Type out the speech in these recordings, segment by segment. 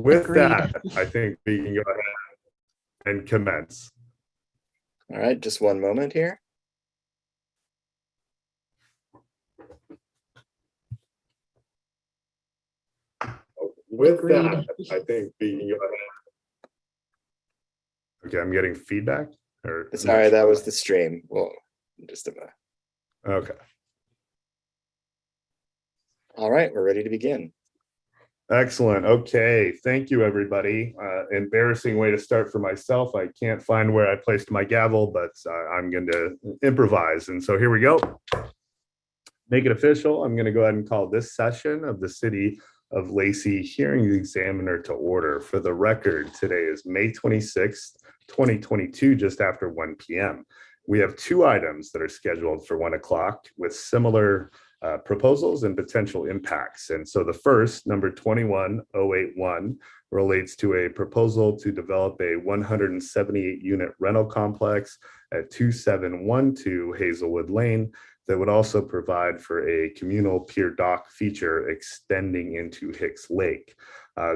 With Agreed. that, I think we can go ahead and commence. All right, just one moment here. With Agreed. that, I think we can go ahead. Okay, I'm getting feedback. Sorry, that was the stream. Well, just a minute. Okay. All right, we're ready to begin. Excellent. Okay. Thank you, everybody. Embarrassing way to start for myself. I can't find where I placed my gavel, but I'm going to improvise. And so here we go. Make it official. I'm going to go ahead and call this session of the City of Lacey Hearing Examiner to order. For the record, today is May 26th, 2022, just after 1 p.m. We have two items that are scheduled for 1 o'clock with similar proposals and potential impacts. And so the first, number 21081, relates to a proposal to develop a 178 unit rental complex at 2712 Hazelwood Lane that would also provide for a communal pier dock feature extending into Hicks Lake.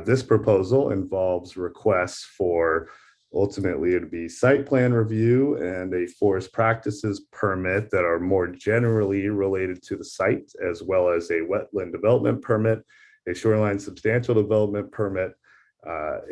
This proposal involves requests for ultimately it'd be site plan review and a forest practices permit that are more generally related to the site, as well as a wetland development permit, a shoreline substantial development permit,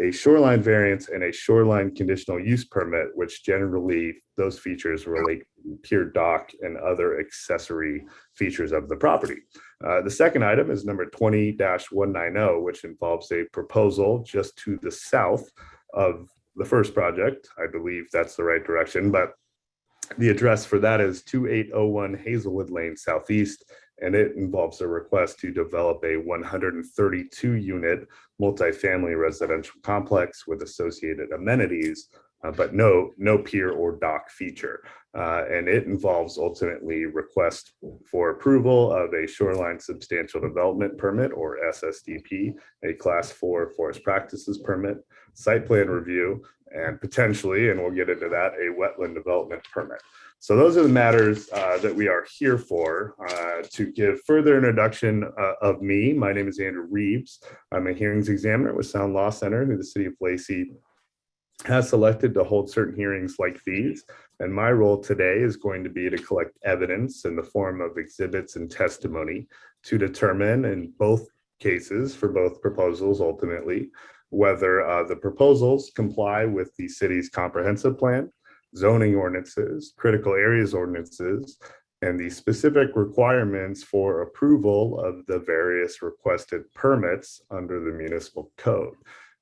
a shoreline variance, and a shoreline conditional use permit, which generally those features relate to pier dock and other accessory features of the property. The second item is number 20-190, which involves a proposal just to the south of the first project. I believe that's the right direction, but the address for that is 2801 Hazelwood Lane Southeast, and it involves a request to develop a 132 unit multifamily residential complex with associated amenities, but no pier or dock feature. And it involves ultimately request for approval of a shoreline substantial development permit, or SSDP, a class 4 forest practices permit, site plan review, and potentially, and we'll get into that, a wetland development permit. So those are the matters that we are here for. To give further introduction of me, my name is Andrew Reeves. I'm a hearings examiner with Sound Law Center, who the City of Lacey has selected to hold certain hearings like these. And my role today is going to be to collect evidence in the form of exhibits and testimony to determine, in both cases, for both proposals ultimately, whether the proposals comply with the city's comprehensive plan, zoning ordinances, critical areas ordinances, and the specific requirements for approval of the various requested permits under the municipal code.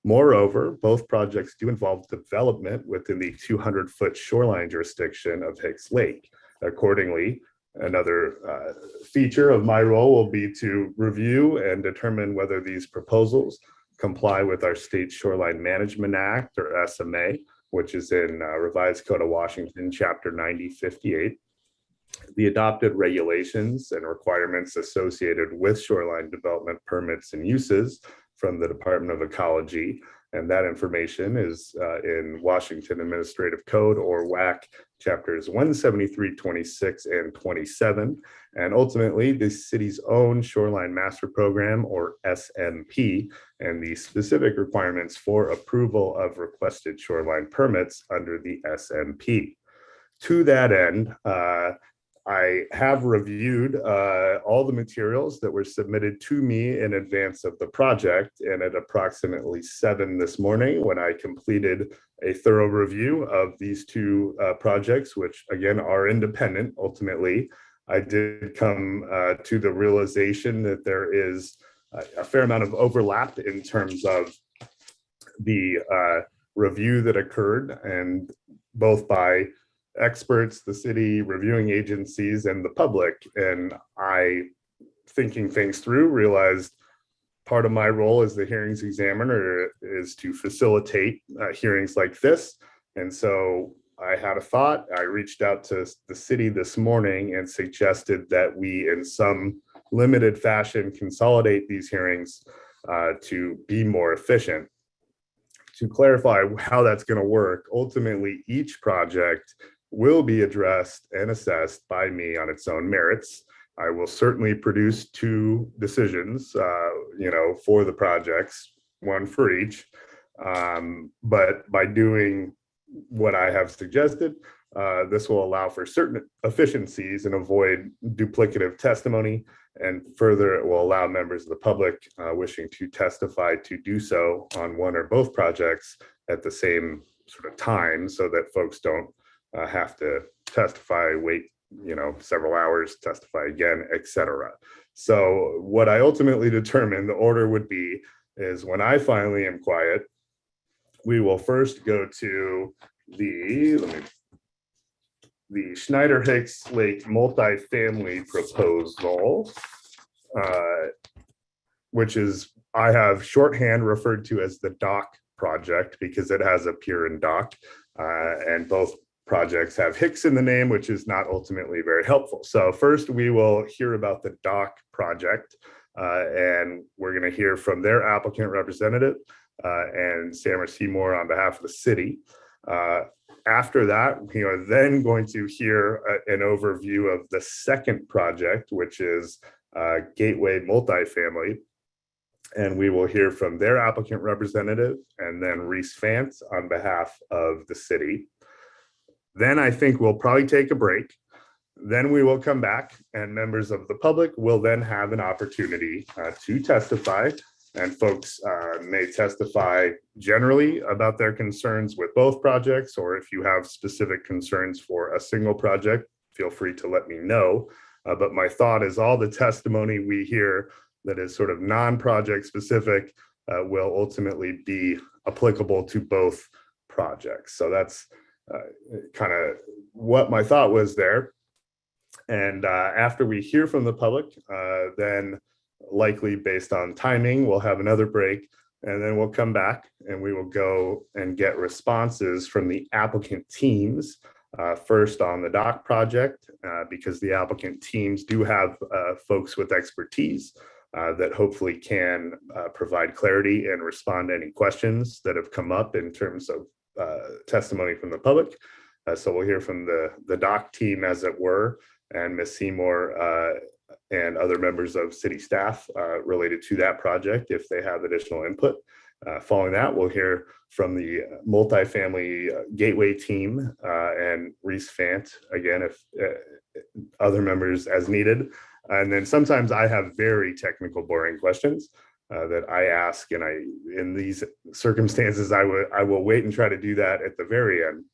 Moreover, both projects do involve development within the 200-foot shoreline jurisdiction of Hicks Lake. Accordingly, another feature of my role will be to review and determine whether these proposals comply with our state Shoreline Management Act, or SMA, which is in Revised Code of Washington, Chapter 9058, the adopted regulations and requirements associated with shoreline development permits and uses from the Department of Ecology. And that information is in Washington Administrative Code, or WAC, chapters 173, 26, and 27. And ultimately, the city's own Shoreline Master Program, or SMP, and the specific requirements for approval of requested shoreline permits under the SMP. To that end, I have reviewed all the materials that were submitted to me in advance of the project, and at approximately 7 this morning, when I completed a thorough review of these two projects, which again are independent ultimately, I did come to the realization that there is a fair amount of overlap in terms of the review that occurred, and both by experts, the city, reviewing agencies, and the public. And I, thinking things through, realized part of my role as the hearings examiner is to facilitate hearings like this. And so I had a thought. I reached out to the city this morning and suggested that we, in some limited fashion, consolidate these hearings to be more efficient. To clarify how that's going to work, ultimately, each project will be addressed and assessed by me on its own merits. I will certainly produce two decisions, for the projects, one for each. But by doing what I have suggested, this will allow for certain efficiencies and avoid duplicative testimony. And further, it will allow members of the public wishing to testify to do so on one or both projects at the same sort of time, so that folks don't have to testify, wait, several hours, testify again, etc. So what I ultimately determined the order would be is, when I finally am quiet, we will first go to the Schneider Hicks Lake multifamily proposal, which is, I have shorthand referred to as the Dock project because it has a pier and dock, and both projects have Hicks in the name, which is not ultimately very helpful. So first we will hear about the Dock project, and we're going to hear from their applicant representative and Sam Seymour on behalf of the city. After that, we are then going to hear an overview of the second project, which is Gateway Multifamily. And we will hear from their applicant representative and then Reese Fantz on behalf of the city. Then I think we'll probably take a break. Then we will come back, and members of the public will then have an opportunity to testify. And folks may testify generally about their concerns with both projects, or if you have specific concerns for a single project, feel free to let me know. But my thought is all the testimony we hear that is sort of non-project specific will ultimately be applicable to both projects. So that's kind of what my thought was there. And after we hear from the public, then likely based on timing, we'll have another break, and then we'll come back and we will go and get responses from the applicant teams, first on the Dock project, because the applicant teams do have folks with expertise that hopefully can provide clarity and respond to any questions that have come up in terms of testimony from the public. So we'll hear from the Dock team, as it were, and Ms. Seymour and other members of city staff related to that project if they have additional input. Following that, we'll hear from the multifamily gateway team and Reese Fant, again, if other members as needed. And then sometimes I have very technical, boring questions that I ask, and in these circumstances, I will wait and try to do that at the very end.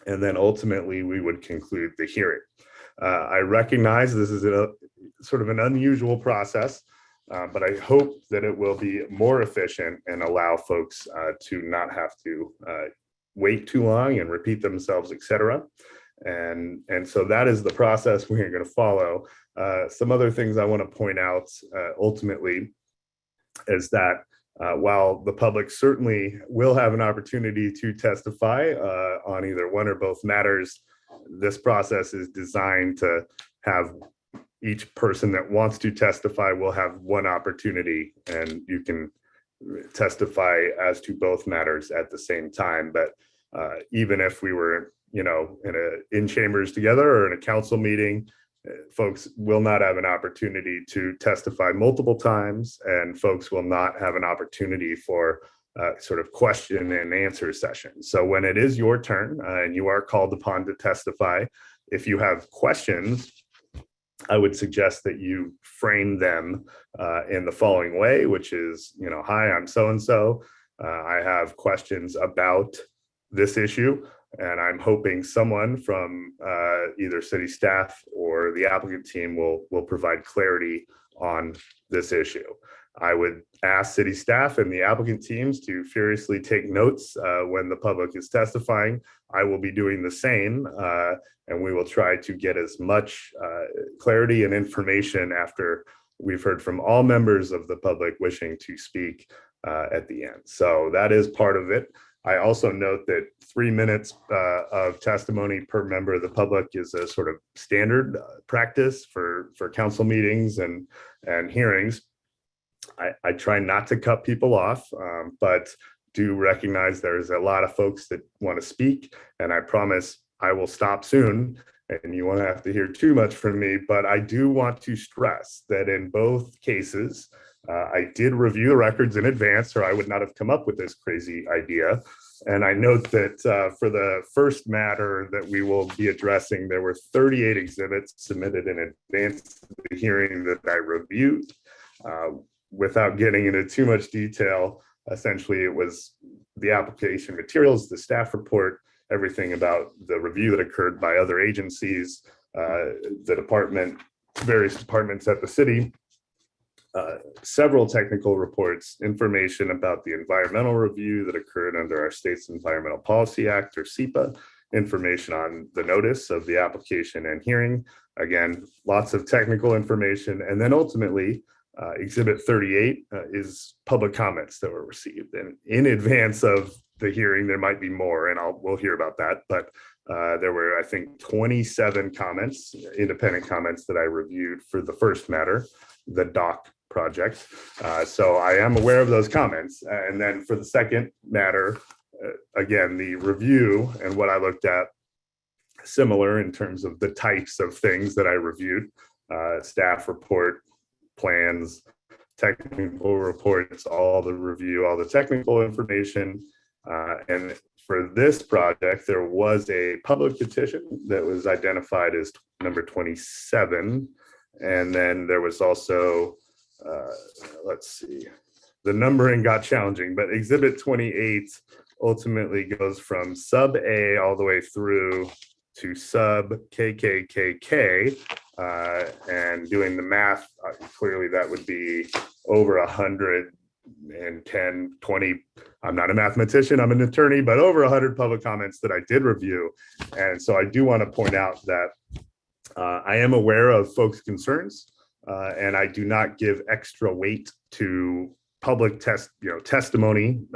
And then ultimately we would conclude the hearing. I recognize this is a sort of an unusual process, but I hope that it will be more efficient and allow folks to not have to wait too long and repeat themselves, etc. And so that is the process we are going to follow. Some other things I want to point out ultimately is that while the public certainly will have an opportunity to testify on either one or both matters, this process is designed to have each person that wants to testify will have one opportunity, and you can testify as to both matters at the same time. But even if we were, in chambers together or in a council meeting, folks will not have an opportunity to testify multiple times, and folks will not have an opportunity for sort of question and answer session. So when it is your turn and you are called upon to testify, if you have questions, I would suggest that you frame them in the following way, which is, hi, I'm so-and-so. I have questions about this issue, and I'm hoping someone from either city staff or the applicant team will provide clarity on this issue. I would ask city staff and the applicant teams to furiously take notes when the public is testifying. I will be doing the same, and we will try to get as much clarity and information after we've heard from all members of the public wishing to speak at the end. So that is part of it. I also note that 3 minutes of testimony per member of the public is a sort of standard practice for council meetings and hearings. I try not to cut people off, but do recognize there's a lot of folks that want to speak, and I promise I will stop soon and you won't have to hear too much from me. But I do want to stress that in both cases, I did review the records in advance, or I would not have come up with this crazy idea. And I note that for the first matter that we will be addressing, there were 38 exhibits submitted in advance of the hearing that I reviewed. Without getting into too much detail, essentially it was the application materials, the staff report, everything about the review that occurred by other agencies, the department, various departments at the city, several technical reports, information about the environmental review that occurred under our state's Environmental Policy Act, or SEPA, information on the notice of the application and hearing. Again, lots of technical information. And then ultimately, Exhibit 38 is public comments that were received. And in advance of the hearing, there might be more, and we'll hear about that. But there were, I think, 27 comments, independent comments that I reviewed for the first matter, the dock project. So I am aware of those comments. And then for the second matter, again, the review and what I looked at, similar in terms of the types of things that I reviewed, staff report, plans, technical reports, all the review, all the technical information. And for this project, there was a public petition that was identified as number 27. And then there was also, let's see, the numbering got challenging, but Exhibit 28 ultimately goes from sub A all the way through to sub KKKK. And doing the math, clearly that would be over 110, 20. I'm not a mathematician, I'm an attorney, but over 100 public comments that I did review. And so I do want to point out that I am aware of folks' concerns, and I do not give extra weight to public testimony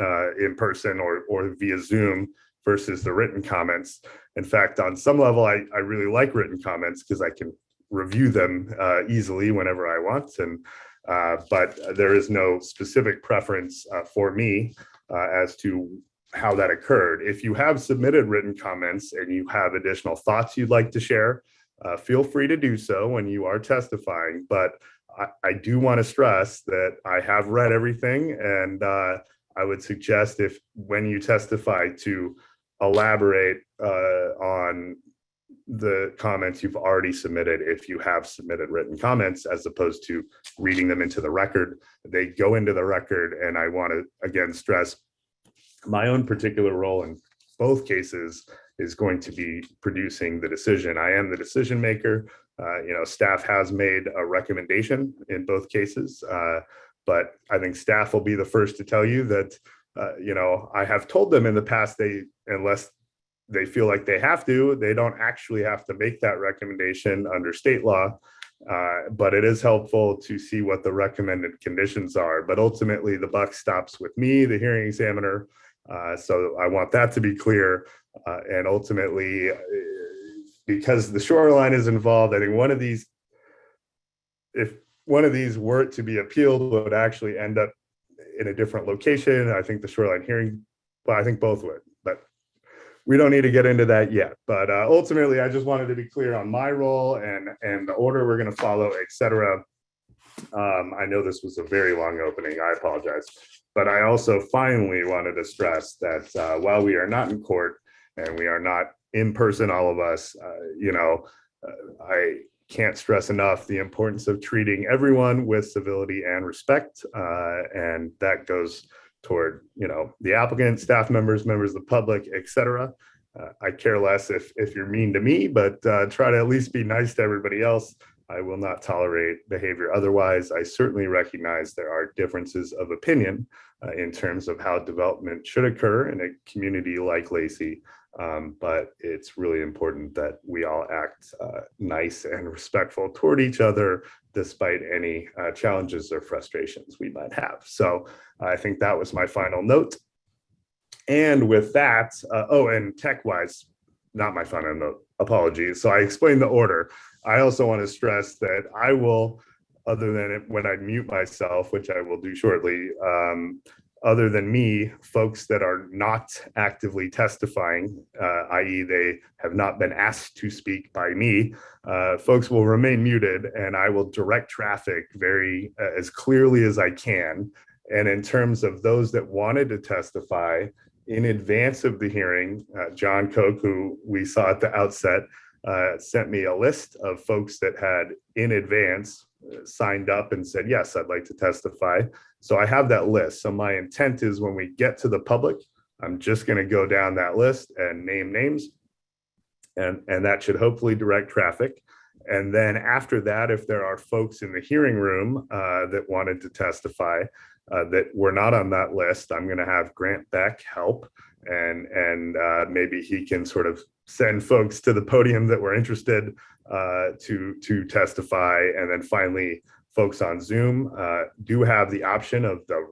in person or via Zoom versus the written comments. In fact, on some level, I really like written comments because I can review them easily whenever I want. And but there is no specific preference for me as to how that occurred. If you have submitted written comments and you have additional thoughts you'd like to share, feel free to do so when you are testifying. But I do want to stress that I have read everything, and I would suggest, if when you testify, to elaborate on the comments you've already submitted if you have submitted written comments, as opposed to reading them into the record. They go into the record, and I want to again stress my own particular role in both cases is going to be producing the decision. I am the decision maker. Staff has made a recommendation in both cases, but I think staff will be the first to tell you that, I have told them in the past, unless they feel like they have to, they don't actually have to make that recommendation under state law. But it is helpful to see what the recommended conditions are. But ultimately, the buck stops with me, the hearing examiner. So I want that to be clear. And ultimately, because the shoreline is involved, I think if one of these were to be appealed, would actually end up in a different location. I think the shoreline hearing, well, I think both would, but we don't need to get into that yet. But ultimately, I just wanted to be clear on my role and the order we're going to follow, etc. I know this was a very long opening. I apologize. But I also finally wanted to stress that while we are not in court and we are not in person, all of us, I can't stress enough the importance of treating everyone with civility and respect. And that goes toward, the applicant, staff members, members of the public, etc. I care less if you're mean to me, but try to at least be nice to everybody else. I will not tolerate behavior otherwise. I certainly recognize there are differences of opinion in terms of how development should occur in a community like Lacey. But it's really important that we all act nice and respectful toward each other, despite any challenges or frustrations we might have. So I think that was my final note. And with that, and tech-wise, not my final note, apologies. So I explained the order. I also want to stress that I will, other than when I mute myself, which I will do shortly, other than me, folks that are not actively testifying, i.e. they have not been asked to speak by me, folks will remain muted, and I will direct traffic very as clearly as I can. And in terms of those that wanted to testify in advance of the hearing, John Koch, who we saw at the outset, sent me a list of folks that had in advance signed up and said, yes, I'd like to testify. So I have that list. So my intent is when we get to the public, I'm just going to go down that list and name names. And that should hopefully direct traffic. And then after that, if there are folks in the hearing room that wanted to testify that were not on that list, I'm going to have Grant Beck help. And maybe he can sort of send folks to the podium that were interested to testify. And then finally, folks on Zoom do have the option of the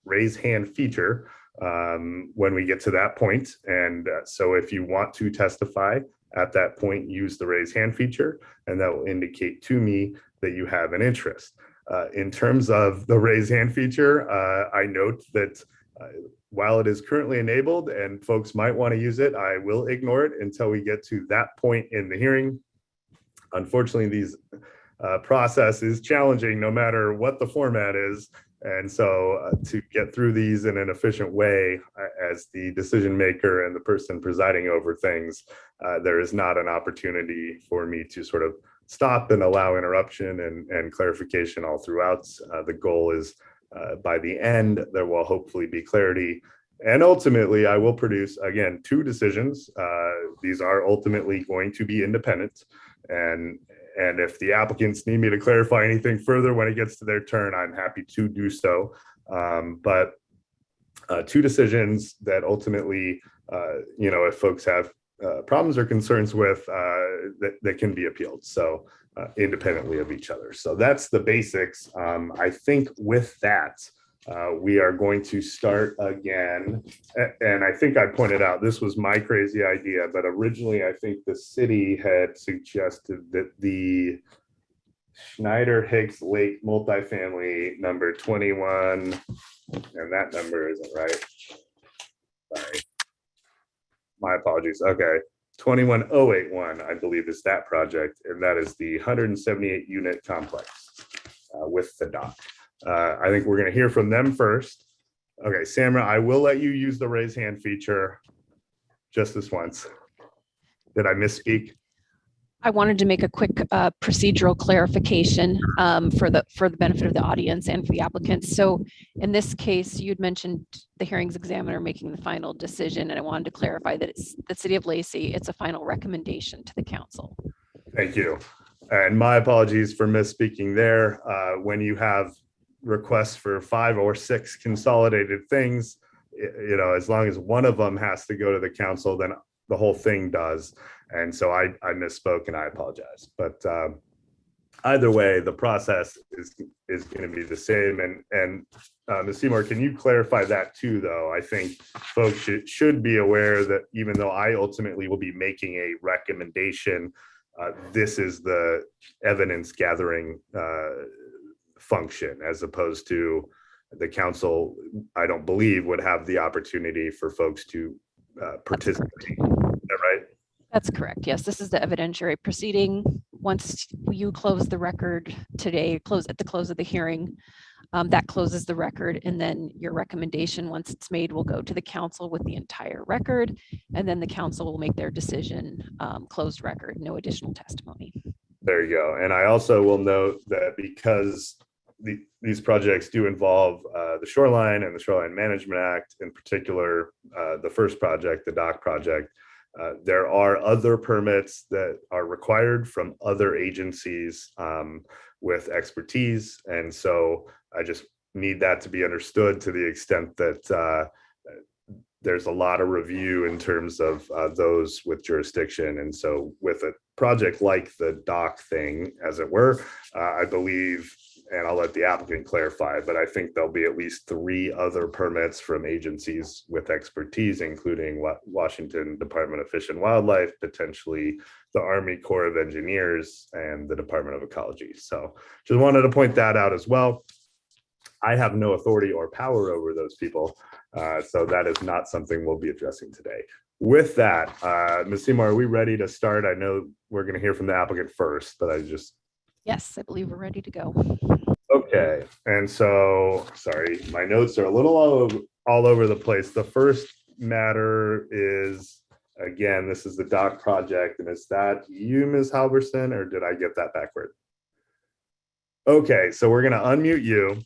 raise hand feature when we get to that point. And so if you want to testify at that point, use the raise hand feature, and that will indicate to me that you have an interest. In terms of the raise hand feature, I note that while it is currently enabled and folks might want to use it, I will ignore it until we get to that point in the hearing. Unfortunately, these process is challenging no matter what the format is. And so to get through these in an efficient way as the decision maker and the person presiding over things, there is not an opportunity for me to sort of stop and allow interruption and clarification all throughout. The goal is by the end, there will hopefully be clarity. And ultimately, I will produce, again, 2 decisions. These are ultimately going to be independent. And if the applicants need me to clarify anything further when it gets to their turn, I'm happy to do so. But 2 decisions that ultimately, if folks have problems or concerns with, that can be appealed. So independently of each other. So that's the basics. I think with that, we are going to start again. And I think I pointed out, this was my crazy idea, but originally I think the city had suggested that the Schneider Hicks Lake multifamily number 21, and that number isn't right. Sorry. My apologies. Okay. 21081, I believe, is that project. And that is the 178 unit complex with the dock. I think we're going to hear from them first. Okay, Samra, I will let you use the raise hand feature just this once. Did I misspeak? I wanted to make a quick procedural clarification for the benefit of the audience and for the applicants. So in this case, you'd mentioned the hearings examiner making the final decision, and I wanted to clarify that it's the City of Lacey. It's a final recommendation to the council. Thank you. And my apologies for misspeaking there. When you have requests for 5 or 6 consolidated things, as long as one of them has to go to the council, then the whole thing does. And so I misspoke and I apologize. But either way, the process is going to be the same. And Ms. Seymour, can you clarify that too, though? I think folks should be aware that even though I ultimately will be making a recommendation, this is the evidence gathering function, as opposed to the council, I don't believe, would have the opportunity for folks to participate. Is that right? That's correct. Yes, this is the evidentiary proceeding. Once you close the record today, at the close of the hearing, that closes the record, and then your recommendation, once it's made, will go to the council with the entire record, and then the council will make their decision, closed record, no additional testimony. There you go. And I also will note that because these projects do involve the shoreline and the Shoreline Management Act, in particular, the first project, the dock project, there are other permits that are required from other agencies with expertise. And so I just need that to be understood to the extent that there's a lot of review in terms of those with jurisdiction. And so with a project like the dock thing, as it were, I believe, and I'll let the applicant clarify, but I think there'll be at least 3 other permits from agencies with expertise, including Washington Department of Fish and Wildlife, potentially the Army Corps of Engineers, and the Department of Ecology. So just wanted to point that out as well. I have no authority or power over those people. So that is not something we'll be addressing today. With that, Ms. Seymour, are we ready to start? I know we're going to hear from the applicant first, but Yes, I believe we're ready to go. Okay. And so, sorry, my notes are a little all over the place. The first matter is, again, this is the dock project. And is that you, Ms. Halverson, or did I get that backward? Okay, so we're going to unmute you.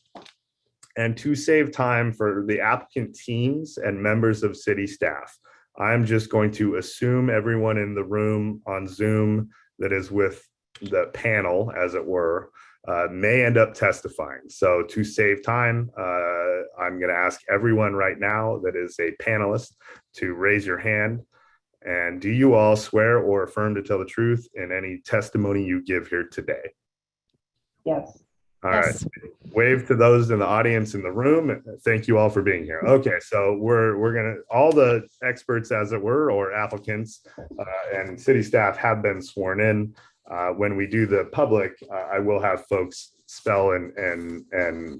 And to save time for the applicant teams and members of city staff, I'm just going to assume everyone in the room on Zoom that is with the panel, as it were, may end up testifying. So to save time, I'm going to ask everyone right now that is a panelist to raise your hand. And do you all swear or affirm to tell the truth in any testimony you give here today? Yes. All Yes. right. Wave to those in the audience in the room. Thank you all for being here. Okay, so we're gonna, all the experts, as it were, or applicants and city staff have been sworn in. When we do the public, I will have folks spell and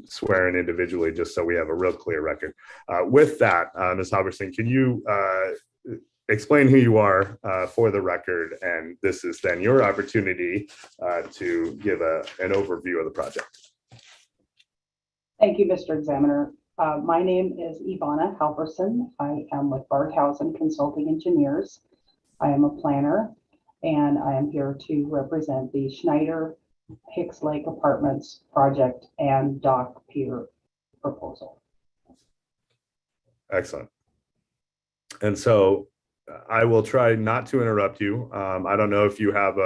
swear in individually, just so we have a real clear record. With that, Ms. Halverson, can you explain who you are for the record? And this is then your opportunity to give an overview of the project. Thank you, Mr. Examiner. My name is Ivana Halverson. I am with Barthausen Consulting Engineers. I am a planner, and I am here to represent the Schneider Hicks Lake Apartments project and dock pier proposal. Excellent. And so I will try not to interrupt you. I don't know if you have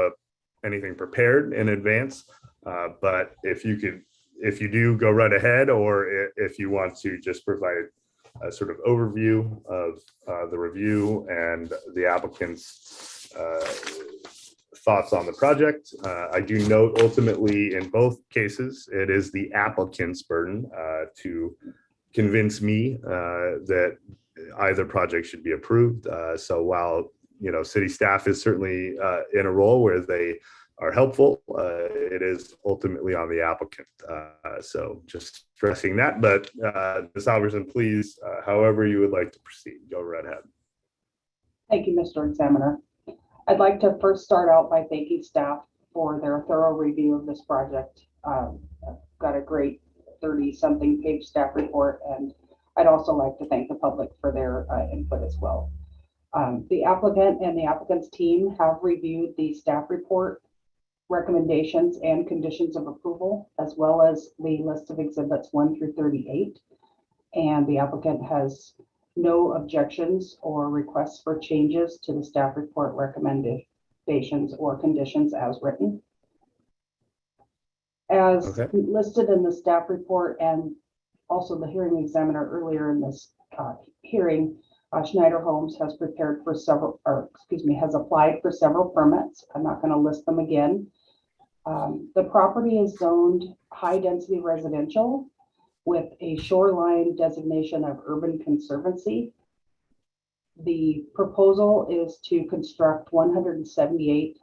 anything prepared in advance, but if you do, go right ahead, or if you want to just provide a sort of overview of the review and the applicant's thoughts on the project. I do note ultimately in both cases, it is the applicant's burden to convince me that either project should be approved. So while, you know, city staff is certainly in a role where they are helpful, it is ultimately on the applicant. So just stressing that, but Ms. Halverson, please, however you would like to proceed, go right ahead. Thank you, Mr. Examiner. I'd like to first start out by thanking staff for their thorough review of this project. I've got a great 30-something page staff report, and I'd also like to thank the public for their input as well. The applicant and the applicant's team have reviewed the staff report, recommendations, and conditions of approval, as well as the list of exhibits 1 through 38. And the applicant has no objections or requests for changes to the staff report recommendations or conditions as written. As listed in the staff report and also the hearing examiner earlier in this hearing, Schneider Homes has prepared for several, or excuse me, has applied for several permits. I'm not going to list them again. The property is zoned high density residential with a shoreline designation of urban conservancy. The proposal is to construct 178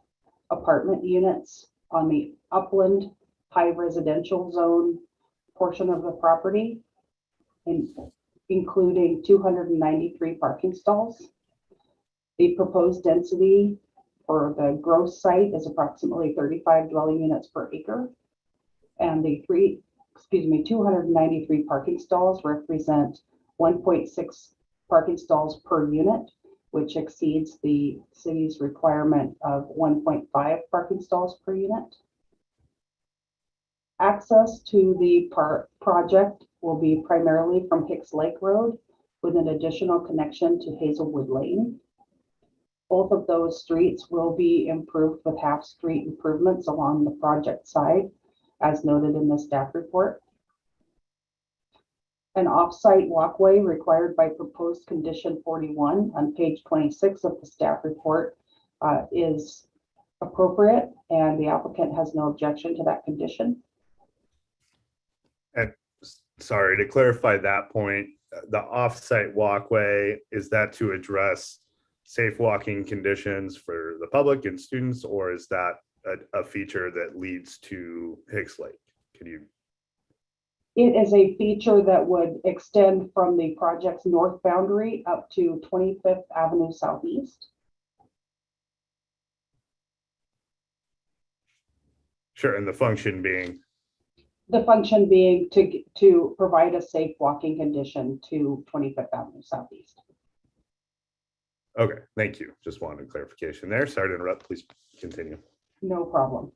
apartment units on the upland high residential zone portion of the property, including 293 parking stalls. The proposed density for the gross site is approximately 35 dwelling units per acre, and the 293 parking stalls represent 1.6 parking stalls per unit, which exceeds the city's requirement of 1.5 parking stalls per unit. Access to the project will be primarily from Hicks Lake Road with an additional connection to Hazelwood Lane. Both of those streets will be improved with half-street improvements along the project side, as noted in the staff report. An off-site walkway required by proposed condition 41 on page 26 of the staff report is appropriate, and the applicant has no objection to that condition. And sorry, to clarify that point, the off-site walkway, is that to address safe walking conditions for the public and students, or is that a feature that leads to Hicks Lake? Can you? It is a feature that would extend from the project's north boundary up to 25th Avenue Southeast. Sure, and the function being, The function being to provide a safe walking condition to 25th Avenue Southeast. okay, thank you. Just wanted clarification there. Sorry to interrupt. Please continue. No problem.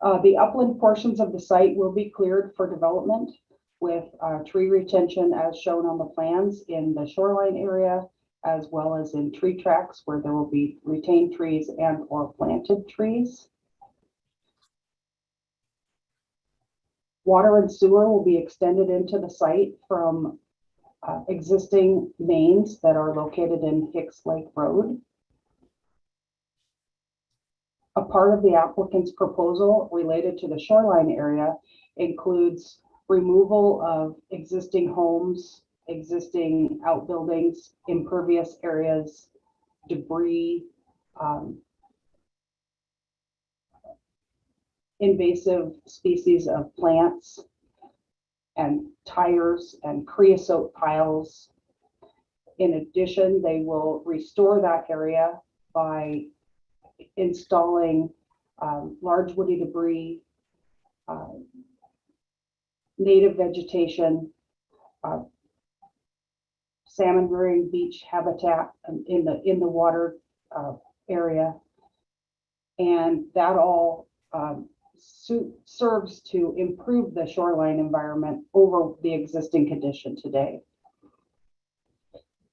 The upland portions of the site will be cleared for development with tree retention as shown on the plans in the shoreline area, as well as in tree tracts where there will be retained trees and or planted trees. Water and sewer will be extended into the site from existing mains that are located in Hicks Lake Road. A part of the applicant's proposal related to the shoreline area includes removal of existing homes, existing outbuildings, impervious areas, debris, invasive species of plants, and tires and creosote piles. In addition, they will restore that area by installing large woody debris, native vegetation, salmon rearing beach habitat in the water area, and that all serves to improve the shoreline environment over the existing condition today.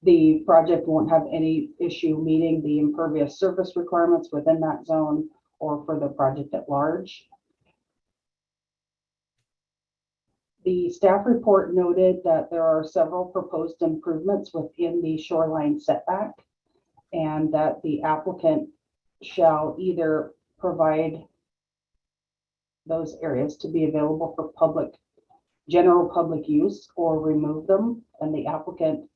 The project won't have any issue meeting the impervious surface requirements within that zone or for the project at large. The staff report noted that there are several proposed improvements within the shoreline setback and that the applicant shall either provide those areas to be available for general public use or remove them, and the applicant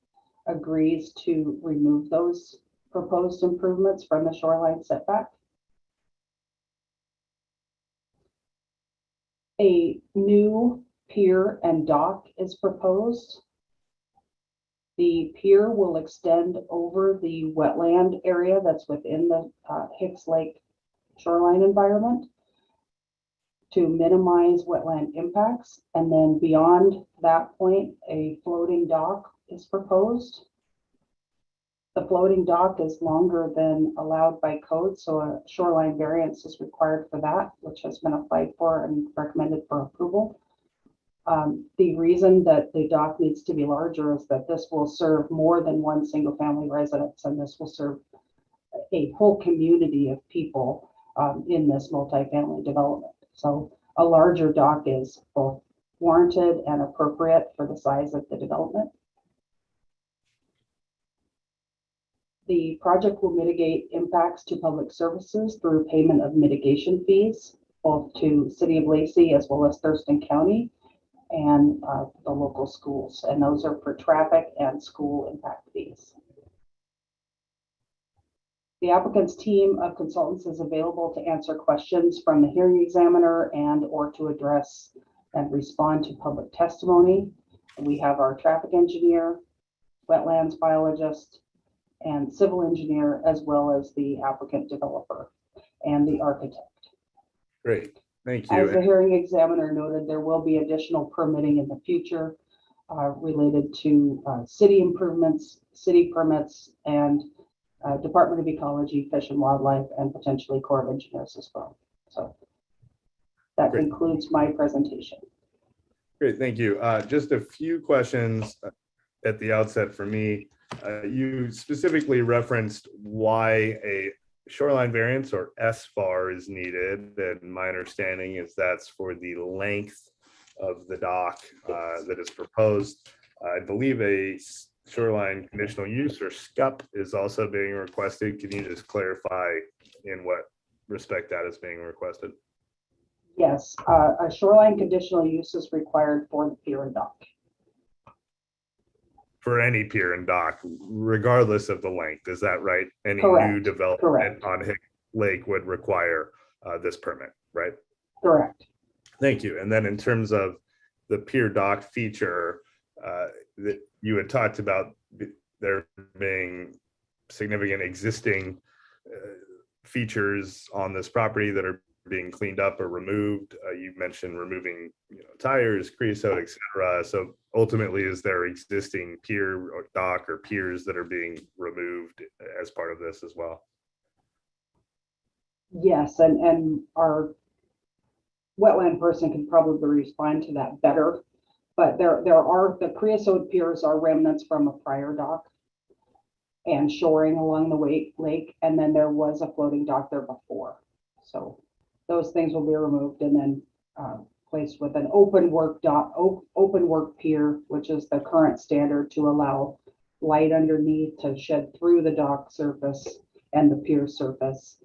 agrees to remove those proposed improvements from the shoreline setback. A new pier and dock is proposed. The pier will extend over the wetland area that's within the Hicks Lake shoreline environment to minimize wetland impacts. And then beyond that point, a floating dock is proposed. The floating dock is longer than allowed by code, so a shoreline variance is required for that, which has been applied for and recommended for approval. The reason that the dock needs to be larger is that this will serve more than one single family residence, and this will serve a whole community of people in this multifamily development. So a larger dock is both warranted and appropriate for the size of the development. The project will mitigate impacts to public services through payment of mitigation fees, both to City of Lacey as well as Thurston County and the local schools. And those are for traffic and school impact fees. The applicant's team of consultants is available to answer questions from the hearing examiner and or to address and respond to public testimony. We have our traffic engineer, wetlands biologist, and civil engineer, as well as the applicant developer and the architect. Great, thank As the you. hearing examiner noted, there will be additional permitting in the future related to city improvements, city permits, and Department of Ecology, Fish and Wildlife, and potentially Corps of Engineers as well. So that Great. concludes my presentation. Great, thank you. Just a few questions at the outset for me. You specifically referenced why a shoreline variance or SFAR is needed, and my understanding is that's for the length of the dock that is proposed. I believe a shoreline conditional use or SCUP is also being requested. Can you just clarify in what respect that is being requested? Yes, a shoreline conditional use is required for the pier and dock. For any pier and dock, regardless of the length, is that right? Any Correct. new development Correct. on Hicks Lake would require this permit, right? Correct. Thank you. And then in terms of the Pier Dock feature, that you had talked about there being significant existing features on this property that are being cleaned up or removed. You mentioned removing, tires, creosote, etc. So ultimately, is there existing pier or dock or piers that are being removed as part of this as well? Yes, and our wetland person can probably respond to that better. But there are, the creosote piers are remnants from a prior dock and shoring along the lake, and then there was a floating dock there before. So those things will be removed and then placed with an open work dock, open work pier, which is the current standard to allow light underneath to shed through the dock surface and the pier surface,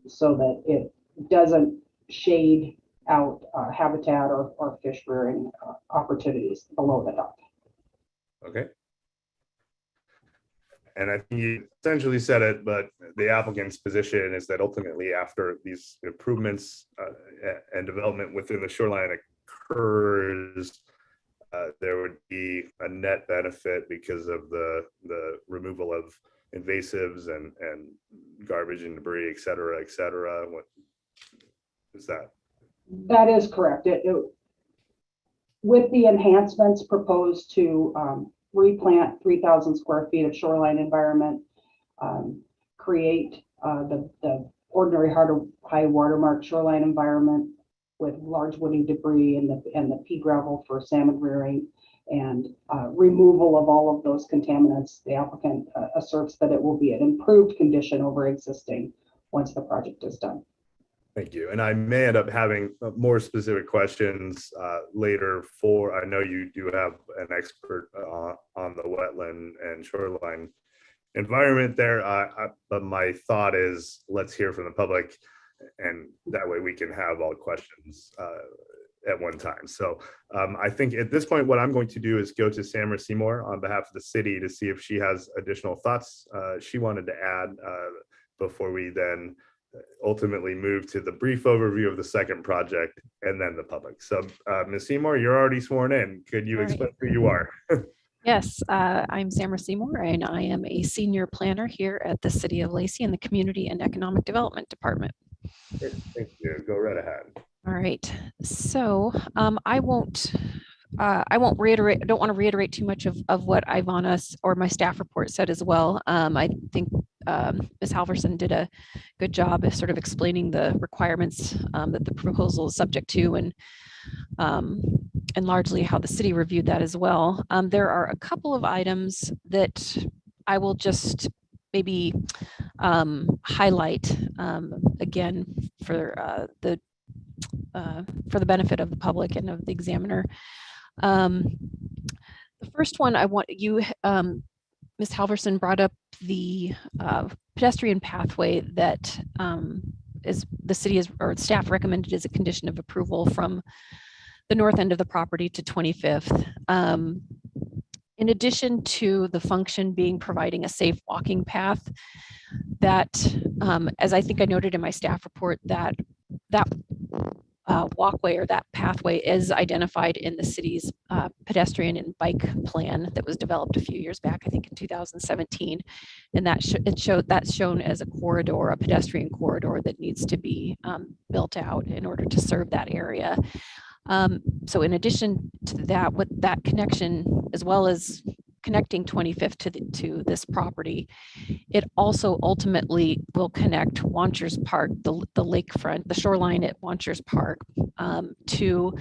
so that it doesn't shade out habitat or fish rearing opportunities below the dock. Okay. And I think you essentially said it, but the applicant's position is that ultimately after these improvements and development within the shoreline occurs, there would be a net benefit because of the removal of invasives and garbage and debris, et cetera, et cetera. What is that? That is correct. With the enhancements proposed to replant 3,000 square feet of shoreline environment, create the ordinary high watermark shoreline environment with large woody debris and the pea gravel for salmon rearing, and removal of all of those contaminants. The applicant asserts that it will be an improved condition over existing once the project is done. Thank you. And I may end up having more specific questions later I know you do have an expert on the wetland and shoreline environment there, but my thought is let's hear from the public, and that way we can have all questions at one time. So I think at this point, what I'm going to do is go to Samara Seymour on behalf of the city to see if she has additional thoughts she wanted to add before we then ultimately move to the brief overview of the second project and then the public. So Ms. Seymour, you're already sworn in. Could you explain who you are? Yes, I'm Samara Seymour, and I am a senior planner here at the City of Lacey in the Community and Economic Development Department. Thank you. Go right ahead. All right. So I won't reiterate. I don't want to reiterate too much of what Ivana or my staff report said as well. I think Ms. Halverson did a good job of sort of explaining the requirements that the proposal is subject to, and largely how the city reviewed that as well. There are a couple of items that I will just maybe highlight again for the benefit of the public and of the examiner. The first one I want you, Ms. Halverson brought up the pedestrian pathway that is the city or staff recommended as a condition of approval from the north end of the property to 25th. In addition to the function being providing a safe walking path, that, as I think I noted in my staff report, that walkway or that pathway is identified in the city's pedestrian and bike plan that was developed a few years back, I think in 2017. And that's shown as a corridor, a pedestrian corridor that needs to be built out in order to serve that area. So in addition to that, with that connection, as well as connecting 25th to this property, it also ultimately will connect Wanchers Park, the lakefront, the shoreline at Wanchers Park, to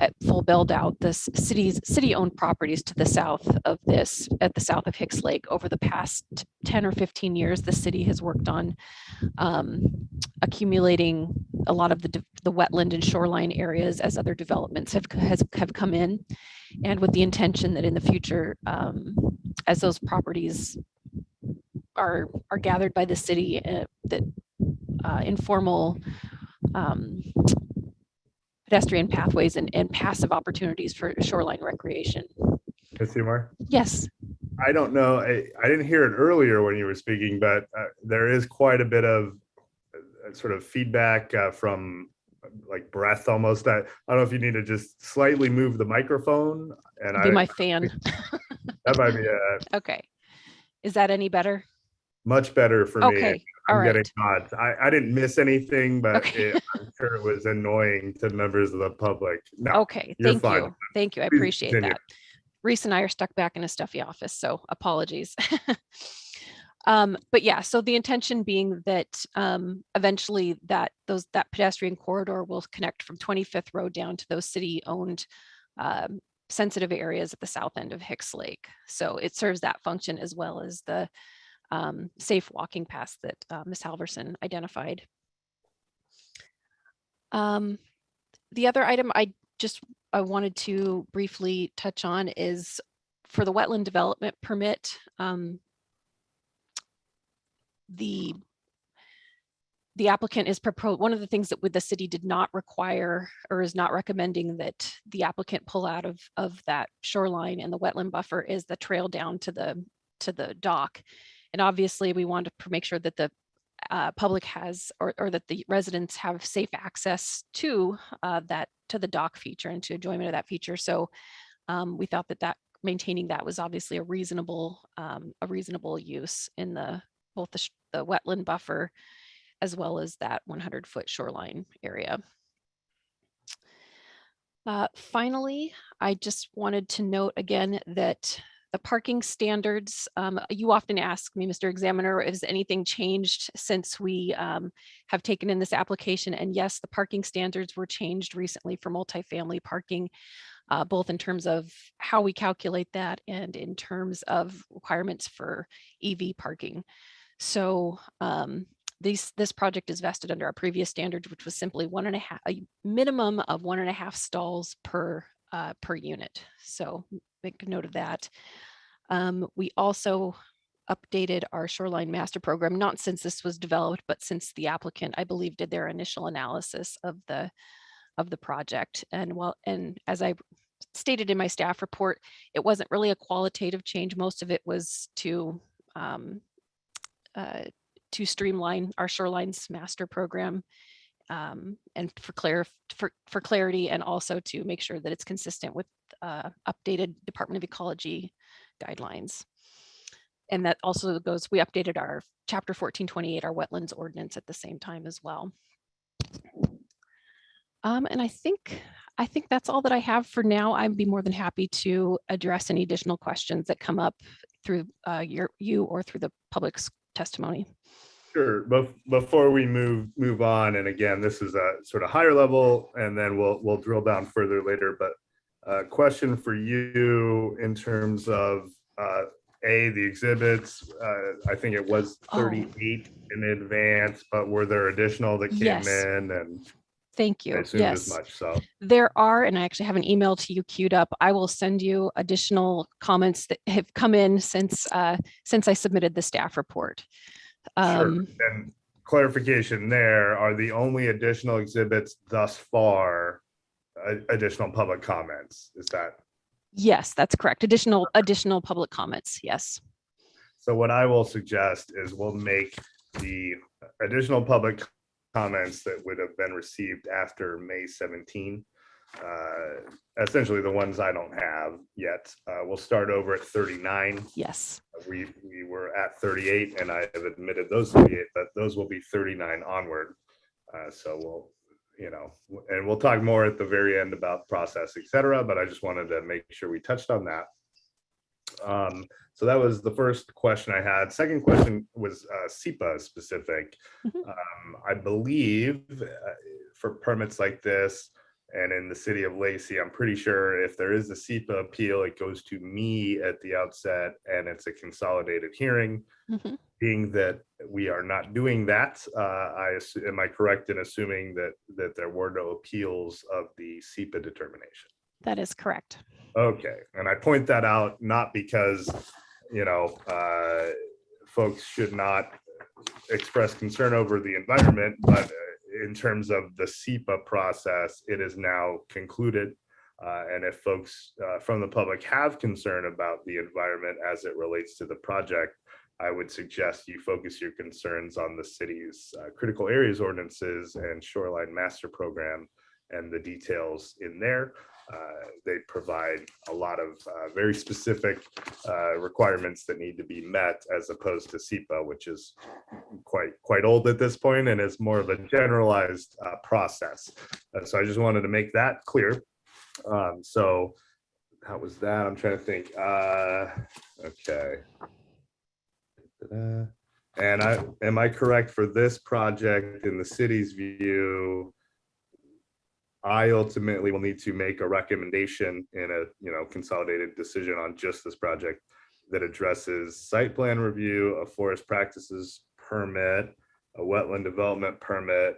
at full build out the city-owned properties to the south of this, at the south of Hicks Lake. Over the past 10 or 15 years, the city has worked on accumulating a lot of the wetland and shoreline areas as other developments have come in, and with the intention that in the future, as those properties are gathered by the city, that informal pedestrian pathways and passive opportunities for shoreline recreation. Ms. Seymour? Yes. I don't know. I didn't hear it earlier when you were speaking, but there is quite a bit of sort of feedback from like breath almost. I don't know if you need to just slightly move the microphone, and Be my fan. that might be Okay. Is that any better? much better for me. Okay. All I'm getting right. nods. I didn't miss anything, but Okay. I'm sure it was annoying to members of the public. No, Okay. you're Thank fine. you. Thank you. I Please appreciate continue. that. Reese and I are stuck back in a stuffy office, so apologies. But yeah, so the intention being that eventually that pedestrian corridor will connect from 25th Road down to those city-owned sensitive areas at the south end of Hicks Lake. So it serves that function as well as the safe walking paths that Ms. Halverson identified. The other item I wanted to briefly touch on is for the wetland development permit. The applicant is one of the things that the city did not require or is not recommending that the applicant pull out of that shoreline and the wetland buffer is the trail down to the dock. And obviously we want to make sure that the public has or that the residents have safe access to the dock feature and to enjoyment of that feature. So we thought that maintaining that was obviously a reasonable use in both the wetland buffer as well as that 100-foot shoreline area. Finally, I just wanted to note again that the parking standards, you often ask me, Mr. Examiner, has anything changed since we have taken in this application? And yes, the parking standards were changed recently for multifamily parking, both in terms of how we calculate that and in terms of requirements for EV parking. So this project is vested under our previous standards, which was simply a minimum of 1.5 stalls per unit. So make a note of that. We also updated our shoreline master program, not since this was developed, but since the applicant, I believe, did their initial analysis of the project. And as I stated in my staff report, it wasn't really a qualitative change. Most of it was to streamline our shorelines master program and for clarity, and also to make sure that it's consistent with updated Department of Ecology guidelines. And that also we updated our chapter 1428, our wetlands ordinance at the same time as well. And I think that's all that I have for now. I'd be more than happy to address any additional questions that come up through you or through the public's testimony. Sure. Before we move on, and again, this is a sort of higher level, and then we'll drill down further later. But a question for you in terms of the exhibits. I think it was 38 in advance, but were there additional that came in? And thank you. I assumed as much. So there are, and I actually have an email to you queued up. I will send you additional comments that have come in since I submitted the staff report. Sure. And clarification there, are the only additional exhibits thus far additional public comments? Is that? Yes, that's correct. Additional public comments. Yes. So what I will suggest is we'll make the additional public comments that would have been received after May 17, essentially the ones I don't have yet. We'll start over at 39. Yes. We were at 38, and I have admitted those 38, but those will be 39 onward. So we'll talk more at the very end about process, et cetera, but I just wanted to make sure we touched on that. So that was the first question I had. Second question was SEPA specific. I believe for permits like this, and in the city of Lacey, I'm pretty sure if there is a SEPA appeal, it goes to me at the outset, and it's a consolidated hearing. Being that we are not doing that, am I correct in assuming that there were no appeals of the SEPA determination? That is correct. Okay, and I point that out not because folks should not express concern over the environment, but in terms of the SEPA process, it is now concluded. And if folks from the public have concern about the environment as it relates to the project, I would suggest you focus your concerns on the city's critical areas ordinances and shoreline master program and the details in there. They provide a lot of very specific requirements that need to be met, as opposed to SEPA, which is quite old at this point and is more of a generalized process. So I just wanted to make that clear. So how was that? I'm trying to think. Okay. And am I correct for this project in the city's view? I ultimately will need to make a recommendation in a consolidated decision on just this project that addresses site plan review, a forest practices permit, a wetland development permit,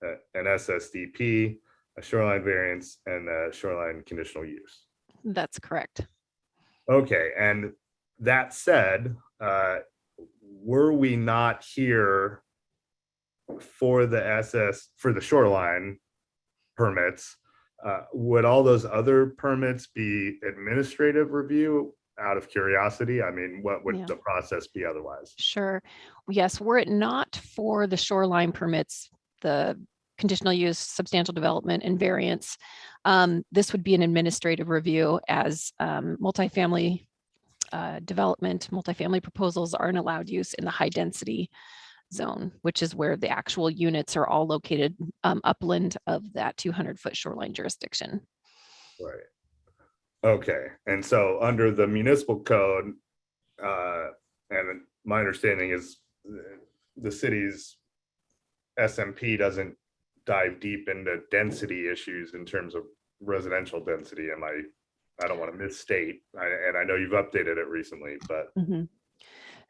an SSDP, a shoreline variance, and a shoreline conditional use. That's correct. Okay, and that said, were we not here for the shoreline permits, would all those other permits be administrative review? Out of curiosity, I mean, what would the process be otherwise? Sure. Yes, were it not for the shoreline permits, the conditional use, substantial development, and variance, this would be an administrative review, as multifamily development, multifamily proposals aren't allowed use in the high density zone, which is where the actual units are all located upland of that 200-foot shoreline jurisdiction. Right. Okay, and so under the municipal code, and my understanding is the city's SMP doesn't dive deep into density issues in terms of residential density. I don't want to misstate, and I know you've updated it recently, but.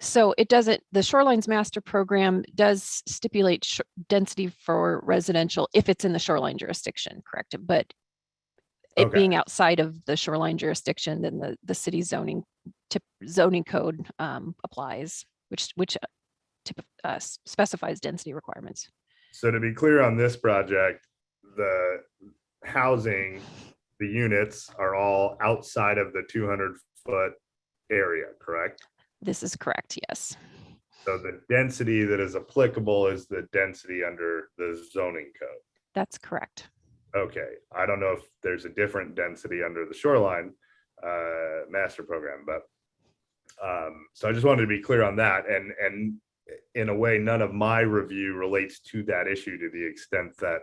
So it doesn't, the Shorelines Master Program does stipulate density for residential if it's in the shoreline jurisdiction, correct? But it being outside of the shoreline jurisdiction, then the city zoning code applies, which specifies density requirements. So to be clear on this project, the housing, the units are all outside of the 200-foot area, correct? This is correct, yes. So the density that is applicable is the density under the zoning code. That's correct. Okay, I don't know if there's a different density under the shoreline master program, but so I just wanted to be clear on that. And in a way, none of my review relates to that issue to the extent that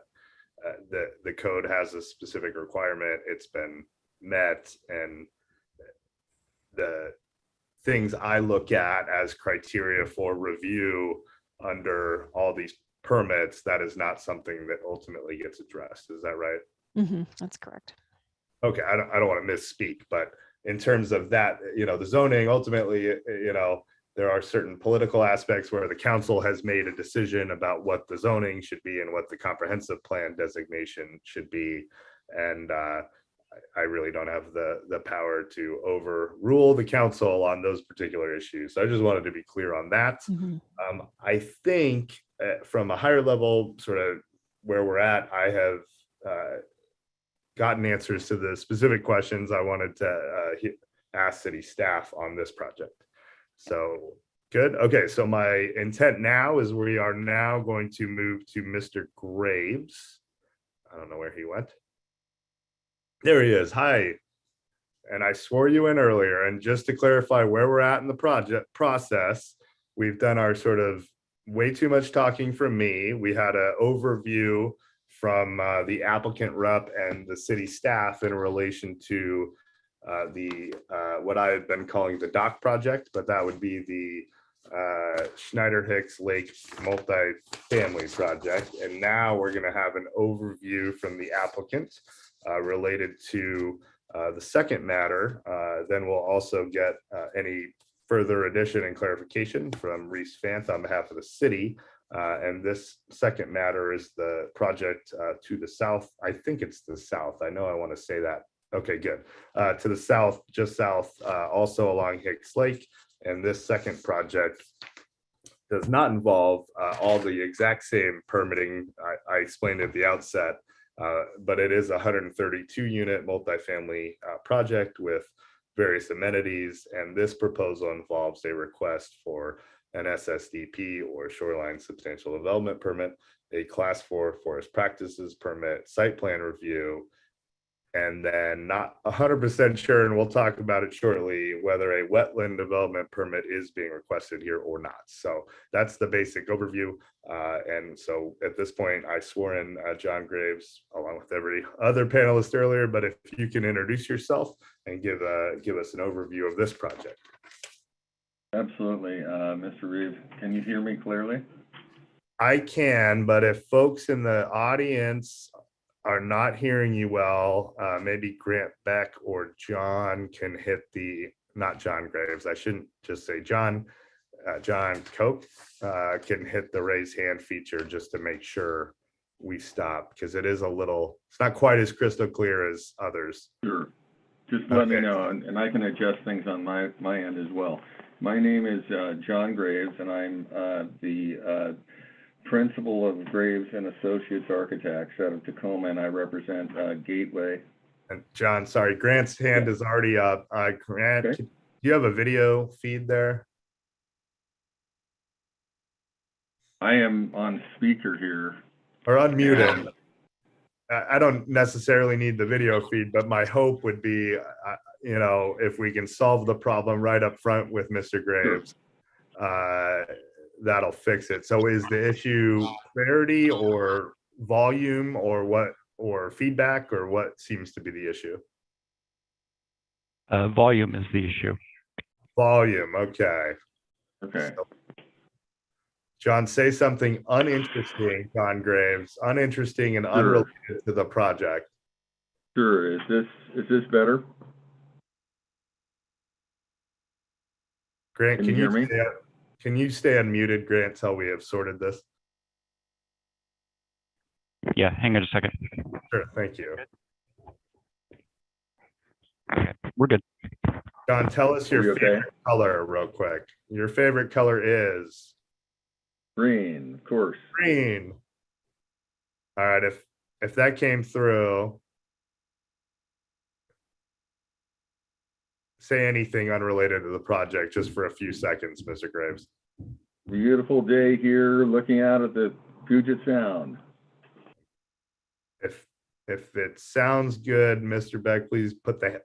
the code has a specific requirement, it's been met, and the things I look at as criteria for review under all these permits, that is not something that ultimately gets addressed. Is that right? That's correct. Okay, I don't want to misspeak, but in terms of that, the zoning, ultimately, there are certain political aspects where the council has made a decision about what the zoning should be and what the comprehensive plan designation should be. And I really don't have the power to overrule the council on those particular issues. So I just wanted to be clear on that. I think from a higher level, sort of where we're at, I have gotten answers to the specific questions I wanted to ask city staff on this project. So good. Okay, so my intent now is we are now going to move to Mr. Graves. I don't know where he went. There he is. Hi. And I swore you in earlier. And just to clarify where we're at in the project process, we've done our sort of way too much talking from me. We had an overview from the applicant rep and the city staff in relation to what I had been calling the dock project, but that would be the Schneider Hicks Lake multifamily project. And now we're going to have an overview from the applicant related to the second matter. Then we'll also get any further addition and clarification from Reese Fant on behalf of the city. And this second matter is the project to the south. I think it's the south. I know I want to say that. Okay, good. To the south, just south, also along Hicks Lake. And this second project does not involve all the exact same permitting I explained at the outset, but it is a 132 unit multifamily project with various amenities. And this proposal involves a request for an SSDP or shoreline substantial development permit, a class 4 forest practices permit, site plan review, and then not 100% sure, and we'll talk about it shortly, whether a wetland development permit is being requested here or not. So that's the basic overview. And so at this point, I swore in John Graves along with every other panelist earlier, but if you can introduce yourself and give us an overview of this project. Absolutely. Mr. Reeves, can you hear me clearly? I can, but if folks in the audience are not hearing you well, maybe Grant Beck or John can hit not John Graves, I shouldn't just say John, John Coke can hit the raise hand feature just to make sure we stop, because it's not quite as crystal clear as others. Sure. Just let me know, and I can adjust things on my end as well. My name is John Graves, and I'm the principal of Graves and Associates Architects out of Tacoma, and I represent Gateway. And John, sorry, Grant's hand is already up. Grant, Okay. do you have a video feed there? I am on speaker here. Or unmuted? I don't necessarily need the video feed, but my hope would be, if we can solve the problem right up front with Mr. Graves, that'll fix it. So is the issue clarity or volume or what, or feedback, or what seems to be the issue? Volume is the issue. Volume, okay. Okay. So, John, say something uninteresting, John Graves, uninteresting and unrelated to the project. Sure. Is this better? Grant, Can you hear me? Can you stay unmuted, Grant, till we have sorted this? Yeah, hang on a second. Sure, thank you. Okay, we're good. John, tell us your favorite color real quick. Your favorite color is? Green, of course. Green. All right, if that came through, say anything unrelated to the project just for a few seconds, Mr. Graves. Beautiful day here looking out at the Puget Sound. If it sounds good, Mr. Beck, please put the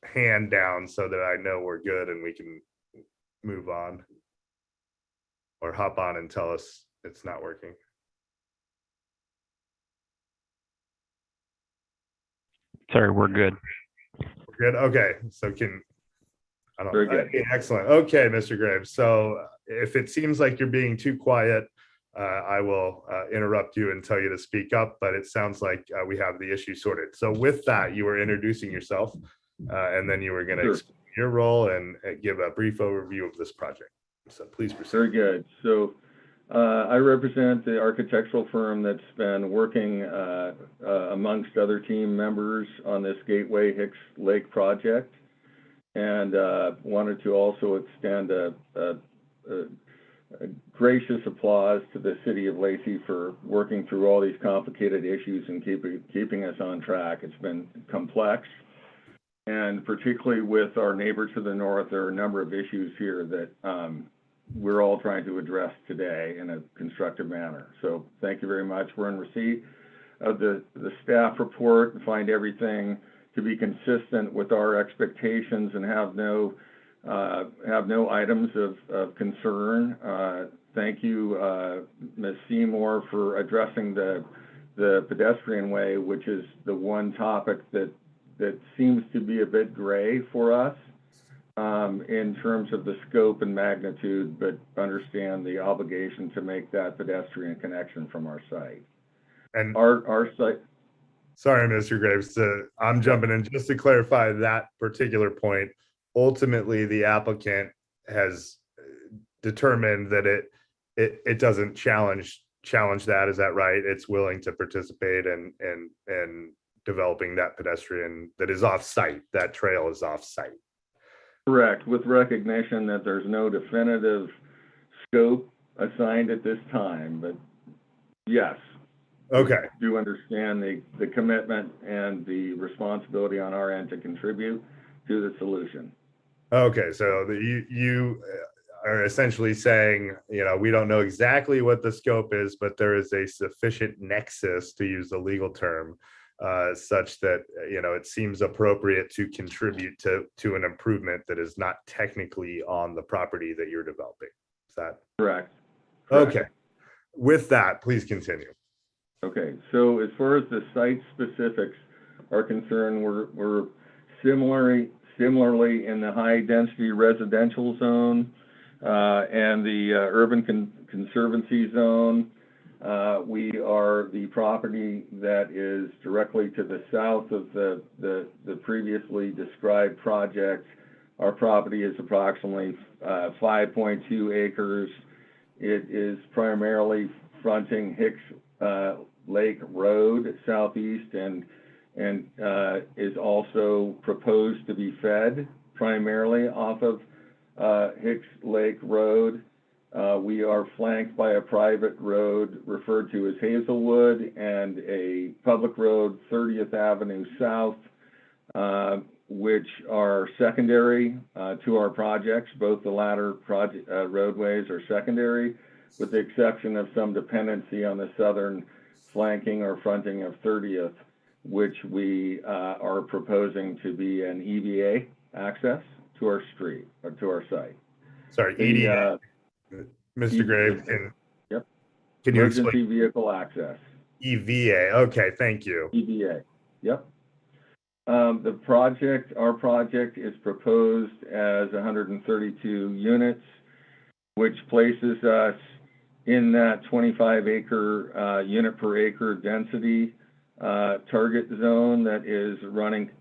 hand down so that I know we're good and we can move on. Or hop on and tell us it's not working. Sorry, we're good. We're good. Okay. So Very good. Okay, excellent. Okay, Mr. Graves. So if it seems like you're being too quiet, I will interrupt you and tell you to speak up, but it sounds like we have the issue sorted. So with that, you were introducing yourself and then you were going to explain your role and give a brief overview of this project. So please proceed. Very good. So I represent the architectural firm that's been working amongst other team members on this Gateway Hicks Lake project, and wanted to also extend a gracious applause to the city of Lacey for working through all these complicated issues and keeping us on track. It's been complex, and particularly with our neighbor to the north, there are a number of issues here that we're all trying to address today in a constructive manner. So thank you very much. We're in receipt of the staff report and find everything to be consistent with our expectations and have no items of concern. Thank you, Ms. Seymour, for addressing the pedestrian way, which is the one topic that seems to be a bit gray for us in terms of the scope and magnitude, but understand the obligation to make that pedestrian connection from our site. And our site. Sorry, Mr. Graves, I'm jumping in just to clarify that particular point. Ultimately, the applicant has determined that it doesn't challenge that. Is that right? It's willing to participate and developing that pedestrian that is off-site. That trail is off-site. Correct, with recognition that there's no definitive scope assigned at this time, but yes. Okay. Do understand the commitment and the responsibility on our end to contribute to the solution. Okay, so you are essentially saying, we don't know exactly what the scope is, but there is a sufficient nexus, to use the legal term, such that, it seems appropriate to contribute to an improvement that is not technically on the property that you're developing. Is that Correct. okay? With that, please continue. Okay, so as far as the site specifics are concerned, we're similarly in the high density residential zone and the urban conservancy zone. We are the property that is directly to the south of the previously described project. Our property is approximately 5.2 acres. It is primarily fronting Hicks Lake Road southeast and is also proposed to be fed primarily off of Hicks Lake Road. We are flanked by a private road referred to as Hazelwood and a public road, 30th Avenue South, which are secondary to our projects. Both the latter roadways are secondary, with the exception of some dependency on the southern flanking or fronting of 30th, which we are proposing to be an EVA access to our street or to our site. Sorry, EDA. Mr. Grave, can you Emergency explain? vehicle access. EVA. Okay, thank you. EVA. Yep. Our project is proposed as 132 units, which places us in that 25 acre unit per acre density target zone that is running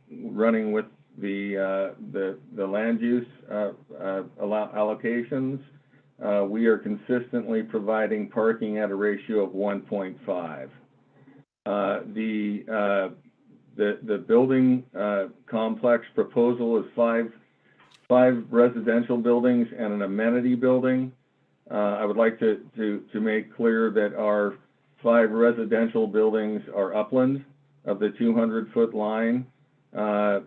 with the land use allocations. We are consistently providing parking at a ratio of 1.5. The building complex proposal is five residential buildings and an amenity building. I would like to make clear that our 5 residential buildings are upland of the 200-foot line,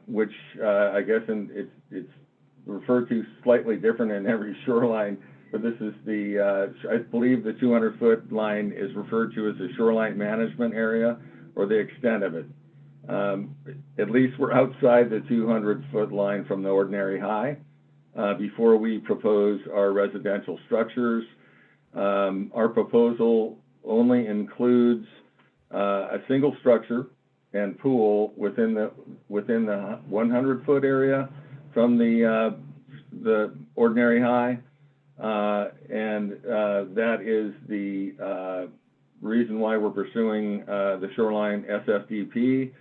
which I guess it's referred to slightly different in every shoreline, but this is I believe the 200-foot line is referred to as the shoreline management area or the extent of it. At least we're outside the 200-foot line from the ordinary high before we propose our residential structures. Our proposal only includes a single structure and pool within the 100-foot area from the ordinary high, and that is the reason why we're pursuing the shoreline SFDP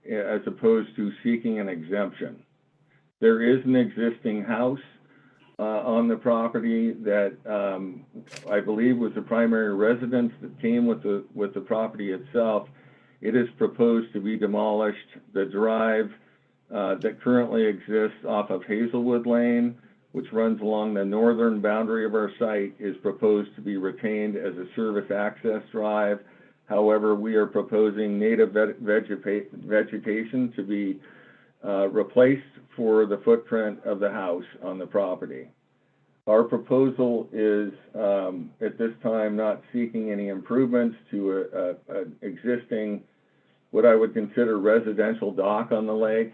as opposed to seeking an exemption. There is an existing house on the property that I believe was the primary residence that came with the property itself. It is proposed to be demolished. The drive that currently exists off of Hazelwood Lane, which runs along the northern boundary of our site, is proposed to be retained as a service access drive. However, we are proposing native vegetation to be replaced for the footprint of the house on the property. Our proposal is at this time not seeking any improvements to an existing, what I would consider residential dock on the lake.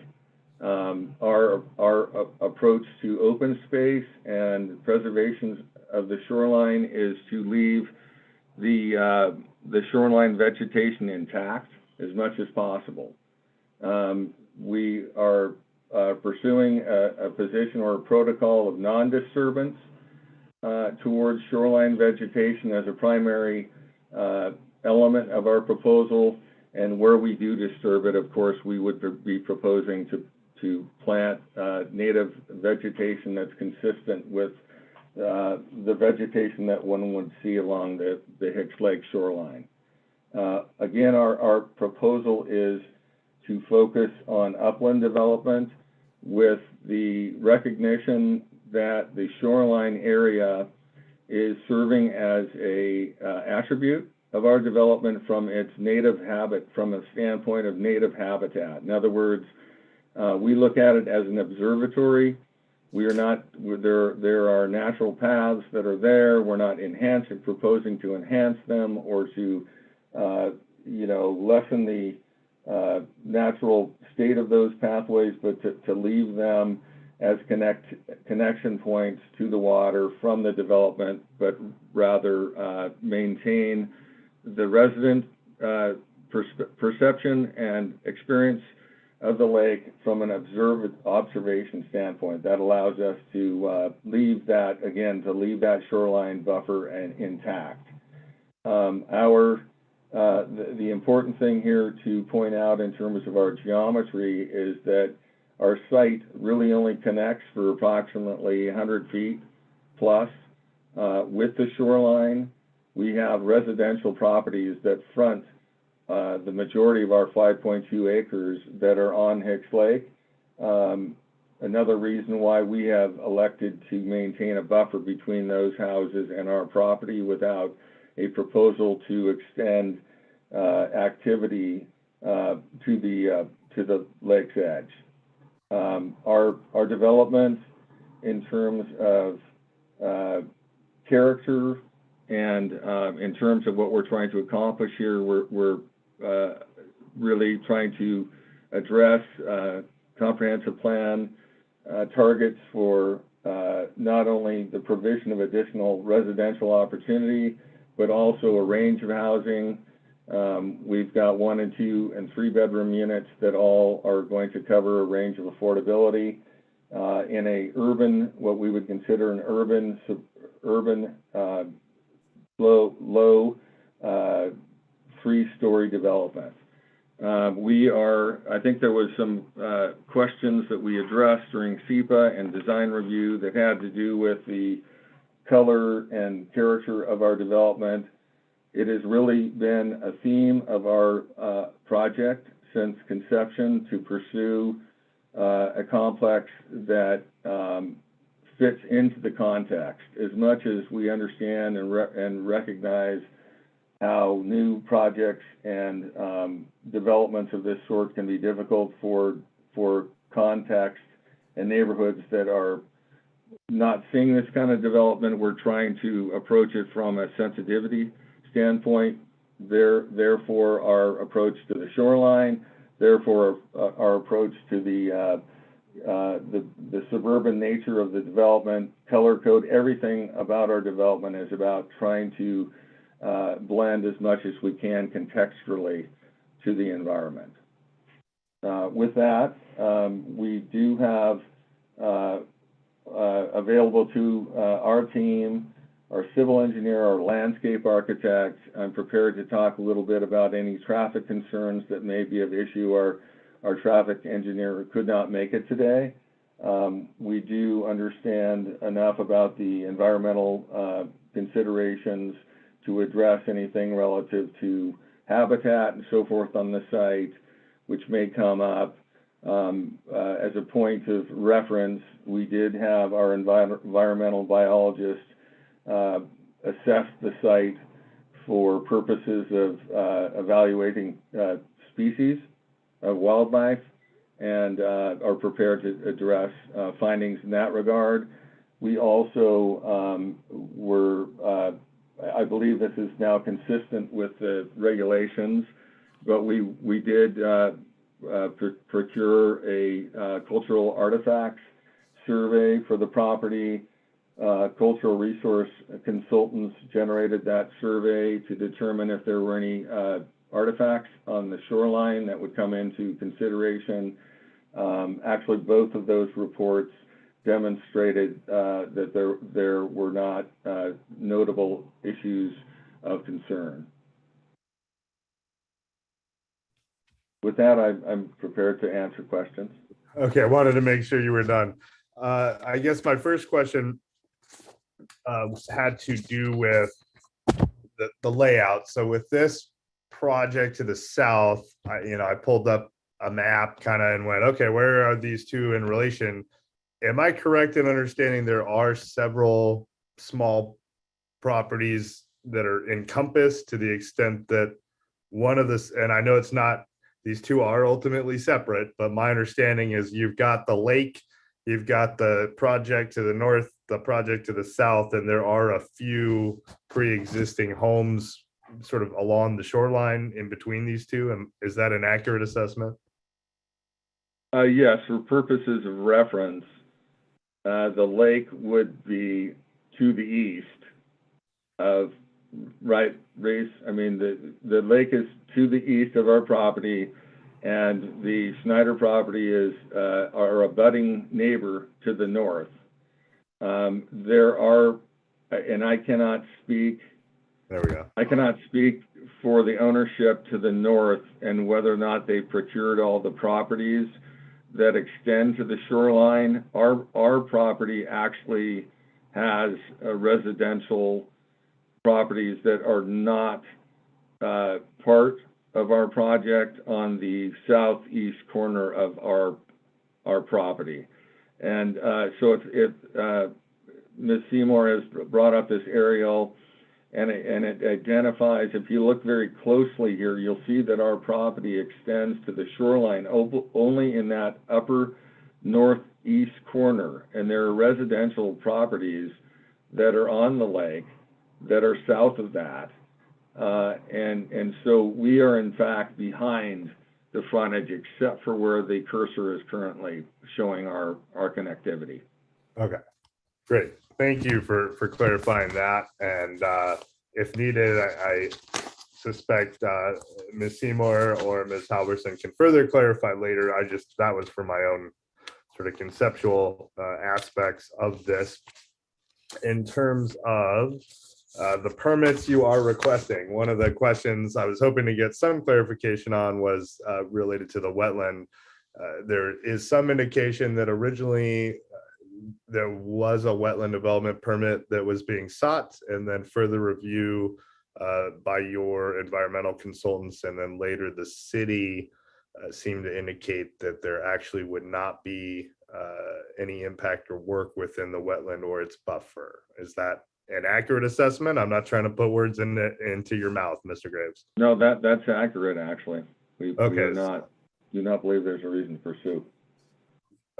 Our approach to open space and preservation of the shoreline is to leave the shoreline vegetation intact as much as possible. We are pursuing a position or a protocol of non-disturbance towards shoreline vegetation as a primary element of our proposal, and where we do disturb it, of course, we would be proposing to plant native vegetation that's consistent with the vegetation that one would see along the Hicks Lake shoreline. Again, our proposal is to focus on upland development with the recognition that the shoreline area is serving as a attribute of our development from its native habit, from a standpoint of native habitat. In other words, We look at it as an observatory. We are not, there are natural paths that are there. We're not proposing to enhance them or to, lessen the natural state of those pathways, but to leave them as connection points to the water from the development, but rather maintain the resident perception and experience of the lake from an observation standpoint. That allows us to leave that shoreline buffer intact. The important thing here to point out in terms of our geometry is that our site really only connects for approximately 100 feet plus with the shoreline. We have residential properties that front the majority of our 5.2 acres that are on Hicks Lake. Another reason why we have elected to maintain a buffer between those houses and our property without a proposal to extend activity to the lake's edge. Our development in terms of character and in terms of what we're trying to accomplish here, we're really trying to address comprehensive plan targets for not only the provision of additional residential opportunity, but also a range of housing. We've got 1 and 2 and 3 bedroom units that all are going to cover a range of affordability in a urban, what we would consider an urban low 3-story development. I think there was some questions that we addressed during SEPA and design review that had to do with the color and character of our development. It has really been a theme of our project since conception to pursue a complex that fits into the context. As much as we understand and recognize how new projects and developments of this sort can be difficult for context and neighborhoods that are not seeing this kind of development, we're trying to approach it from a sensitivity standpoint. Therefore, our approach to the shoreline, therefore our approach to the suburban nature of the development, color code, everything about our development is about trying to blend as much as we can contextually to the environment. With that, we do have available to our team, our civil engineer, our landscape architect. I'm prepared to talk a little bit about any traffic concerns that may be of issue. Our traffic engineer could not make it today. We do understand enough about the environmental considerations to address anything relative to habitat and so forth on the site, which may come up. As a point of reference, we did have our environmental biologist assess the site for purposes of evaluating species of wildlife and are prepared to address findings in that regard. We also I believe this is now consistent with the regulations, but we did procure a cultural artifacts survey for the property. Cultural resource consultants generated that survey to determine if there were any artifacts on the shoreline that would come into consideration. Actually, both of those reports demonstrated that there were not notable issues of concern. With that, I'm prepared to answer questions. Okay, I wanted to make sure you were done. I guess my first question had to do with the layout. So with this project to the south, I pulled up a map kind of and went, okay, where are these two in relation? Am I correct in understanding there are several small properties that are encompassed to the extent that one of this, and I know it's not these two are ultimately separate, but my understanding is you've got the lake, you've got the project to the north, the project to the south, and there are a few pre-existing homes sort of along the shoreline in between these two. And is that an accurate assessment? Yes, for purposes of reference, the lake would be to the east of, right, Reese? I mean, the lake is to the east of our property, and the Schneider property is our abutting neighbor to the north. There are, and I cannot speak. There we go. I cannot speak for the ownership to the north and whether or not they procured all the properties that extend to the shoreline. Our property actually has residential properties that are not part of our project on the southeast corner of our property. And so if Ms. Seymour has brought up this aerial, and it identifies, if you look very closely here, you'll see that our property extends to the shoreline only in that upper northeast corner. And there are residential properties that are on the lake that are south of that. And so we are in fact behind the frontage, except for where the cursor is currently showing our connectivity. Okay, great. Thank you for clarifying that. And if needed, I suspect Ms. Seymour or Ms. Halverson can further clarify later. That was for my own sort of conceptual aspects of this. In terms of the permits you are requesting, one of the questions I was hoping to get some clarification on was related to the wetland. There is some indication that originally there was a wetland development permit that was being sought, and then further review by your environmental consultants, and then later the city seemed to indicate that there actually would not be any impact or work within the wetland or its buffer. Is that an accurate assessment? I'm not trying to put words into your mouth, Mr. Graves. No, that's accurate, actually. We Okay. do not believe there's a reason to pursue.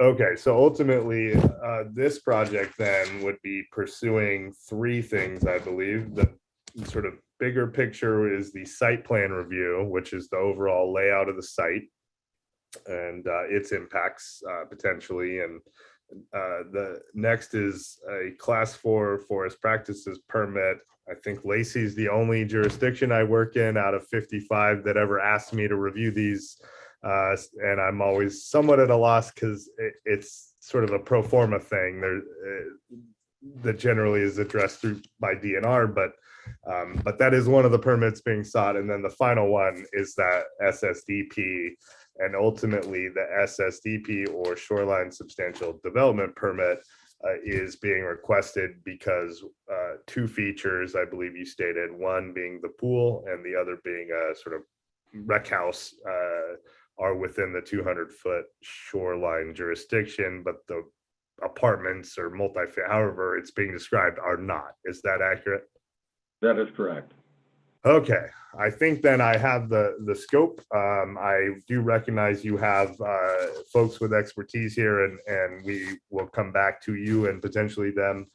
Okay, so ultimately, this project then would be pursuing three things, I believe. The sort of bigger picture is the site plan review, which is the overall layout of the site and its impacts potentially. And the next is a class 4 forest practices permit. I think Lacey's the only jurisdiction I work in out of 55 that ever asked me to review these. And I'm always somewhat at a loss because it's sort of a pro forma thing there that generally is addressed by DNR, but that is one of the permits being sought. And then the final one is that SSDP, and ultimately the SSDP or shoreline substantial development permit is being requested because two features, I believe you stated, one being the pool and the other being a sort of rec house, are within the 200-foot shoreline jurisdiction, but the apartments or multifamily, however it's being described, are not. Is that accurate? That is correct. Okay, I think then I have the scope. I do recognize you have folks with expertise here, and we will come back to you and potentially them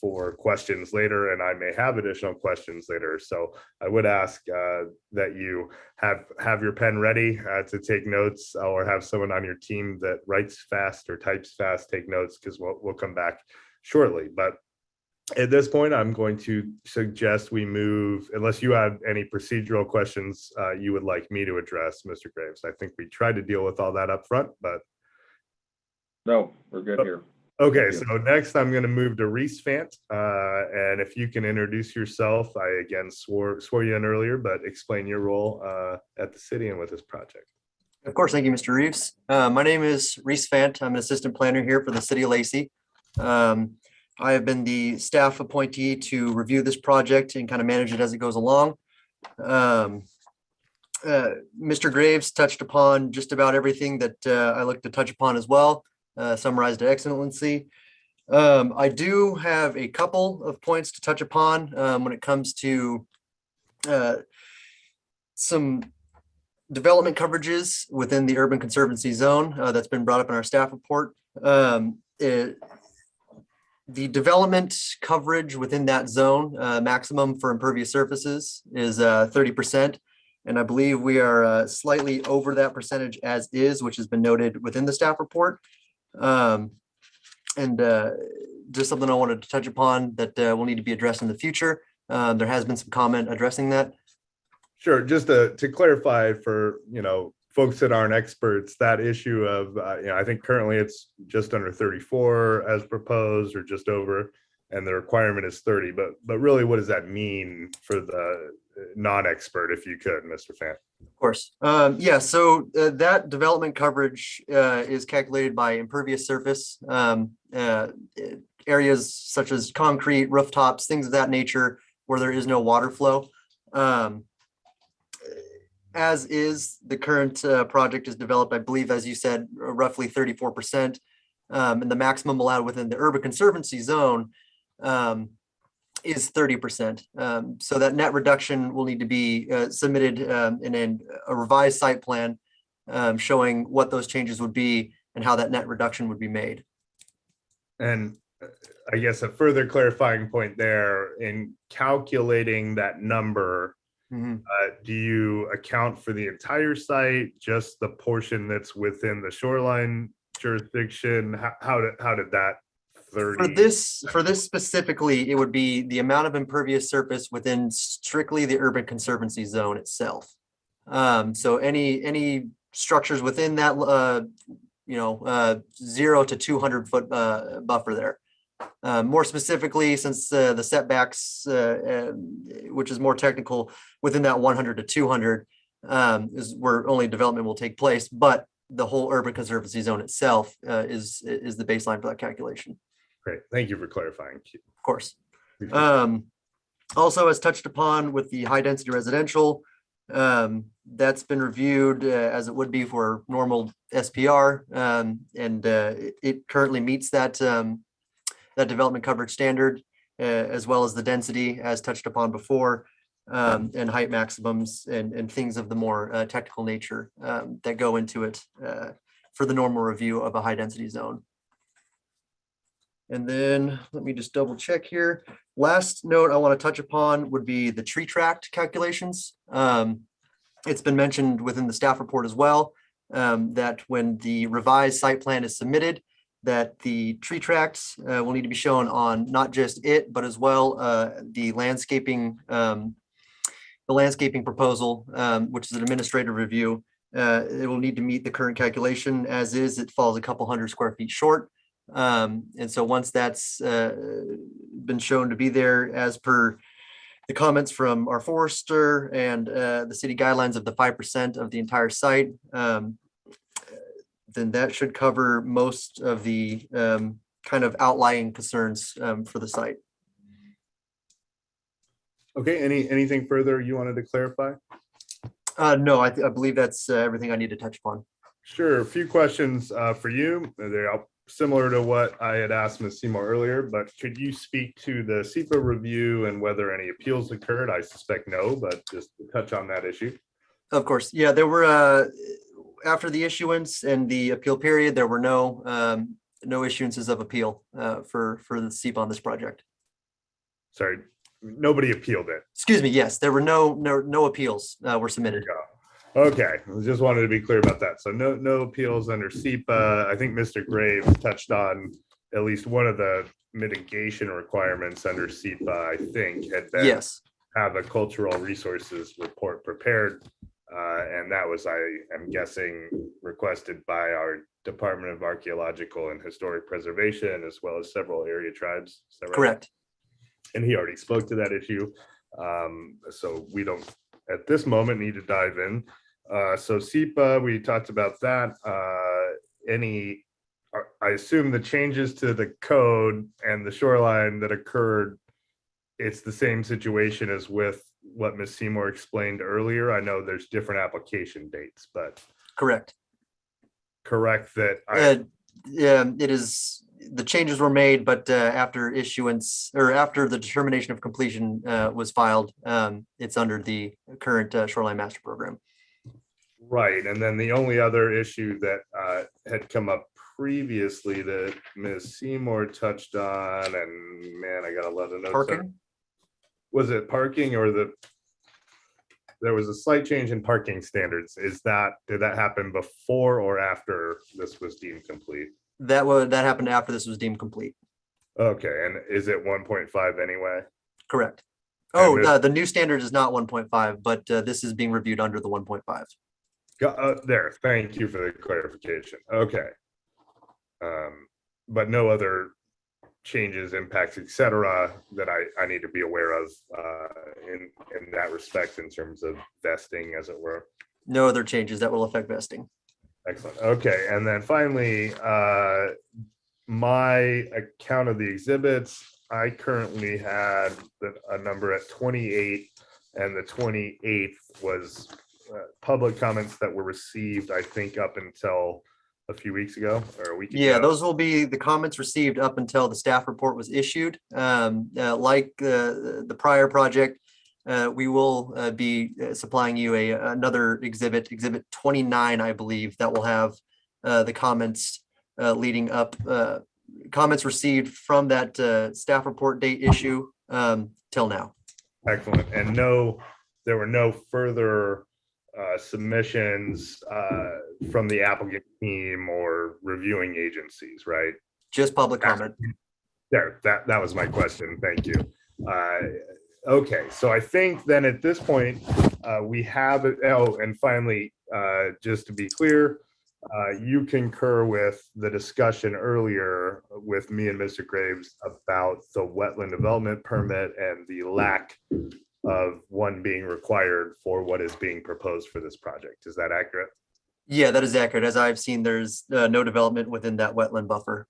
for questions later, and I may have additional questions later. So I would ask that you have your pen ready to take notes, or have someone on your team that writes fast or types fast take notes, because we'll come back shortly. But at this point, I'm going to suggest we move, unless you have any procedural questions you would like me to address, Mr. Graves. I think we tried to deal with all that up front, but. No, we're good here. Okay, so next I'm going to move to Reese Fant, and if you can introduce yourself. I again swore you in earlier, but explain your role at the city and with this project. Of course, thank you, Mr. Reeves. My name is Reese Fant. I'm an assistant planner here for the city of Lacey. I have been the staff appointee to review this project and kind of manage it as it goes along. Mr. Graves touched upon just about everything that I look to touch upon as well. Summarized to excellency. I do have a couple of points to touch upon when it comes to some development coverages within the urban conservancy zone that's been brought up in our staff report. The development coverage within that zone, maximum for impervious surfaces is 30%. And I believe we are slightly over that percentage as is, which has been noted within the staff report. Just something I wanted to touch upon that will need to be addressed in the future. There has been some comment addressing that. Sure. Just to clarify for, folks that aren't experts, that issue of, I think currently it's just under 34 as proposed or just over, and the requirement is 30. But really, what does that mean for the non-expert, if you could, Mr. Fant? Of course. Yeah, so that development coverage is calculated by impervious surface, areas such as concrete, rooftops, things of that nature where there is no water flow. As is, the current project is developed, I believe, as you said, roughly 34%. And the maximum allowed within the urban conservancy zone is 30%. So that net reduction will need to be submitted in a revised site plan showing what those changes would be and how that net reduction would be made. And I guess a further clarifying point there, in calculating that number, do you account for the entire site, just the portion that's within the shoreline jurisdiction? How did that 30? For this specifically, it would be the amount of impervious surface within strictly the urban conservancy zone itself. So any structures within that 0 to 200 foot buffer there. More specifically, since the setbacks, which is more technical, within that 100 to 200 is where only development will take place, but the whole urban conservancy zone itself is the baseline for that calculation. Great, thank you for clarifying. Of course. Also, as touched upon with the high density residential, that's been reviewed as it would be for normal SPR, and it currently meets that that development coverage standard, as well as the density as touched upon before, and height maximums and things of the more technical nature that go into it for the normal review of a high density zone. And then let me just double check here. Last note I want to touch upon would be the tree tract calculations. It's been mentioned within the staff report as well, that when the revised site plan is submitted, that the tree tracts will need to be shown on not just it, but as well the landscaping proposal, which is an administrative review. It will need to meet the current calculation as is. It falls a couple hundred square feet short. And so once that's been shown to be there as per the comments from our forester and the city guidelines of the 5% of the entire site, then that should cover most of the kind of outlying concerns for the site. Okay, anything further you wanted to clarify? No, I believe that's everything I need to touch upon. Sure, a few questions for you. They're similar to what I had asked Ms. Seymour earlier, but could you speak to the SEPA review and whether any appeals occurred? I suspect no, but just to touch on that issue. Of course, yeah, there were after the issuance and the appeal period, there were no issuances of appeal for the SEPA on this project. Sorry, nobody appealed it. Excuse me. Yes, there were no appeals were submitted. Okay, I just wanted to be clear about that. So no appeals under SEPA. I think Mr. Graves touched on at least one of the mitigation requirements under SEPA, I think, had been yes, have a cultural resources report prepared. And that was, I am guessing, requested by our Department of Archaeological and Historic Preservation, as well as several area tribes. Is that right? Correct. And he already spoke to that issue. So we don't, at this moment, need to dive in. So SEPA, we talked about that. I assume the changes to the code and the shoreline that occurred, it's the same situation as with what Ms. Seymour explained earlier. I know there's different application dates, but correct that yeah, it is, the changes were made, but after issuance or after the determination of completion was filed, it's under the current shoreline master program. Right, and then the only other issue that had come up previously that Ms. Seymour touched on, and man, I got a lot of notes. Parking? Was it parking or there was a slight change in parking standards? Did that happen before or after this was deemed complete? That happened after this was deemed complete. Okay, and is it 1.5 anyway? Correct. And Oh, with- the new standard is not 1.5, but this is being reviewed under the 1.5. There, thank you for the clarification. Okay. But no other changes, impacts, et cetera, that I need to be aware of in that respect in terms of vesting, as it were. No other changes that will affect vesting. Excellent. Okay, and then finally, my account of the exhibits, I currently had a number at 28, and the 28th was public comments that were received, I think, up until a few weeks ago or a week ago. Yeah, those will be the comments received up until the staff report was issued. Like the prior project, we will be supplying you another exhibit 29, I believe, that will have the comments leading up, comments received from that staff report date issue till now. Excellent. And there were no further submissions from the applicant team or reviewing agencies, right? Just public comment. There, that was my question. Thank you. Okay, so I think then at this point, we have, and finally, just to be clear, you concur with the discussion earlier with me and Mr. Graves about the wetland development permit and the lack of one being required for what is being proposed for this project. Is that accurate? Yeah, that is accurate. As I've seen, there's no development within that wetland buffer.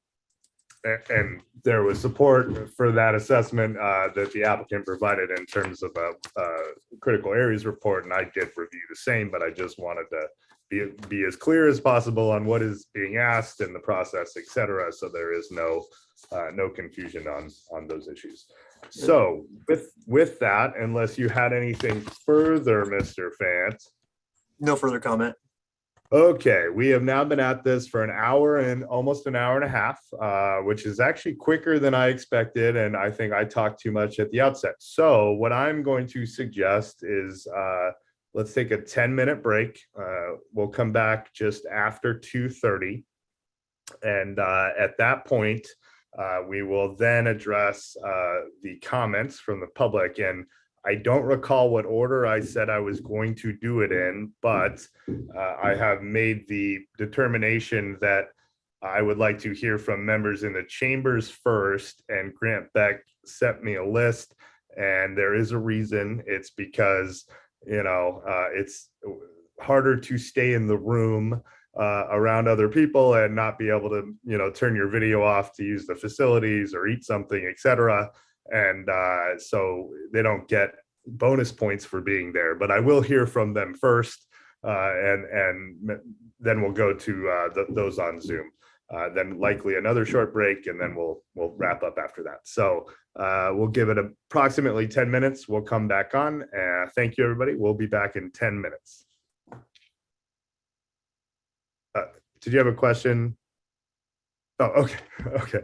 And there was support for that assessment that the applicant provided in terms of a critical areas report, and I did review the same, but I just wanted to be as clear as possible on what is being asked and the process, et cetera, so there is no confusion on those issues. So with that, unless you had anything further, Mr. Fant. No further comment. Okay, we have now been at this for an hour and almost an hour and a half, which is actually quicker than I expected. And I think I talked too much at the outset. So what I'm going to suggest is let's take a 10-minute break. We'll come back just after 2:30. And at that point, we will then address the comments from the public. And I don't recall what order I said I was going to do it in, but I have made the determination that I would like to hear from members in the chambers first, and Grant Beck sent me a list, and there is a reason. It's because, it's harder to stay in the room around other people and not be able to, turn your video off to use the facilities or eat something, etc. And so they don't get bonus points for being there, but I will hear from them first, and then we'll go to those on Zoom. Then likely another short break, and then we'll wrap up after that. So we'll give it approximately 10 minutes. We'll come back on. Thank you, everybody. We'll be back in 10 minutes. Did you have a question? Oh, okay. Okay.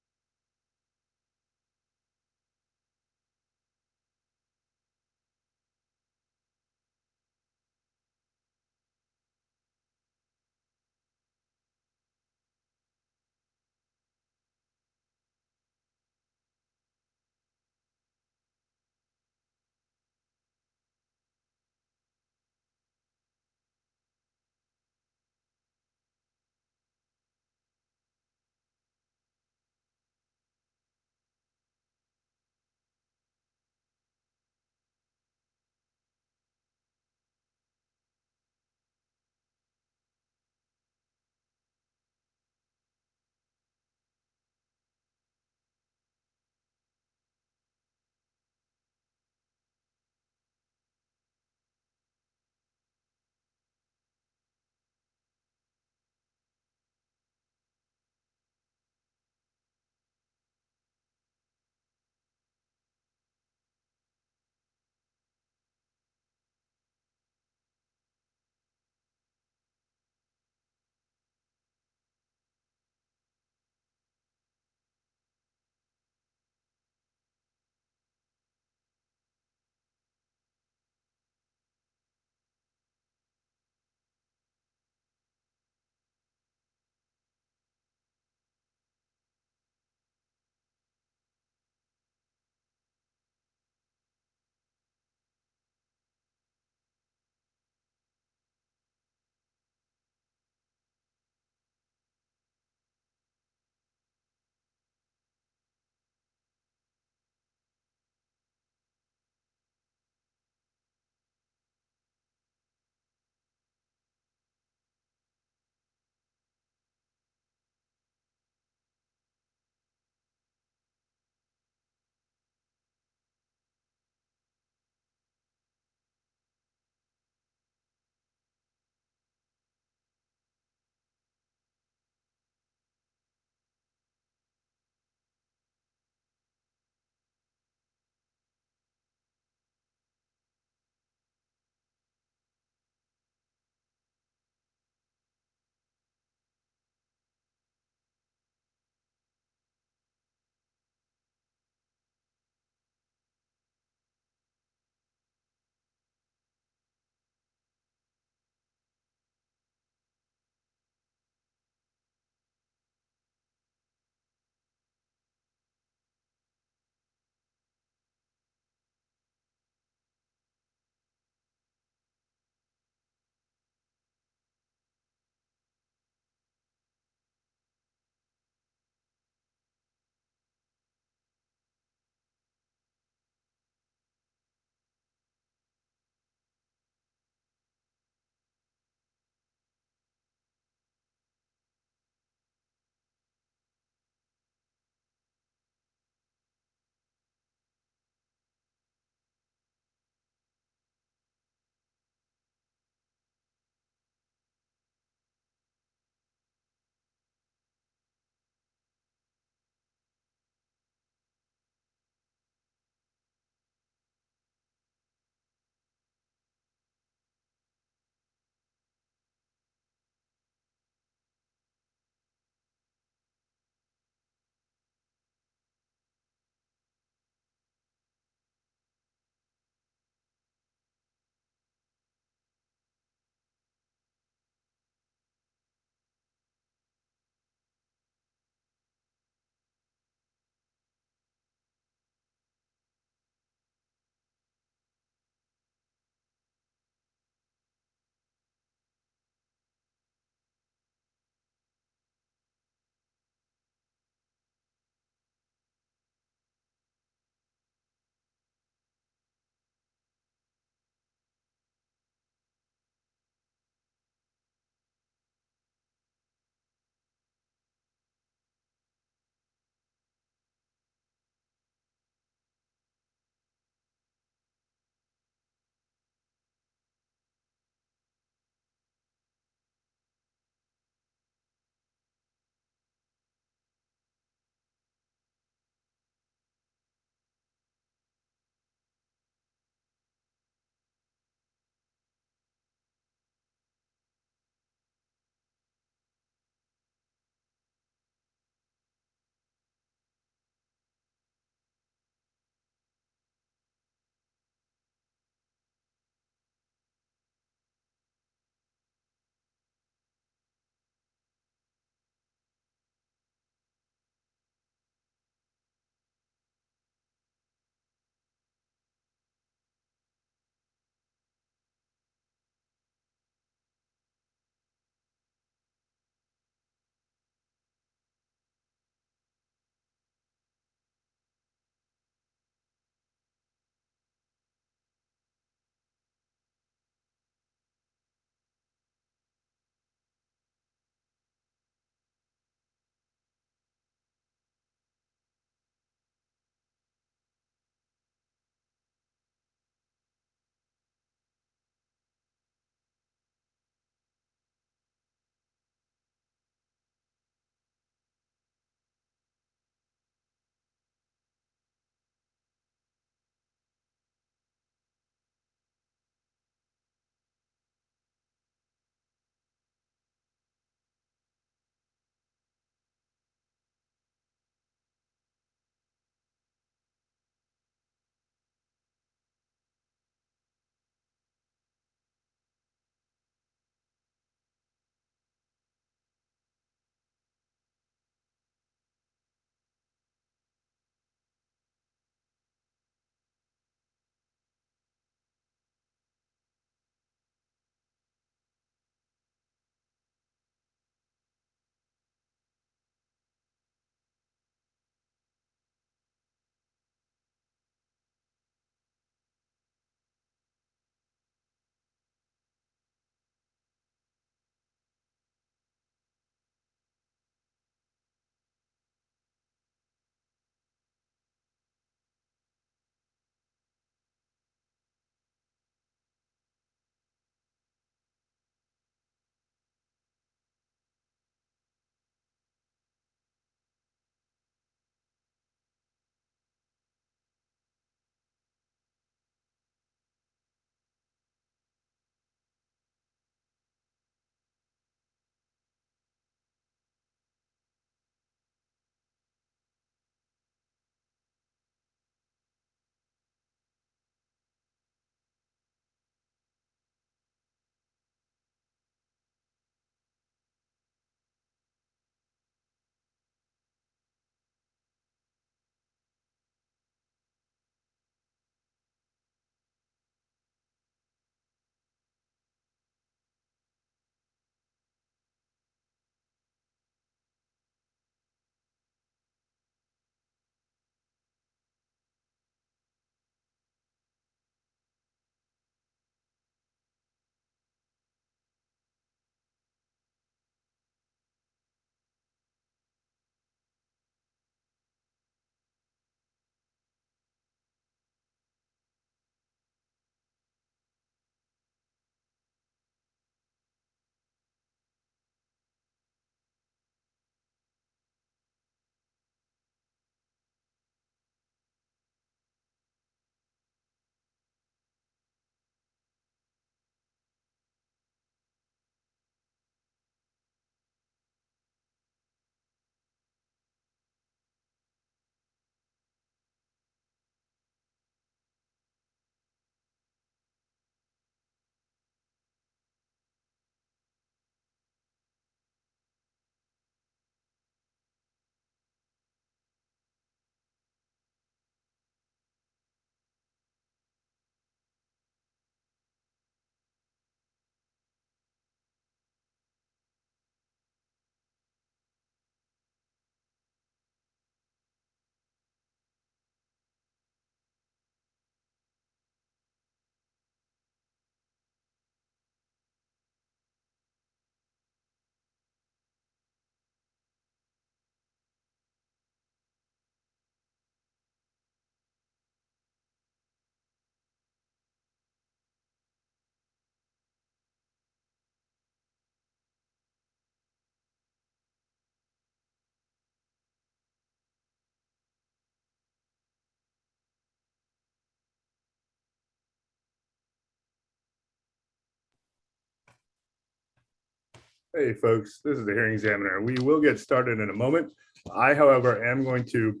Hey, folks, this is the hearing examiner. We will get started in a moment. I, however, am going to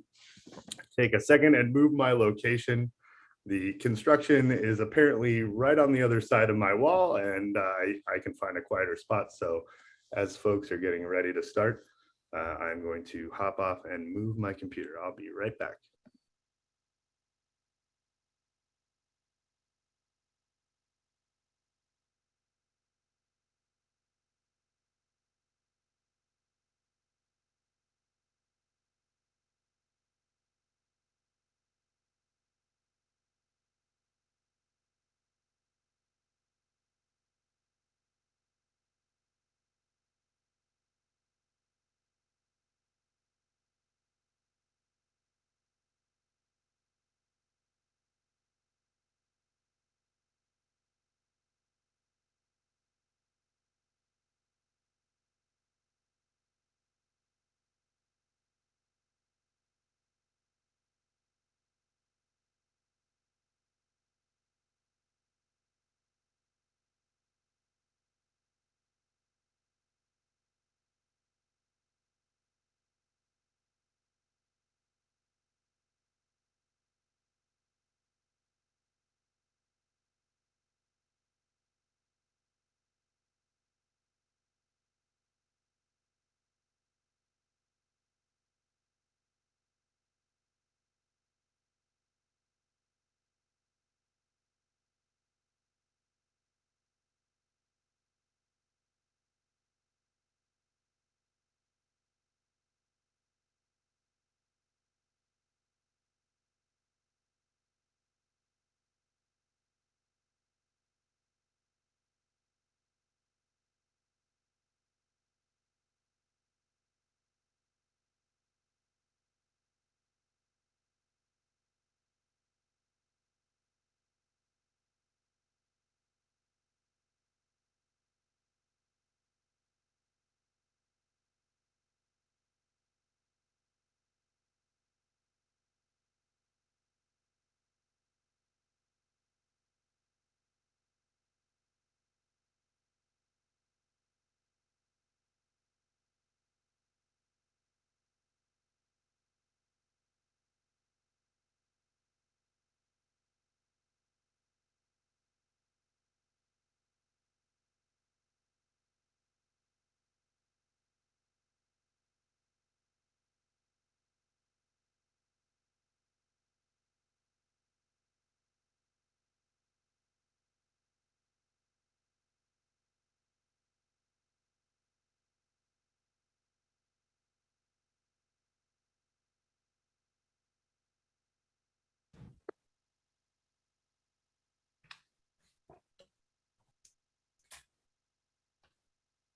take a second and move my location. The construction is apparently right on the other side of my wall, and I can find a quieter spot. So as folks are getting ready to start, I'm going to hop off and move my computer. I'll be right back.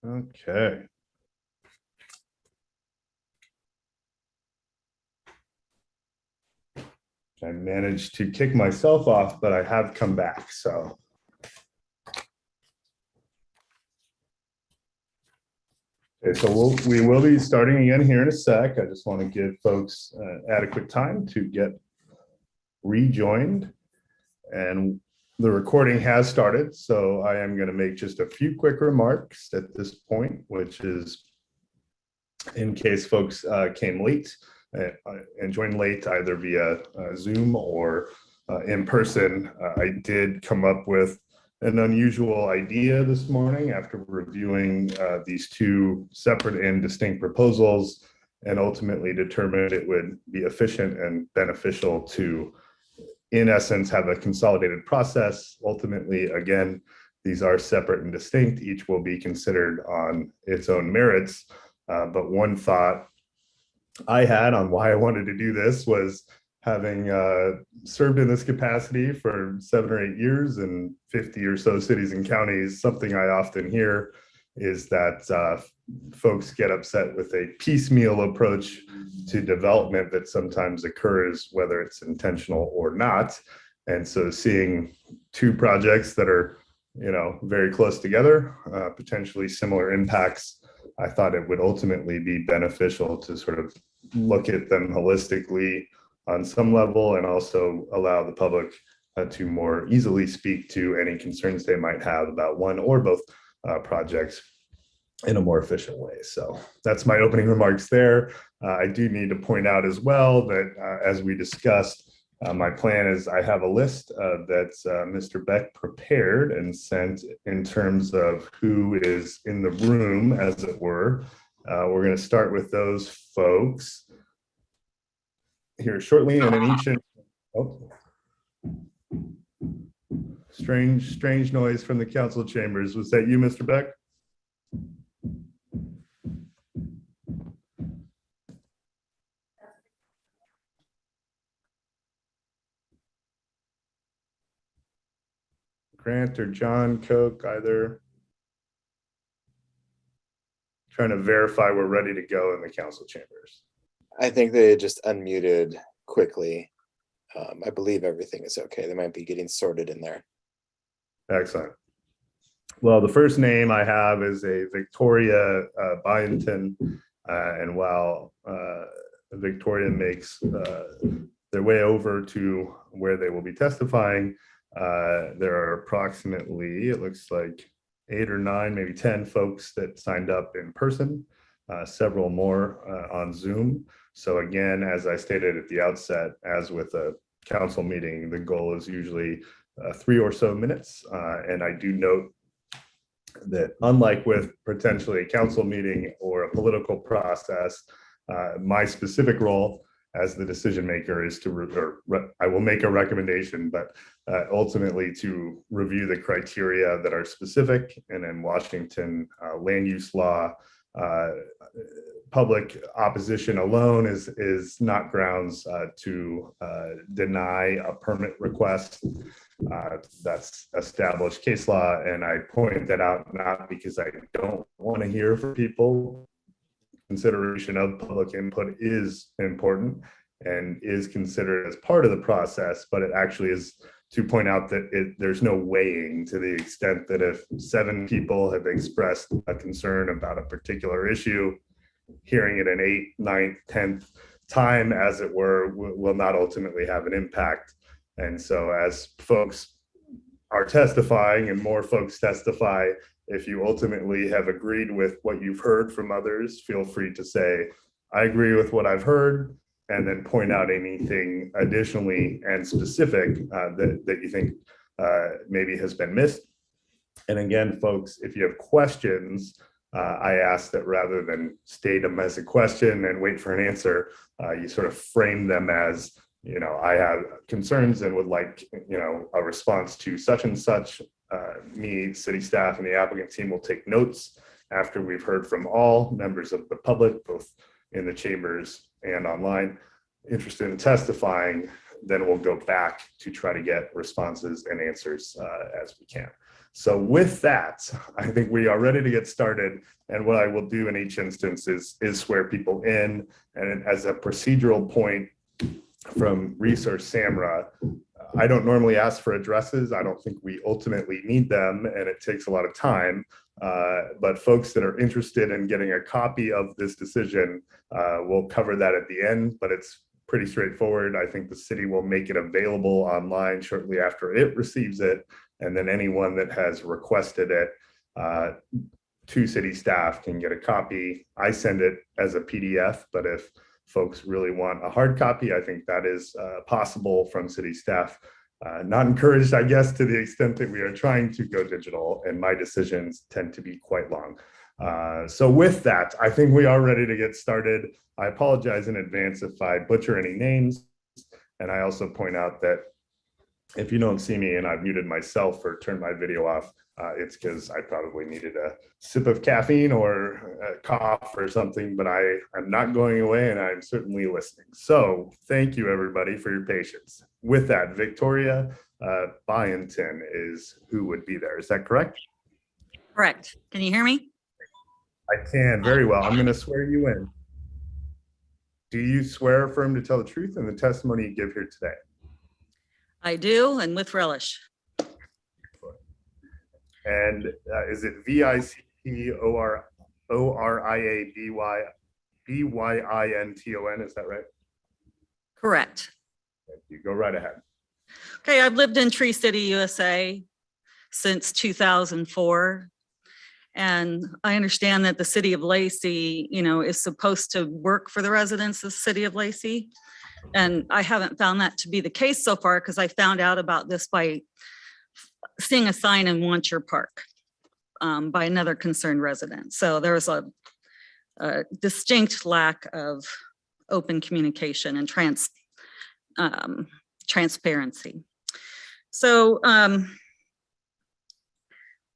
Okay. I managed to kick myself off, but I have come back. So okay, so we will be starting again here in a sec. I just want to give folks adequate time to get rejoined, and the recording has started. So I am going to make just a few quick remarks at this point, which is in case folks came late and joined late either via Zoom or in person. I did come up with an unusual idea this morning after reviewing these two separate and distinct proposals, and ultimately determined it would be efficient and beneficial to, in essence, have a consolidated process. Ultimately, again, these are separate and distinct. Each will be considered on its own merits. But one thought I had on why I wanted to do this was, having served in this capacity for 7 or 8 years in 50 or so cities and counties, something I often hear is that folks get upset with a piecemeal approach to development that sometimes occurs, whether it's intentional or not. And so seeing two projects that are, very close together, potentially similar impacts, I thought it would ultimately be beneficial to sort of look at them holistically on some level, and also allow the public to more easily speak to any concerns they might have about one or both projects. in a more efficient way. So that's my opening remarks there. I do need to point out as well that as we discussed, my plan is I have a list that Mr. Beck prepared and sent in terms of who is in the room, as it were. We're going to start with those folks here shortly, and in each. Oh. Strange noise from the council chambers. Was that you, Mr. Beck? Grant or John Koch, either. Trying to verify we're ready to go in the council chambers. I think they just unmuted quickly. I believe everything is okay. They might be getting sorted in there. Excellent. Well, the first name I have is a Victoria Byington, and while Victoria makes their way over to where they will be testifying, there are approximately, it looks like 8 or 9, maybe 10 folks that signed up in person, several more on Zoom. So again, as I stated at the outset, as with a council meeting, the goal is usually 3 or so minutes. And I do note that unlike with potentially a council meeting or a political process, my specific role as the decision maker is to, I will make a recommendation, but ultimately to review the criteria that are specific. And in Washington land use law, public opposition alone is not grounds to deny a permit request. That's established case law, and I point that out not because I don't want to hear from people. Consideration of public input is important and is considered as part of the process, but it actually is to point out that there's no weighing, to the extent that if 7 people have expressed a concern about a particular issue, hearing it an 8th, 9th, 10th time, as it were, will not ultimately have an impact. And so as folks are testifying and more folks testify, if you ultimately have agreed with what you've heard from others, feel free to say, I agree with what I've heard, and then point out anything additionally and specific that you think maybe has been missed. And again, folks, if you have questions, I ask that rather than state them as a question and wait for an answer, you sort of frame them as, I have concerns and would like, a response to such and such. Me, city staff, and the applicant team will take notes after we've heard from all members of the public, both in the chambers and online, interested in testifying. Then we'll go back to try to get responses and answers as we can. So with that, I think we are ready to get started. And what I will do in each instance is swear people in. And as a procedural point from Reese or Samra, I don't normally ask for addresses. I don't think we ultimately need them, and it takes a lot of time. But folks that are interested in getting a copy of this decision, we'll cover that at the end, but it's pretty straightforward. I think the city will make it available online shortly after it receives it. And then anyone that has requested it to city staff can get a copy. I send it as a PDF, but if folks really want a hard copy, I think that is possible from city staff. Not encouraged, I guess, to the extent that we are trying to go digital, and my decisions tend to be quite long. So with that, I think we are ready to get started. I apologize in advance if I butcher any names. And I also point out that if you don't see me and I've muted myself or turned my video off, it's because I probably needed a sip of caffeine or a cough or something, but I'm not going away and I'm certainly listening. So thank you everybody for your patience. With that, Victoria Byington is who would be there. Is that correct? Correct. Can you hear me? I can, very well. I'm going to swear you in. Do you swear or affirm to tell the truth in the testimony you give here today? I do, and with relish. And is it VICTORIABYINTON? Is that right? Correct. Thank you. Go right ahead. Okay, I've lived in Tree City, USA since 2004. And I understand that the city of Lacey, is supposed to work for the residents of the city of Lacey. And I haven't found that to be the case so far, because I found out about this by seeing a sign in Wancher Park by another concerned resident. So there was a distinct lack of open communication and transparency. So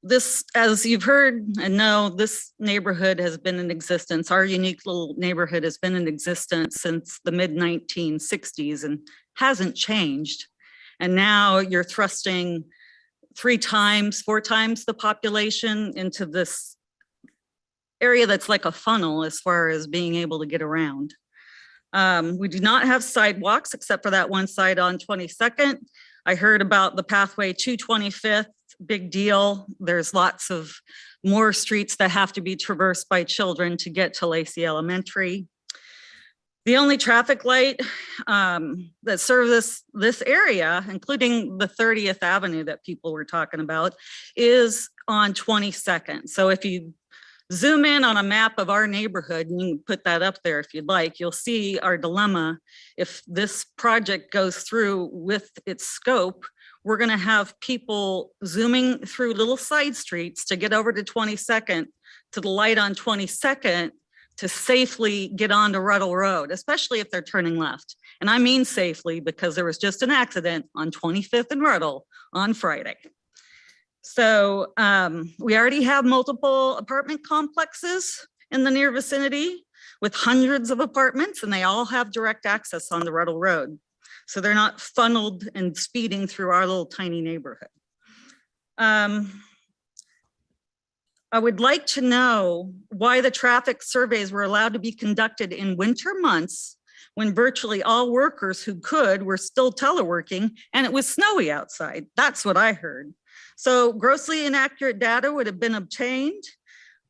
this, as you've heard and know, this neighborhood has been in existence. Our unique little neighborhood has been in existence since the mid 1960s and hasn't changed. And now you're thrusting 4 times the population into this area that's like a funnel as far as being able to get around. We do not have sidewalks except for that one side on 22nd. I heard about the pathway to 25th, big deal. There's lots of more streets that have to be traversed by children to get to Lacey Elementary. The only traffic light that serves this area, including the 30th Avenue that people were talking about, is on 22nd. So if you zoom in on a map of our neighborhood, and you can put that up there if you'd like, you'll see our dilemma. If this project goes through with its scope, we're gonna have people zooming through little side streets to get over to 22nd, to the light on 22nd, to safely get onto Ruddle Road, especially if they're turning left. And I mean safely, because there was just an accident on 25th and Ruddle on Friday. So we already have multiple apartment complexes in the near vicinity with hundreds of apartments, and they all have direct access on the Ruddle Road. So they're not funneled and speeding through our little tiny neighborhood. I would like to know why the traffic surveys were allowed to be conducted in winter months when virtually all workers who could were still teleworking and it was snowy outside. That's what I heard. So grossly inaccurate data would have been obtained.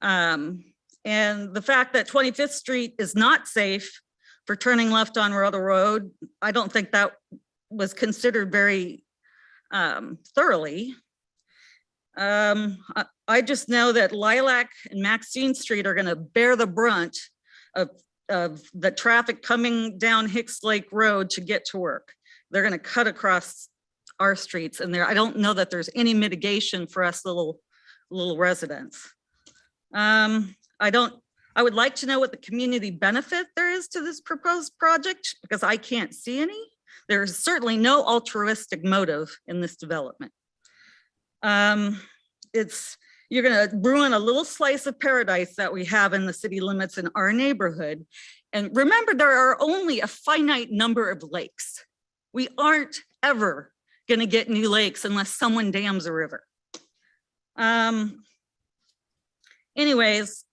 And the fact that 25th Street is not safe for turning left on Ruddle Road, I don't think that was considered very thoroughly. I just know that Lilac and Maxine Street are gonna bear the brunt of the traffic coming down Hicks Lake Road to get to work. They're gonna cut across our streets, and I don't know that there's any mitigation for us little residents. I would like to know what the community benefit there is to this proposed project, because I can't see any. There's certainly no altruistic motive in this development. You're gonna ruin a little slice of paradise that we have in the city limits in our neighborhood. And remember, there are only a finite number of lakes. We aren't ever gonna get new lakes unless someone dams a river. Anyways,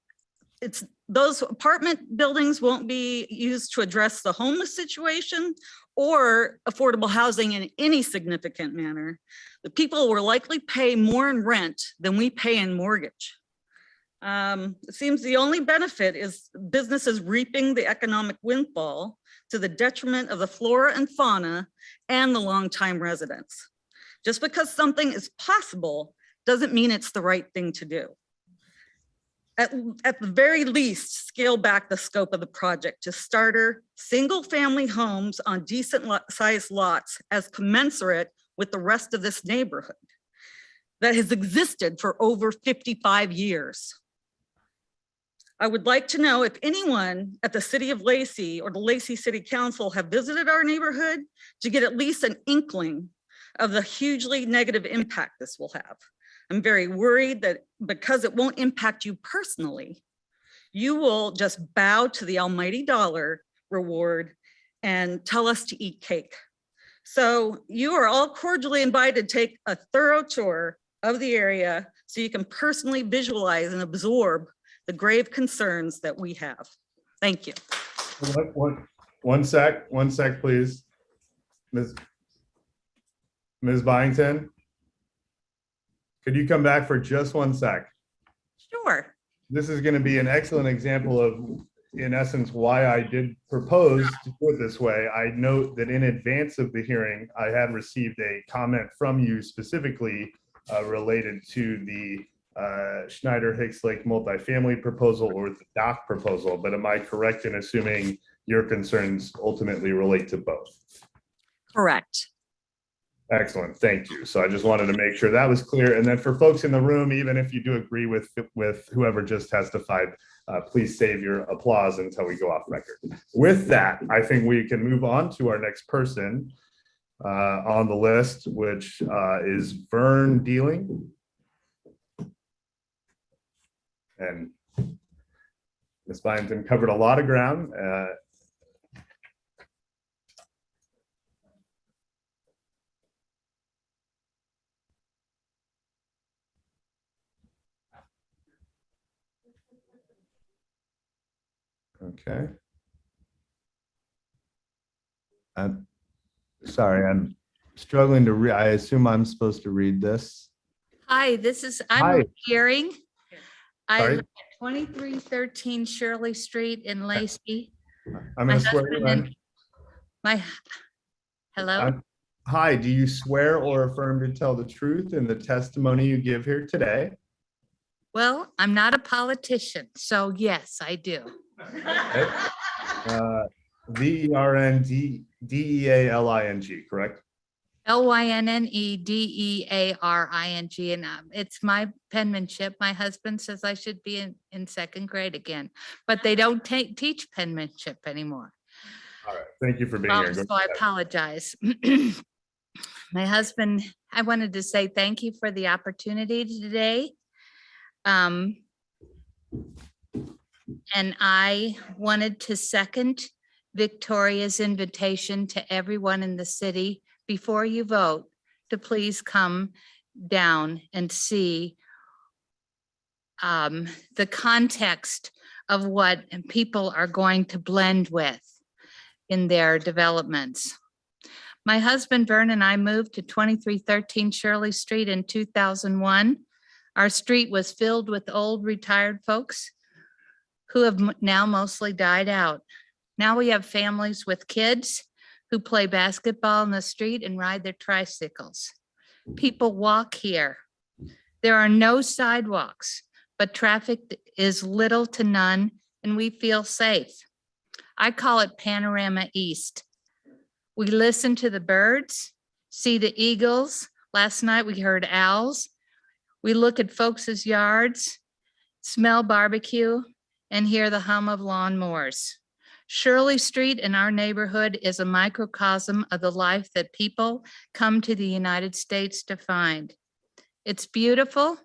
those apartment buildings won't be used to address the homeless situation or affordable housing in any significant manner. The people will likely pay more in rent than we pay in mortgage. It seems the only benefit is businesses reaping the economic windfall to the detriment of the flora and fauna and the longtime residents. Just because something is possible doesn't mean it's the right thing to do. At the very least, scale back the scope of the project to starter single-family homes on decent sized lots as commensurate with the rest of this neighborhood that has existed for over 55 years. I would like to know if anyone at the City of Lacey or the Lacey City Council have visited our neighborhood to get at least an inkling of the hugely negative impact this will have. I'm very worried that because it won't impact you personally, you will just bow to the almighty dollar reward and tell us to eat cake. So you are all cordially invited to take a thorough tour of the area so you can personally visualize and absorb the grave concerns that we have. Thank you. One sec, please. Ms. Byington, could you come back for just 1 sec? Sure. This is going to be an excellent example of, in essence, why I did propose to do it this way. I note that in advance of the hearing, I had received a comment from you specifically related to the Schneider Hicks Lake multifamily proposal or the dock proposal, but am I correct in assuming your concerns ultimately relate to both? Correct. Excellent, thank you. So I just wanted to make sure that was clear. And then for folks in the room, even if you do agree with whoever just testified, please save your applause until we go off record. With that, I think we can move on to our next person on the list, which is Vern Dealing. And Ms. Byington covered a lot of ground. Okay. I'm sorry, I'm struggling to read. I assume I'm supposed to read this. Hi, I'm Hi. Gearing. I Sorry? live at 2313 Shirley Street in Lacey. I'm My going to swear husband you and in. My, hello? Hi, do you swear or affirm to tell the truth in the testimony you give here today? Well, I'm not a politician, so yes, I do. Okay. VERNDEALING, correct? LYNNEDEARING, and it's my penmanship. My husband says I should be in second grade again, but they don't teach penmanship anymore. All right, thank you for being here. So Go I ahead. apologize. My husband, I wanted to say thank you for the opportunity today. And I wanted to second Victoria's invitation to everyone in the city before you vote to please come down and see the context of what people are going to blend with in their developments. My husband Vern and I moved to 2313 Shirley Street in 2001. Our street was filled with old retired folks who have now mostly died out. Now we have families with kids who play basketball in the street and ride their tricycles. People walk here. There are no sidewalks, but traffic is little to none, and we feel safe. I call it Panorama East. We listen to the birds, see the eagles. Last night we heard owls. We look at folks' yards, smell barbecue, and hear the hum of lawnmowers. Shirley Street in our neighborhood is a microcosm of the life that people come to the United States to find. It's beautiful,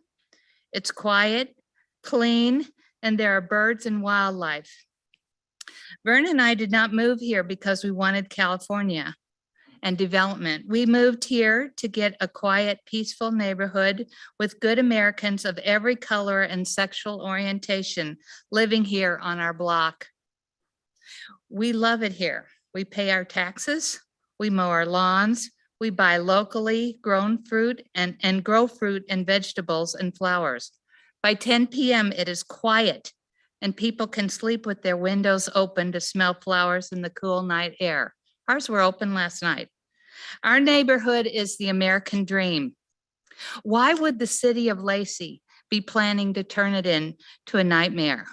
it's quiet, clean, and there are birds and wildlife. Vern and I did not move here because we wanted California and development. We moved here to get a quiet, peaceful neighborhood with good Americans of every color and sexual orientation living here on our block. We love it here. We pay our taxes, we mow our lawns, we buy locally grown fruit and grow fruit and vegetables and flowers. By 10 p.m. it is quiet and people can sleep with their windows open to smell flowers in the cool night air. Ours were open last night. Our neighborhood is the American dream. Why would the city of Lacey be planning to turn it into a nightmare?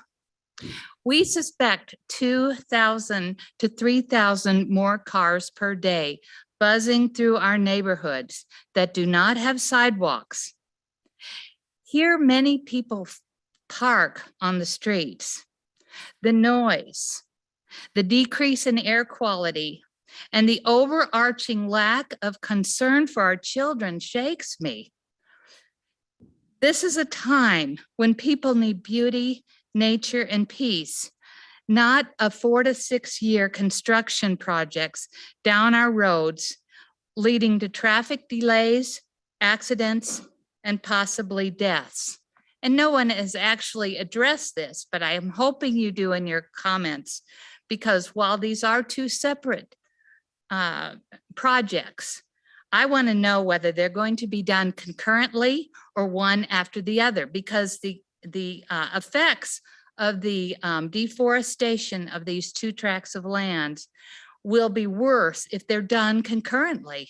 We suspect 2,000 to 3,000 more cars per day buzzing through our neighborhoods that do not have sidewalks. Here, many people park on the streets. The noise, the decrease in air quality, and the overarching lack of concern for our children shakes me. This is a time when people need beauty, nature, and peace, not a 4 to 6 year construction projects down our roads, leading to traffic delays, accidents, and possibly deaths. And no one has actually addressed this, but I am hoping you do in your comments, because while these are two separate projects, I want to know whether they're going to be done concurrently or one after the other, because the effects of the deforestation of these two tracts of land will be worse if they're done concurrently.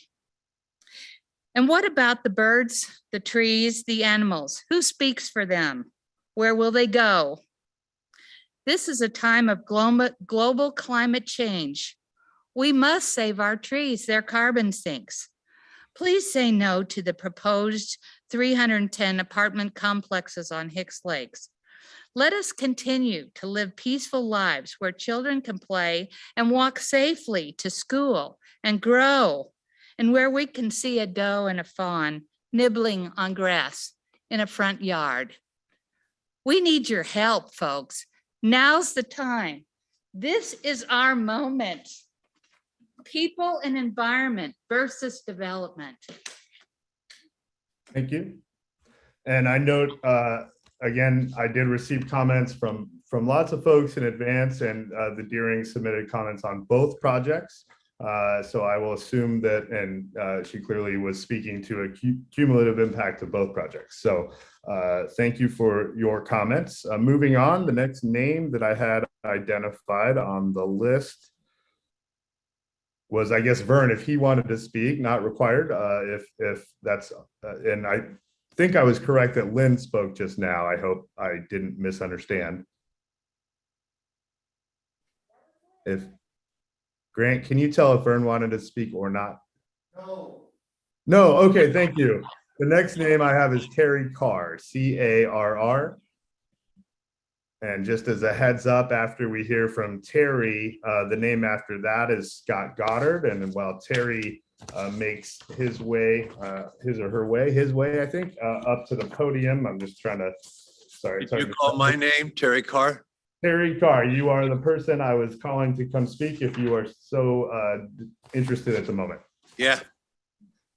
And what about the birds, the trees, the animals? Who speaks for them? Where will they go? This is a time of global climate change. We must save our trees, they're carbon sinks. Please say no to the proposed 310 apartment complexes on Hicks Lakes. Let us continue to live peaceful lives where children can play and walk safely to school and grow, and where we can see a doe and a fawn nibbling on grass in a front yard. We need your help, folks. Now's the time. This is our moment. People and environment versus development. Thank you. And I note, again, I did receive comments from lots of folks in advance, and the Deering submitted comments on both projects. So I will assume that, and she clearly was speaking to a cumulative impact of both projects. So thank you for your comments. Moving on, the next name that I had identified on the list was, I guess, Vern, if he wanted to speak, not required. If that's, and I think I was correct that Lynn spoke just now. I hope I didn't misunderstand. If Grant, can you tell if Vern wanted to speak or not? No. No, okay, thank you. The next name I have is Terry Carr, C-A-R-R. And just as a heads up, after we hear from Terry, the name after that is Scott Goddard. And while Terry makes his way, his way, I think, up to the podium, I'm just trying to, sorry. Did you call my name, Terry Carr? Terry Carr, you are the person I was calling to come speak if you are so interested at the moment. Yeah.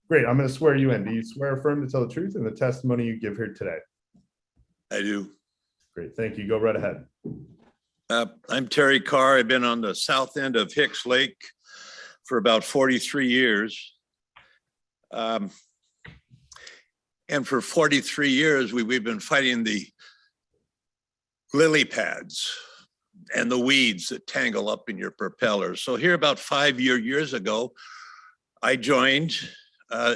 Great, I'm going to swear you in. Do you swear affirm to tell the truth in the testimony you give here today? I do. Great, thank you. Go right ahead. I'm Terry Carr. I've been on the south end of Hicks Lake for about 43 years. And for 43 years, we've been fighting the lily pads and the weeds that tangle up in your propellers. So here about 5 years ago, I joined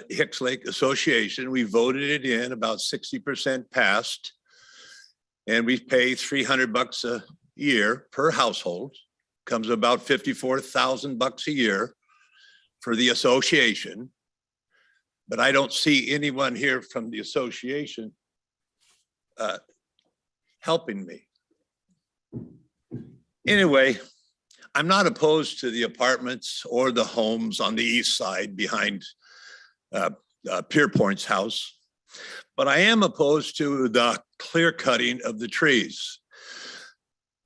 Hicks Lake Association. We voted it in, about 60% passed. And we pay $300 a year per household. Comes about $54,000 a year for the association. But I don't see anyone here from the association helping me. Anyway, I'm not opposed to the apartments or the homes on the east side behind Pierpoint's house, but I am opposed to the clear cutting of the trees.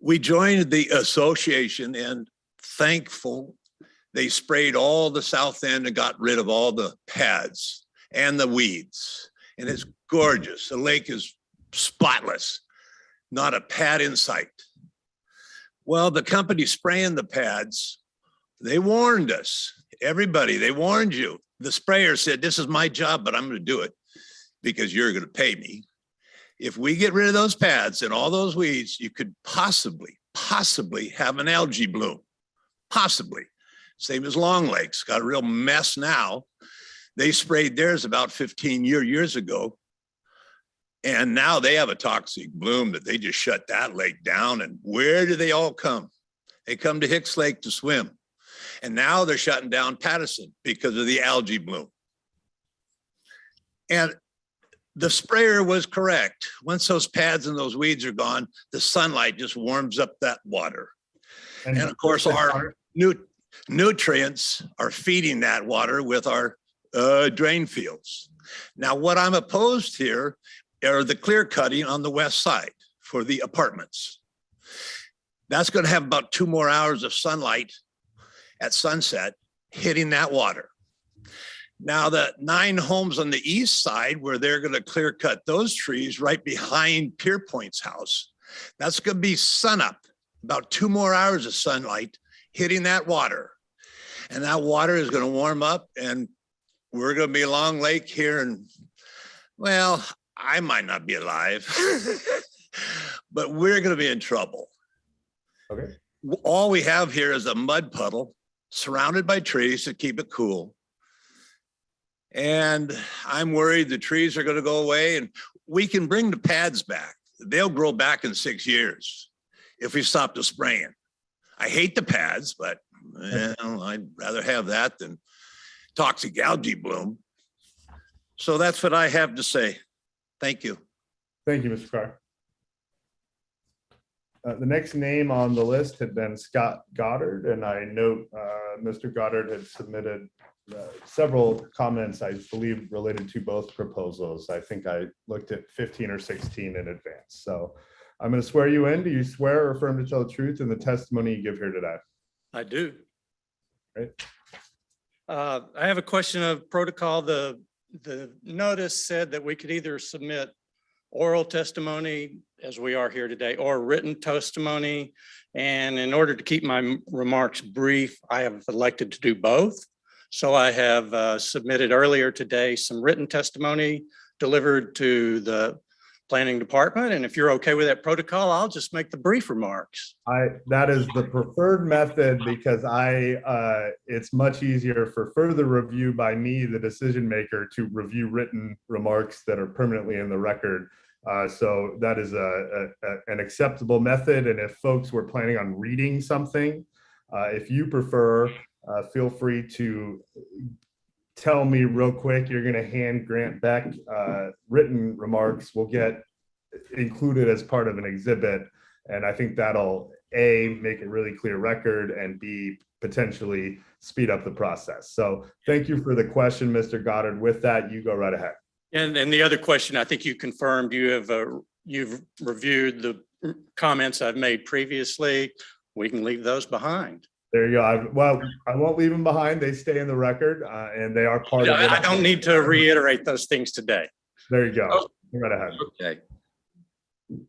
We joined the association and thankful they sprayed all the south end and got rid of all the pads and the weeds. And it's gorgeous. The lake is spotless, not a pad in sight. Well, the company spraying the pads, they warned us, everybody, they warned you. The sprayer said, this is my job, but I'm going to do it because you're going to pay me. If we get rid of those pads and all those weeds, you could possibly have an algae bloom, possibly. Same as Long Lake's got a real mess now. They sprayed theirs about 15 years ago. And now they have a toxic bloom that they just shut that lake down. And where do they all come? They come to Hicks Lake to swim. And now they're shutting down Patterson because of the algae bloom. And the sprayer was correct. Once those pads and those weeds are gone, the sunlight just warms up that water. And of course, our nutrients are feeding that water with our drain fields. Now, what I'm opposed here are the clear cutting on the west side for the apartments. That's going to have about 2 more hours of sunlight at sunset hitting that water. Now, the 9 homes on the east side where they're going to clear cut those trees right behind Pierpoint's house, that's going to be sunup, about 2 more hours of sunlight hitting that water. And that water is going to warm up, and we're going to be Long Lake here. And well, I might not be alive, but we're going to be in trouble. Okay. All we have here is a mud puddle surrounded by trees to keep it cool. And I'm worried the trees are going to go away, and we can bring the pads back. They'll grow back in 6 years if we stop the spraying. I hate the pads, but well, I'd rather have that than toxic algae bloom. So that's what I have to say. Thank you. Thank you, Mr. Carr. The next name on the list had been Scott Goddard, and I note Mr. Goddard had submitted several comments, I believe, related to both proposals. I think I looked at 15 or 16 in advance. So I'm going to swear you in. Do you swear or affirm to tell the truth in the testimony you give here today? I do. Great. I have a question of protocol. The notice said that we could either submit oral testimony, as we are here today, or written testimony. And in order to keep my remarks brief, I have elected to do both. So I have submitted earlier today some written testimony delivered to the planning department. And if you're okay with that protocol, I'll just make the brief remarks. That is the preferred method, because it's much easier for further review by me, the decision maker, to review written remarks that are permanently in the record. So that is an acceptable method. And if folks were planning on reading something, if you prefer, feel free to tell me real quick. You're going to hand Grant Beck written remarks will get included as part of an exhibit. And I think that'll A, make a really clear record, and B, potentially speed up the process. So thank you for the question, Mr. Goddard. With that, you go right ahead. And the other question, I think you confirmed you've reviewed the comments I've made previously. We can leave those behind. There you go. I won't leave them behind. They stay in the record, and they are part of it. I don't need to reiterate those things today. There you go. Go right ahead. Okay.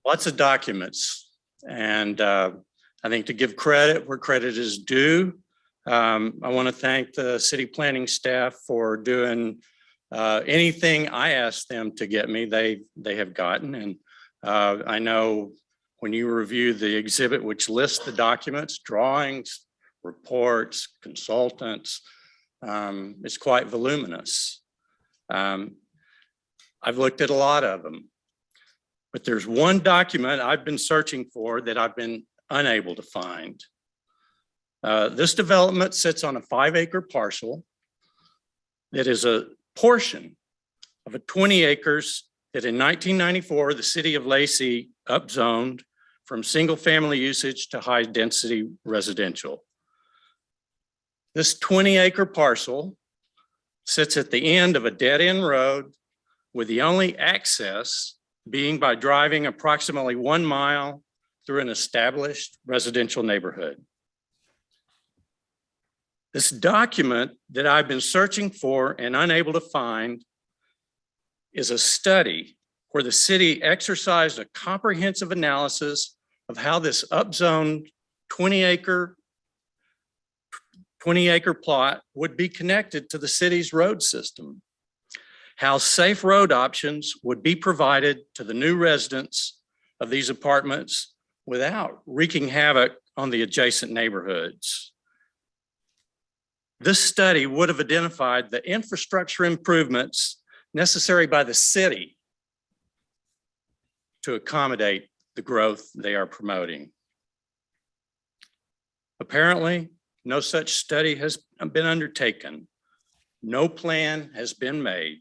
Lots of documents. And I think to give credit where credit is due, I want to thank the city planning staff for doing anything I asked them to get me, they have gotten. And I know when you review the exhibit, which lists the documents, drawings, reports, consultants, it's quite voluminous. I've looked at a lot of them, but there's one document I've been searching for that I've been unable to find. This development sits on a 5-acre parcel that is a portion of a 20 acres that in 1994, the city of Lacey upzoned from single family usage to high density residential. This 20-acre parcel sits at the end of a dead end road, with the only access being by driving approximately 1 mile through an established residential neighborhood. This document that I've been searching for and unable to find is a study where the city exercised a comprehensive analysis of how this upzoned 20-acre plot would be connected to the city's road system, how safe road options would be provided to the new residents of these apartments without wreaking havoc on the adjacent neighborhoods. This study would have identified the infrastructure improvements necessary by the city to accommodate the growth they are promoting. Apparently, no such study has been undertaken. No plan has been made.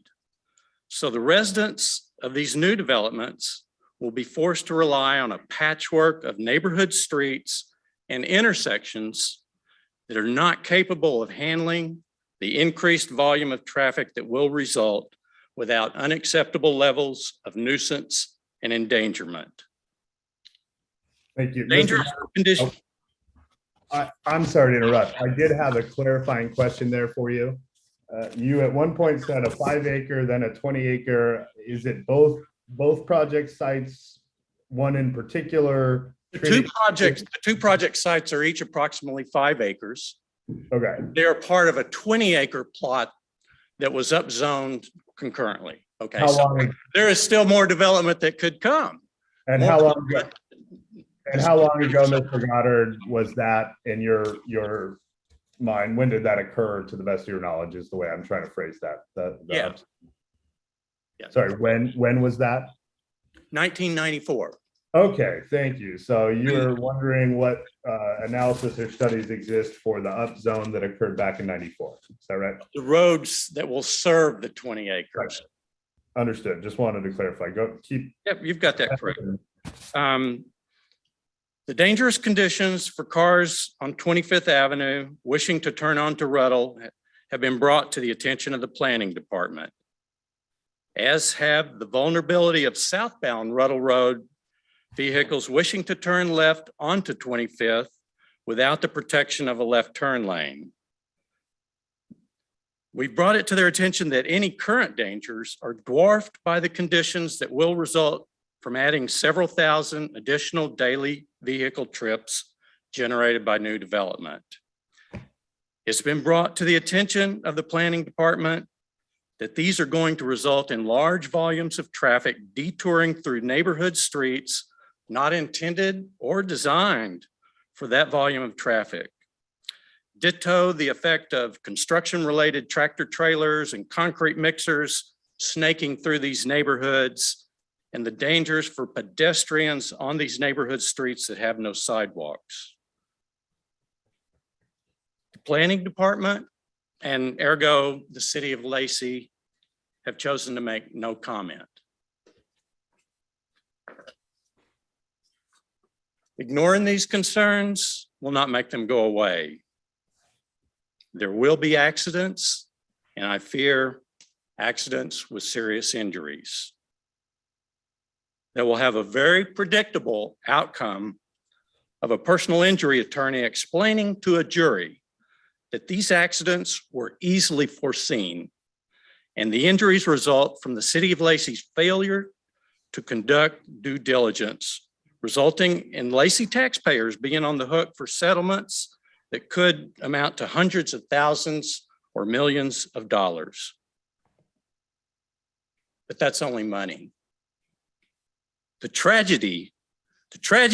So the residents of these new developments will be forced to rely on a patchwork of neighborhood streets and intersections that are not capable of handling the increased volume of traffic that will result without unacceptable levels of nuisance and endangerment. Thank you. Dangerous condition. I'm sorry to interrupt. I did have a clarifying question there for you. You at one point said a 5-acre, then a 20-acre. Is it both project sites, one in particular? The two project sites are each approximately 5 acres. Okay. They are part of a 20-acre plot that was upzoned concurrently. Okay. How so long? There is still more development that could come. And how long ago? And how long ago, Mr. Goddard, was that in your mind, when did that occur, to the best of your knowledge, is the way I'm trying to phrase that. Yeah. Yeah. Sorry, when was that? 1994. Okay, thank you. So you're wondering what analysis or studies exist for the up zone that occurred back in 94. Is that right? The roads that will serve the 20 acres. Right. Understood. Just wanted to clarify. Yep, you've got that correct. The dangerous conditions for cars on 25th Avenue wishing to turn onto Ruddle have been brought to the attention of the planning department, as have the vulnerability of southbound Ruddle Road vehicles wishing to turn left onto 25th without the protection of a left turn lane. We've brought it to their attention that any current dangers are dwarfed by the conditions that will result from adding several thousand additional daily vehicle trips generated by new development. It's been brought to the attention of the planning department that these are going to result in large volumes of traffic detouring through neighborhood streets not intended or designed for that volume of traffic. Ditto the effect of construction-related tractor trailers and concrete mixers snaking through these neighborhoods, and the dangers for pedestrians on these neighborhood streets that have no sidewalks. The planning department and ergo the city of Lacey have chosen to make no comment. Ignoring these concerns will not make them go away. There will be accidents, and I fear accidents with serious injuries that will have a very predictable outcome of a personal injury attorney explaining to a jury that these accidents were easily foreseen and the injuries result from the city of Lacey's failure to conduct due diligence, resulting in Lacey taxpayers being on the hook for settlements that could amount to hundreds of thousands or millions of dollars. But that's only money. The tragedy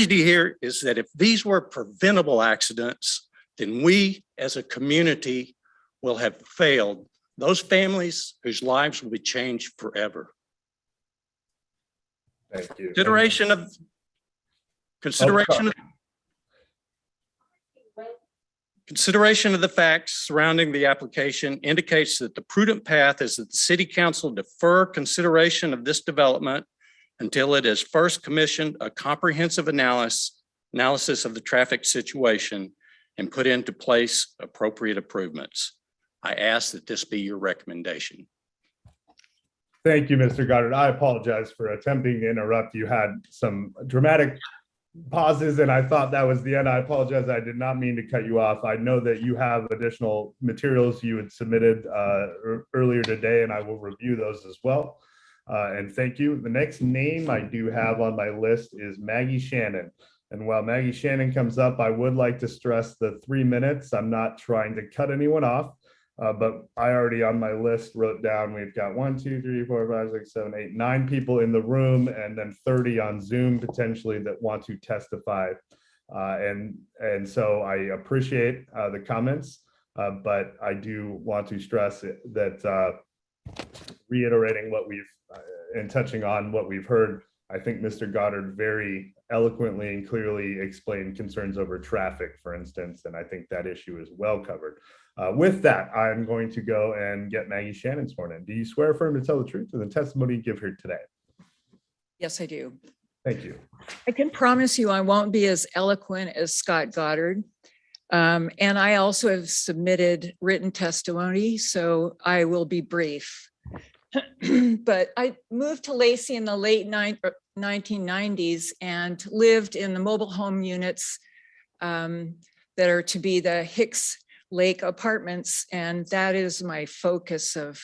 here is that if these were preventable accidents, then we as a community will have failed those families whose lives will be changed forever. Thank you. Consideration of the facts surrounding the application indicates that the prudent path is that the city council defer consideration of this development until it has first commissioned a comprehensive analysis of the traffic situation and put into place appropriate improvements. I ask that this be your recommendation. Thank you, Mr. Goddard. I apologize for attempting to interrupt. You had some dramatic pauses and I thought that was the end. I apologize. I did not mean to cut you off. I know that you have additional materials you had submitted earlier today, and I will review those as well. And thank you. The next name I do have on my list is Maggie Shannon. And while Maggie Shannon comes up, I would like to stress the 3 minutes. I'm not trying to cut anyone off. But I already on my list wrote down, we've got 1, 2, 3, 4, 5, 6, 7, 8, 9 people in the room, and then 30 on Zoom potentially that want to testify. And so I appreciate the comments, but I do want to stress that reiterating what we've and touching on what we've heard, I think Mr. Goddard very eloquently and clearly explained concerns over traffic, for instance, and I think that issue is well covered. With that, I'm going to go and get Maggie Shannon sworn in. Do you swear affirm to tell the truth in the testimony you give here today? Yes, I do. Thank you. I can promise you I won't be as eloquent as Scott Goddard. And I also have submitted written testimony, so I will be brief. But I moved to Lacey in the late 1990s and lived in the mobile home units that are to be the Hicks Lake apartments. And that is my focus of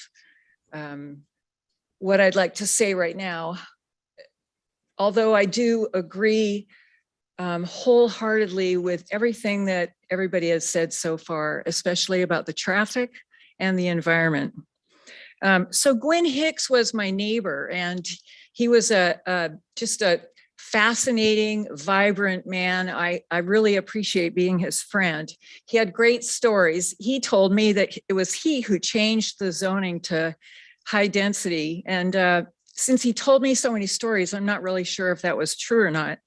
what I'd like to say right now. Although I do agree wholeheartedly with everything that everybody has said so far, especially about the traffic and the environment. So Gwen Hicks was my neighbor, and he was just a fascinating, vibrant man. I really appreciate being his friend. He had great stories. He told me that it was he who changed the zoning to high density. And since he told me so many stories, I'm not really sure if that was true or not.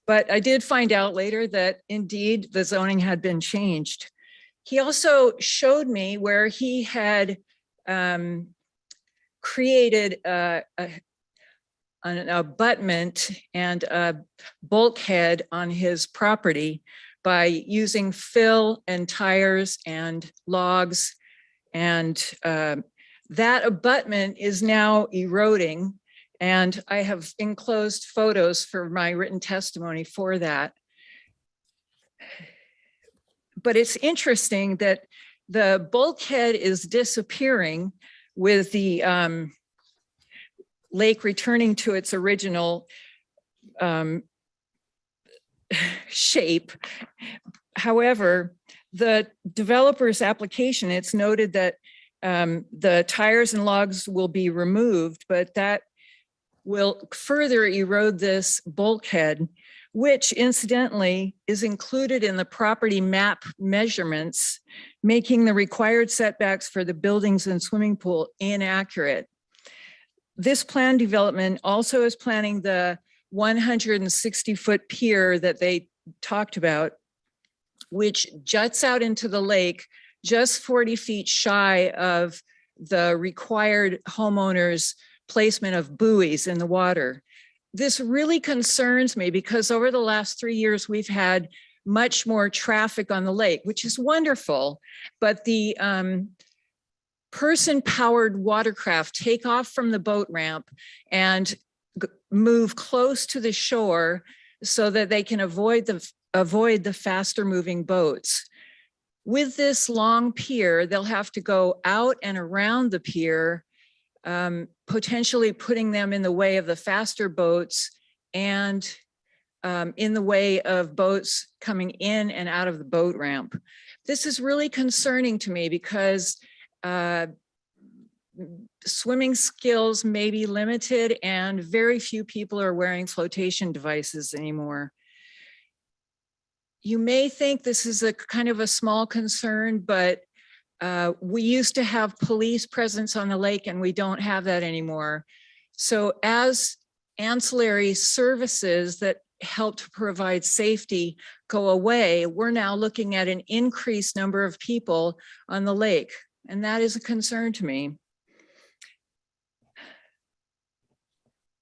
But I did find out later that indeed the zoning had been changed. He also showed me where he had created an abutment and a bulkhead on his property by using fill and tires and logs. And that abutment is now eroding. And I have enclosed photos for my written testimony for that. But it's interesting that the bulkhead is disappearing with the lake returning to its original shape. However, the developer's application, it's noted that the tires and logs will be removed, but that will further erode this bulkhead, which incidentally is included in the property map measurements, making the required setbacks for the buildings and swimming pool inaccurate. This plan development also is planning the 160-foot pier that they talked about, which juts out into the lake just 40 feet shy of the required homeowner's placement of buoys in the water. This really concerns me because over the last 3 years, we've had much more traffic on the lake, which is wonderful, but the person-powered watercraft take off from the boat ramp and move close to the shore so that they can avoid the faster moving boats. With this long pier, they'll have to go out and around the pier, potentially putting them in the way of the faster boats and in the way of boats coming in and out of the boat ramp. This is really concerning to me because swimming skills may be limited and very few people are wearing flotation devices anymore. You may think this is a kind of a small concern, but we used to have police presence on the lake and we don't have that anymore. So as ancillary services that help to provide safety go away, we're now looking at an increased number of people on the lake. And that is a concern to me.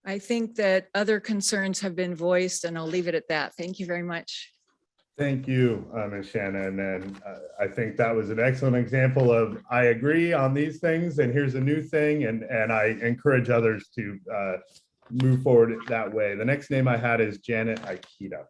I think that other concerns have been voiced and I'll leave it at that. Thank you very much. Thank you, Ms. Shannon. And I think that was an excellent example of I agree on these things and here's a new thing. And I encourage others to move forward that way. The next name I had is Janet Ikeda.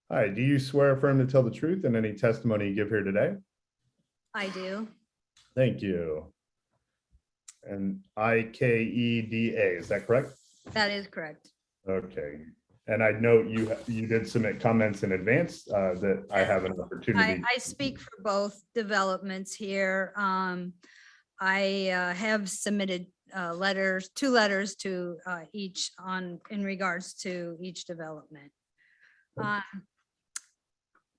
Hi, do you swear or affirm to tell the truth in any testimony you give here today? I do. Thank you. And Ikeda, is that correct? That is correct. Okay. And I note you did submit comments in advance that I have an opportunity. I speak for both developments here. I have submitted two letters to each in regards to each development.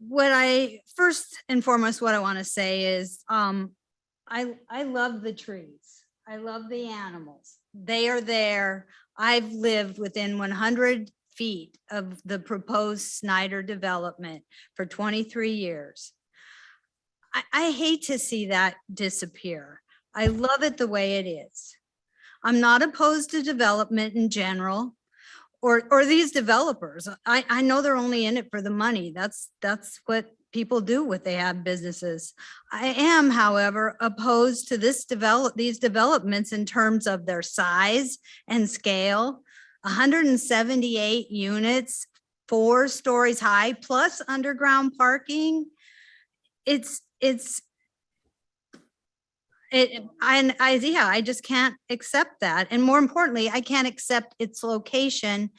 What I first and foremost, what I want to say is I love the trees. I love the animals. They are there. I've lived within 100 feet of the proposed Schneider development for 23 years. I hate to see that disappear. I love it the way it is. I'm not opposed to development in general. Or these developers. I know they're only in it for the money. That's what people do when they have businesses. I am, however, opposed to these developments in terms of their size and scale. 178 units, 4 stories high, plus underground parking. I just can't accept that. And more importantly, I can't accept its location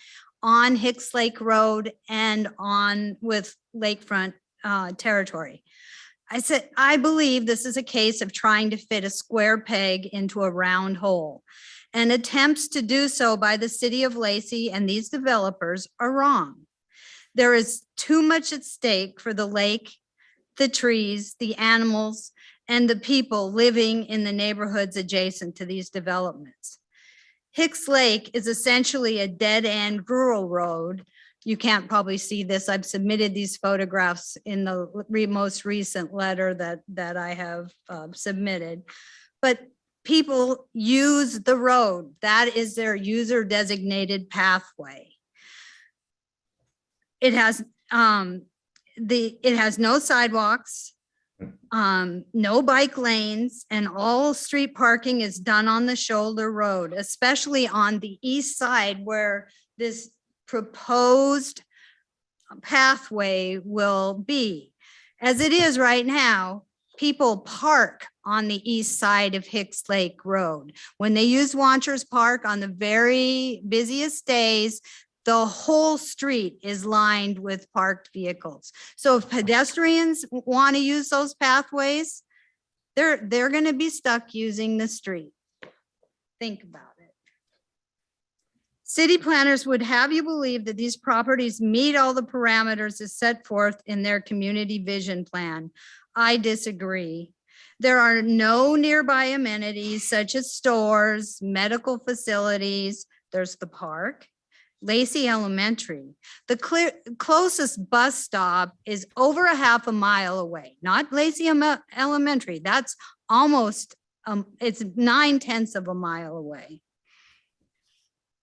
on Hicks Lake Road and on with lakefront territory. I believe this is a case of trying to fit a square peg into a round hole. And attempts to do so by the city of Lacey and these developers are wrong. There is too much at stake for the lake, the trees, the animals, and the people living in the neighborhoods adjacent to these developments. Hicks Lake is essentially a dead-end rural road. You can't probably see this. I've submitted these photographs in the most recent letter that I have submitted. But people use the road. That is their user designated pathway. It has no sidewalks, no bike lanes, and all street parking is done on the shoulder road, especially on the east side where this proposed pathway will be. As it is right now, people park on the east side of Hicks Lake Road. When they use Wanchers Park on the very busiest days, the whole street is lined with parked vehicles. So if pedestrians want to use those pathways, they're going to be stuck using the street. Think about it. City planners would have you believe that these properties meet all the parameters as set forth in their community vision plan. I disagree. There are no nearby amenities such as stores, medical facilities. There's the park, Lacey Elementary. The closest bus stop is over a half a mile away, not Lacey Elementary. That's almost, it's 9/10 of a mile away.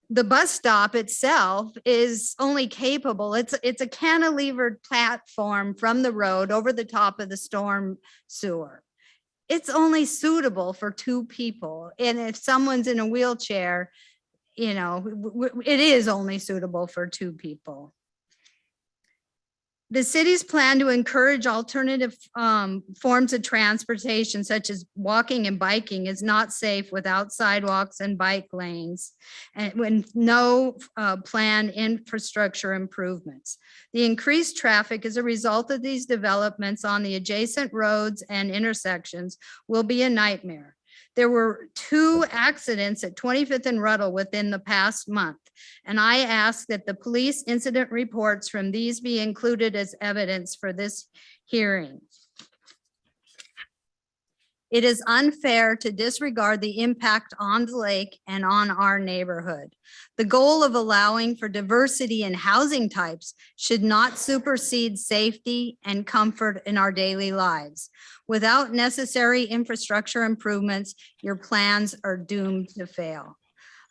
The bus stop itself is only capable, it's a cantilevered platform from the road over the top of the storm sewer. It's only suitable for 2 people. And if someone's in a wheelchair, you know, it is only suitable for 2 people. The city's plan to encourage alternative forms of transportation, such as walking and biking, is not safe without sidewalks and bike lanes and when no planned infrastructure improvements. The increased traffic as a result of these developments on the adjacent roads and intersections will be a nightmare. There were 2 accidents at 25th and Ruddle within the past month, and I ask that the police incident reports from these be included as evidence for this hearing. It is unfair to disregard the impact on the lake and on our neighborhood. The goal of allowing for diversity in housing types should not supersede safety and comfort in our daily lives. Without necessary infrastructure improvements, your plans are doomed to fail.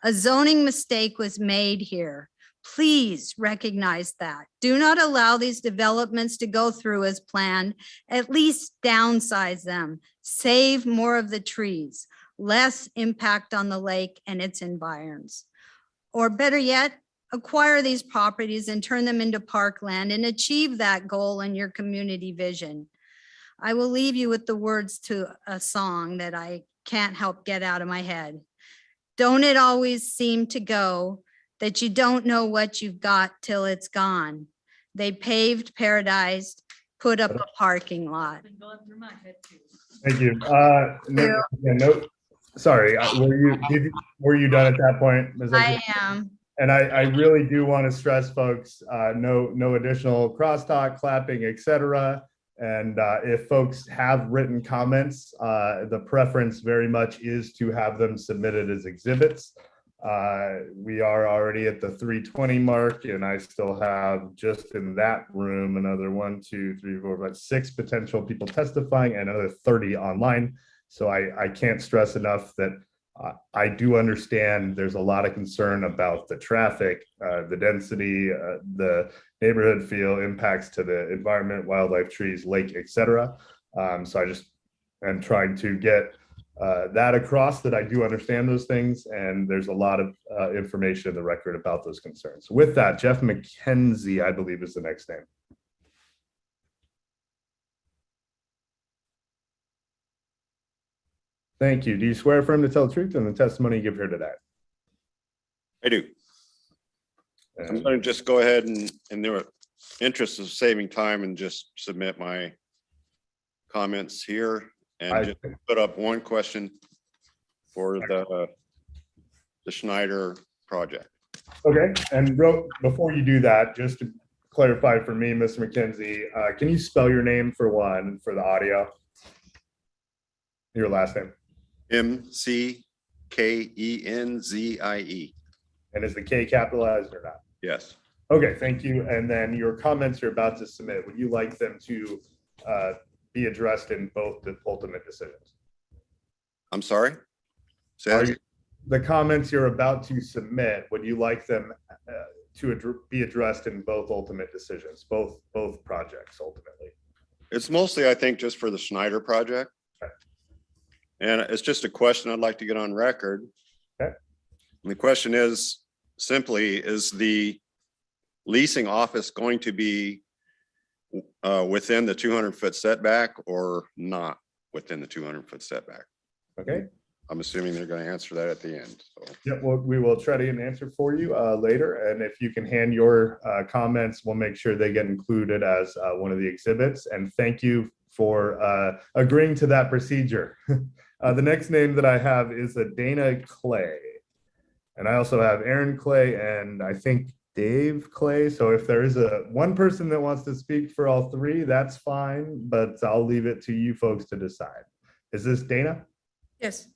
A zoning mistake was made here. Please recognize that. Do not allow these developments to go through as planned. At least downsize them. Save more of the trees, less impact on the lake and its environs. Or better yet, acquire these properties and turn them into parkland and achieve that goal in your community vision. I will leave you with the words to a song that I can't help get out of my head. Don't it always seem to go that you don't know what you've got till it's gone? They paved paradise, put up a parking lot. Thank you. Sorry, were you done at that point? Ms. I am. And I really do want to stress, folks, no additional crosstalk, clapping, etc. And if folks have written comments, the preference very much is to have them submitted as exhibits. We are already at the 3:20 mark, and I still have just in that room another 1, 2, 3, 4, 5, 6 potential people testifying and another 30 online. So I can't stress enough that I do understand there's a lot of concern about the traffic, the density, the neighborhood feel, impacts to the environment, wildlife, trees, lake, etc. So I just am trying to get that across, that I do understand those things, and there's a lot of information in the record about those concerns. With that, Jeff McKenzie, I believe, is the next name. Thank you. Do you swear affirm to tell the truth in the testimony you give here today? I do. I'm going to just go ahead and in the interest of saving time and just submit my comments here and just put up one question for the Schneider project. Okay, and before you do that, just to clarify for me, Mr. McKenzie, can you spell your name for one for the audio? Your last name. McKenzie. And is the K capitalized or not? Yes. Okay, thank you. And then your comments you're about to submit, would you like them to be addressed in both the ultimate decisions? I'm sorry? The comments you're about to submit, would you like them to be addressed in both ultimate decisions, both projects ultimately? It's mostly, I think, just for the Schneider project. Okay. And it's just a question I'd like to get on record. Okay. And the question is simply, is the leasing office going to be within the 200-foot setback or not within the 200-foot setback? Okay. I'm assuming they're going to answer that at the end. So. Yeah, well, we will try to get an answer for you later. And if you can hand your comments, we'll make sure they get included as one of the exhibits. And thank you for agreeing to that procedure. The next name that I have is Dana Clay. And I also have Aaron Clay and I think Dave Clay. So if there is one person that wants to speak for all three, that's fine, but I'll leave it to you folks to decide. Is this Dana? Yes,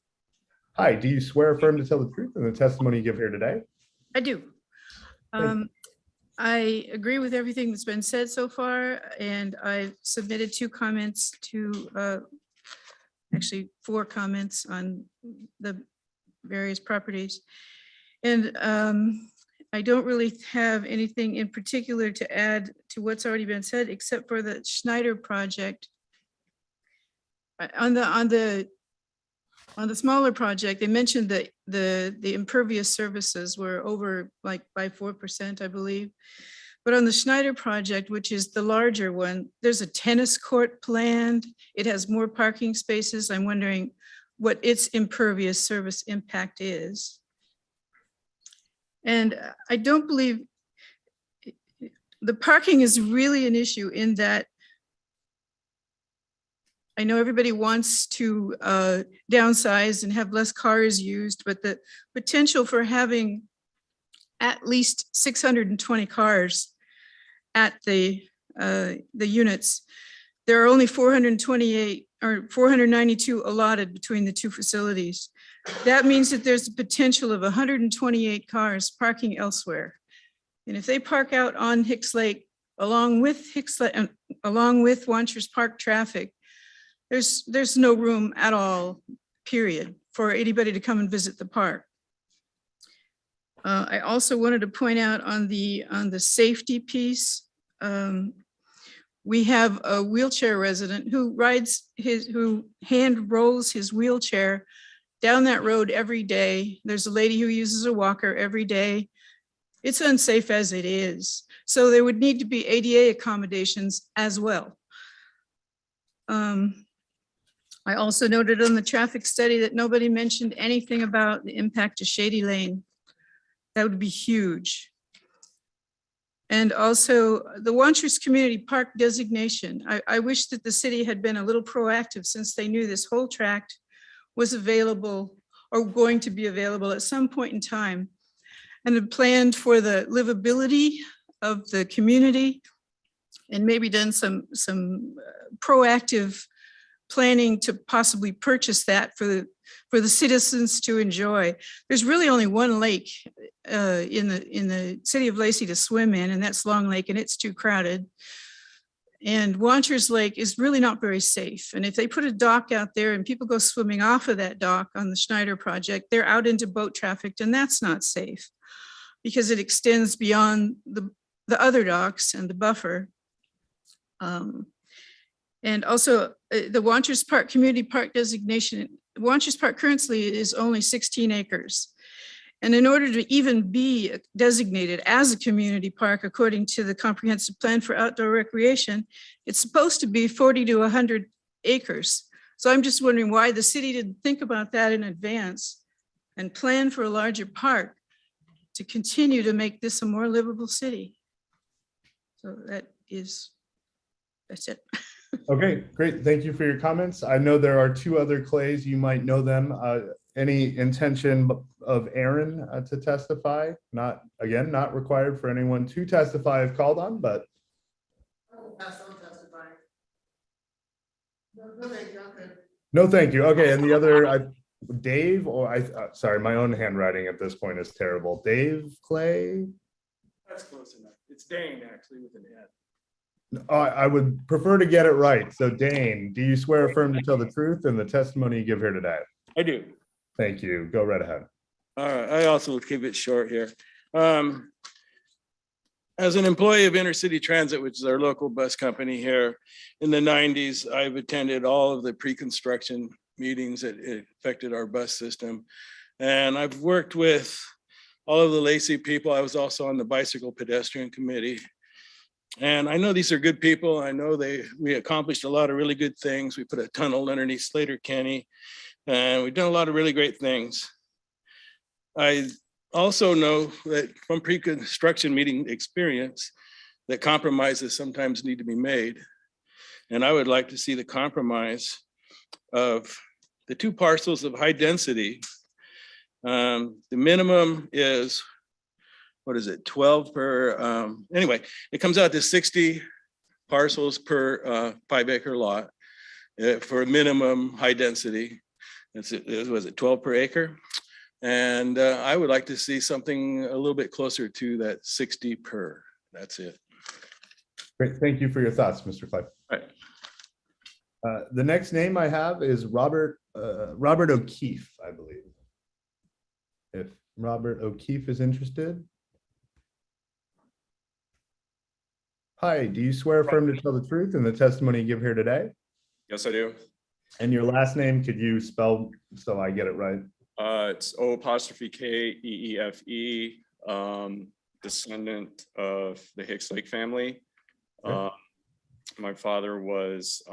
Hi, do you swear affirm to tell the truth in the testimony you give here today? I do. I agree with everything that's been said so far, and I submitted 2 comments to, actually 4 comments on the various properties. And I don't really have anything in particular to add to what's already been said, except for the Schneider project. On the smaller project, they mentioned that the impervious surfaces were over like by 4%, I believe. But on the Schneider project, which is the larger one, there's a tennis court planned. It has more parking spaces. I'm wondering what its impervious surface impact is. And I don't believe the parking is really an issue in that I know everybody wants to downsize and have less cars used, but the potential for having at least 620 cars at the units, there are only 428 or 492 allotted between the 2 facilities. That means that there's a potential of 128 cars parking elsewhere. And if they park out on Hicks Lake, along with Wanchers Park traffic, there's no room at all, period, for anybody to come and visit the park. I also wanted to point out on the safety piece, we have a wheelchair resident who hand rolls his wheelchair down that road every day. There's a lady who uses a walker every day. It's unsafe as it is. So there would need to be ADA accommodations as well. I also noted on the traffic study that nobody mentioned anything about the impact to Shady Lane. That would be huge. And also the Wanchers Community Park designation. I wish that the city had been a little proactive since they knew this whole tract was available or going to be available at some point in time, and had planned for the livability of the community and maybe done some proactive planning to possibly purchase that for the citizens to enjoy. There's really only one lake in the city of Lacey to swim in, and that's Long Lake, and it's too crowded. And Wanchers Lake is really not very safe. And if they put a dock out there and people go swimming off of that dock on the Schneider project, they're out into boat traffic, and that's not safe because it extends beyond the other docks and the buffer. And also the Wanchers Park Community Park designation, Wanchers Park currently is only 16 acres. And in order to even be designated as a community park, according to the comprehensive plan for outdoor recreation, it's supposed to be 40 to 100 acres. So I'm just wondering why the city didn't think about that in advance and plan for a larger park to continue to make this a more livable city. So that's it. Okay, great. Thank you for your comments. I know there are two other Clays. You might know them. Any intention of Aaron to testify? Not, again, not required for anyone to testify if called on, but. No, thank you. Okay, and the other, Dave, or sorry, my own handwriting at this point is terrible. Dave Clay? That's close enough. It's Dane, actually, with an N. I would prefer to get it right. So Dane, do you swear or affirm to tell the truth in the testimony you give here today? I do. Thank you. Go right ahead. All right, I also will keep it short here. As an employee of Intercity Transit, which is our local bus company here, in the 90s, I've attended all of the pre-construction meetings that affected our bus system. And I've worked with all of the Lacey people. I was also on the bicycle pedestrian committee. And I know these are good people. I know we accomplished a lot of really good things. We put a tunnel underneath Slater Kenny, and we've done a lot of really great things. I also know that from pre-construction meeting experience that compromises sometimes need to be made. And I would like to see the compromise of the two parcels of high density. The minimum is, what is it, 12 per, anyway, it comes out to 60 parcels per 5-acre lot for a minimum high density. Was it 12 per acre? And I would like to see something a little bit closer to that 60 per. That's it. Great. Thank you for your thoughts, Mr. Clay. Right. The next name I have is Robert O'Keefe, I believe. If Robert O'Keefe is interested. Hi, do you swear or affirm to tell the truth in the testimony you give here today? Yes, I do. And your last name, could you spell so I get it right? It's O''Keefe, descendant of the Hicks Lake family. Okay. My father was,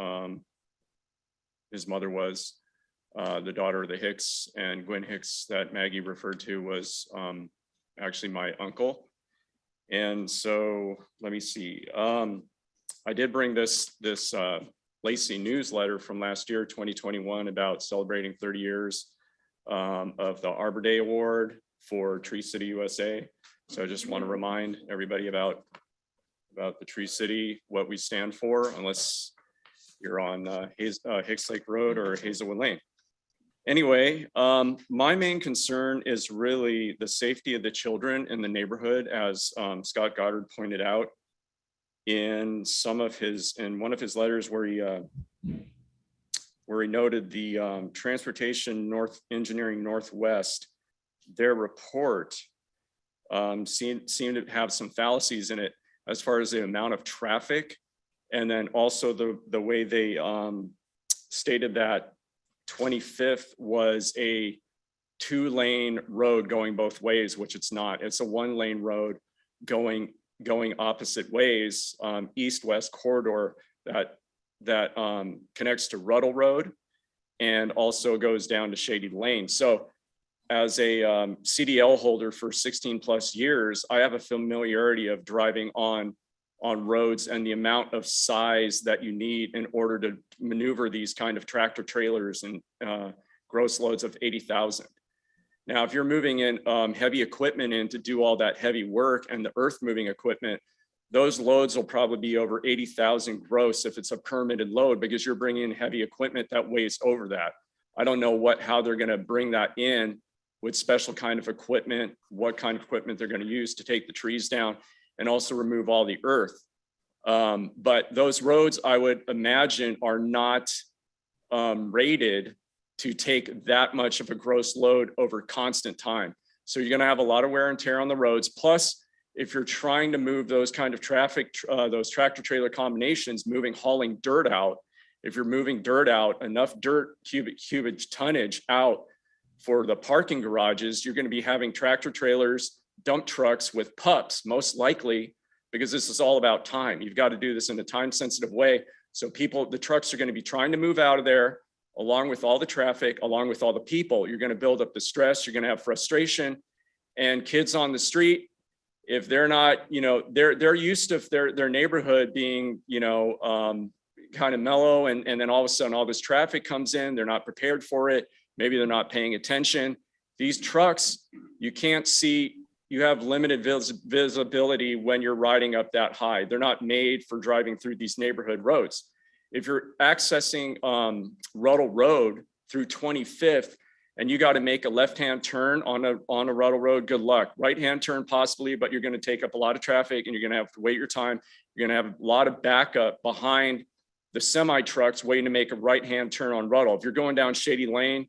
his mother was the daughter of the Hicks, and Gwen Hicks that Maggie referred to was actually my uncle. And so let me see. I did bring this Lacey newsletter from last year, 2021, about celebrating 30 years of the Arbor Day Award for Tree City USA. So I just want to remind everybody about the Tree City, what we stand for, unless you're on Hicks Lake Road or Hazelwood Lane. Anyway, my main concern is really the safety of the children in the neighborhood, as Scott Goddard pointed out in one of his letters where he noted the Transportation Engineering Northwest, their report seemed to have some fallacies in it as far as the amount of traffic, and then also the way they stated that 25th was a 2-lane road going both ways, which it's not. It's a 1-lane road going opposite ways, east-west corridor that connects to Ruddle Road and also goes down to Shady Lane. So as a CDL holder for 16 plus years, I have a familiarity of driving on roads and the amount of size that you need in order to maneuver these kind of tractor trailers and gross loads of 80,000. Now, if you're moving in heavy equipment in to do all that heavy work and the earth moving equipment, those loads will probably be over 80,000 gross if it's a permitted load, because you're bringing in heavy equipment that weighs over that. I don't know how they're going to bring that in with special kind of equipment, what kind of equipment they're going to use to take the trees down and also remove all the earth. But those roads, I would imagine, are not rated to take that much of a gross load over constant time. So you're going to have a lot of wear and tear on the roads. Plus, if you're trying to move those kind of traffic, those tractor trailer combinations, hauling dirt out, if you're moving dirt out, enough dirt cubic tonnage out for the parking garages, you're going to be having tractor trailers, dump trucks with pups, most likely, because this is all about time. You've got to do this in a time sensitive way. So the trucks are going to be trying to move out of there. along with all the traffic, along with all the people, you're going to build up the stress, you're going to have frustration, and kids on the street, if they're not, they're used to their neighborhood being, kind of mellow, and then all of a sudden all this traffic comes in, they're not prepared for it. Maybe they're not paying attention. These trucks, you can't see, you have limited visibility when you're riding up that high. They're not made for driving through these neighborhood roads. If you're accessing Ruddle Road through 25th, and you got to make a left-hand turn on a Ruddle Road, good luck. Right-hand turn possibly, but you're going to take up a lot of traffic and you're going to have to wait your time. You're going to have a lot of backup behind the semi trucks waiting to make a right-hand turn on Ruddle. If you're going down Shady Lane,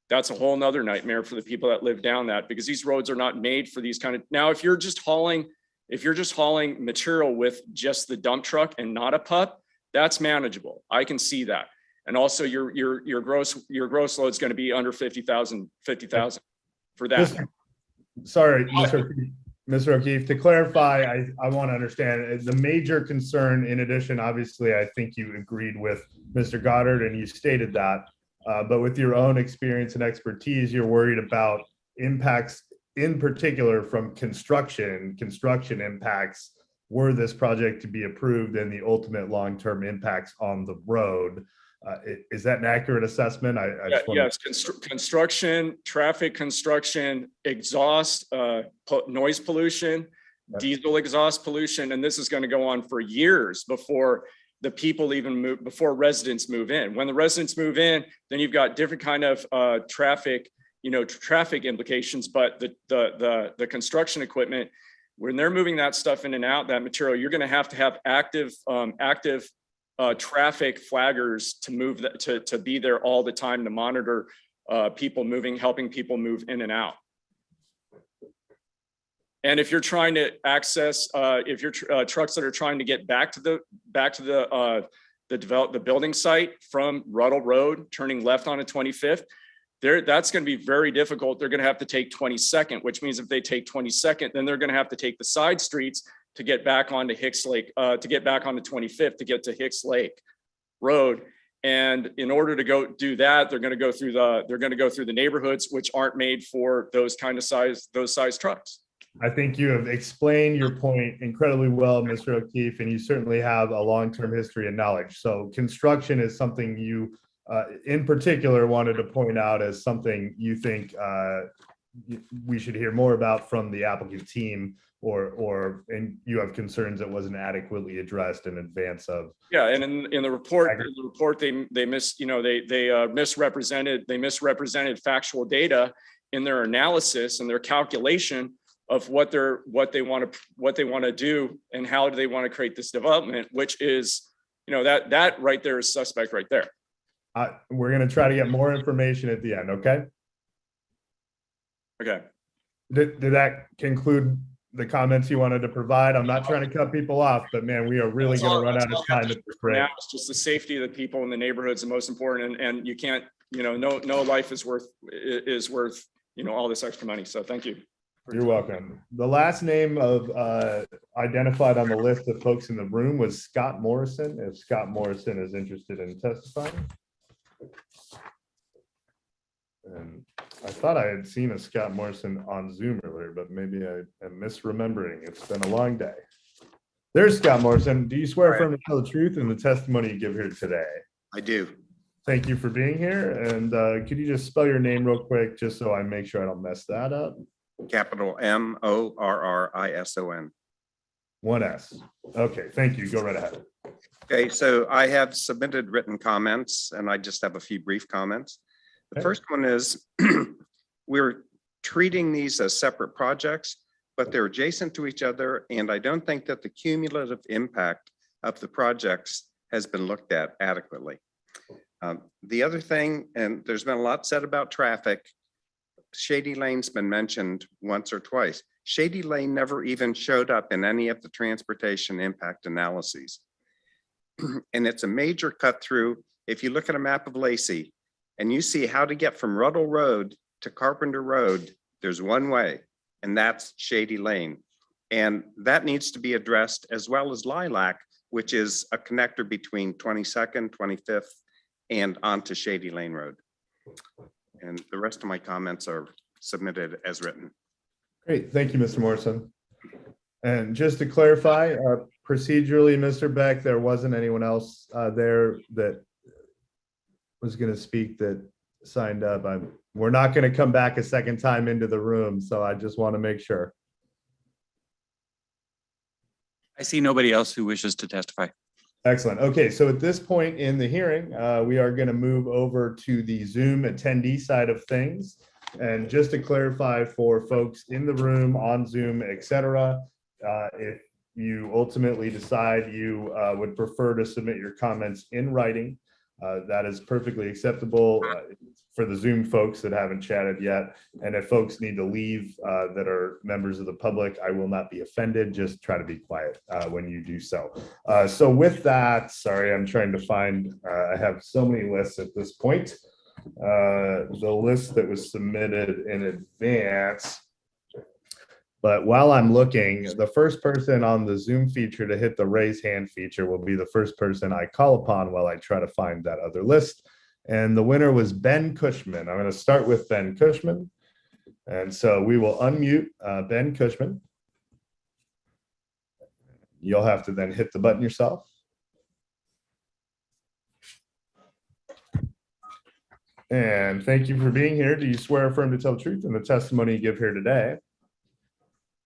that's a whole nother nightmare for the people that live down that, because these roads are not made for these kind of, now if you're just hauling material with just the dump truck and not a pup, that's manageable. I can see that. And also your gross load is going to be under 50,000 for that. Sorry, Mr. O'Keefe, to clarify, I want to understand the major concern. In addition, obviously, I think you agreed with Mr. Goddard and you stated that, but with your own experience and expertise, you're worried about impacts in particular from construction impacts were this project to be approved, and the ultimate long-term impacts on the road. Is that an accurate assessment? Yes, construction, traffic construction, exhaust, noise pollution, diesel exhaust pollution, and this is going to go on for years before the people even move, before residents move in. When the residents move in, then you've got different kind of traffic, traffic implications. But the construction equipment, when they're moving that stuff in and out, that material, you're going to have active traffic flaggers to move that, to be there all the time to monitor people moving, helping people move in and out. And if you're trying to access, if you're trucks that are trying to get back to the building site from Ruddle Road, turning left onto 25th, that's going to be very difficult. They're going to have to take 22nd, which means if they take 22nd, then they're going to have to take the side streets to get back onto Hicks Lake, to get back onto 25th, to get to Hicks Lake Road. And in order to go do that, they're going to go through the neighborhoods, which aren't made for those size trucks. I think you have explained your point incredibly well, Mr. O'Keefe, and you certainly have a long-term history and knowledge. So construction is something you in particular wanted to point out as something you think we should hear more about from the applicant team, and you have concerns that wasn't adequately addressed in advance of. Yeah, and in the report, they misrepresented factual data in their analysis and their calculation of what they want to do and how do they want to create this development, which is, that right there is suspect right there. We're going to try to get more information at the end. Okay. Okay. Did that conclude the comments you wanted to provide? I'm not trying to cut people off, but man, we are really going to run out of time. Now it's just the safety of the people in the neighborhoods the most important, and you can't, no life is worth all this extra money. So thank you. You're welcome. The last name of identified on the list of folks in the room was Scott Morrison. If Scott Morrison is interested in testifying. And I thought I had seen a Scott Morrison on Zoom earlier, but maybe I am misremembering. It's been a long day. There's Scott Morrison. Do you swear affirm to tell the truth in the testimony you give here today? I do. Thank you for being here. And could you just spell your name real quick, just so I make sure I don't mess that up? Capital Morrison. One S. Okay, thank you. Go right ahead. Okay, so I have submitted written comments and I just have a few brief comments. The first one is we're treating these as separate projects, but they're adjacent to each other. And I don't think that the cumulative impact of the projects has been looked at adequately. The other thing, and there's been a lot said about traffic, Shady Lane's been mentioned once or twice. Shady Lane never even showed up in any of the transportation impact analyses. And it's a major cut through. If you look at a map of Lacey and you see how to get from Ruddle Road to Carpenter Road, there's one way, and that's Shady Lane. And that needs to be addressed, as well as Lilac, which is a connector between 22nd, 25th, and onto Shady Lane Road. And the rest of my comments are submitted as written. Great, thank you, Mr. Morrison. And just to clarify, procedurally, Mr. Beck, there wasn't anyone else there that was going to speak that signed up. We're not going to come back a second time into the room, so I just want to make sure. I see nobody else who wishes to testify. Excellent. Okay, so at this point in the hearing, we are going to move over to the Zoom attendee side of things. And just to clarify for folks in the room, on Zoom, etc., if you ultimately decide you would prefer to submit your comments in writing, that is perfectly acceptable for the Zoom folks that haven't chatted yet. And if folks need to leave that are members of the public, I will not be offended. Just try to be quiet when you do so. So with that, sorry, I'm trying to find, I have so many lists at this point. The list that was submitted in advance. But while I'm looking, the first person on the Zoom feature to hit the raise hand feature will be the first person I call upon while I try to find that other list. And the winner was Ben Cushman. I'm going to start with Ben Cushman. And so we will unmute Ben Cushman. You'll have to then hit the button yourself. And thank you for being here. Do you swear or affirm to tell the truth in the testimony you give here today?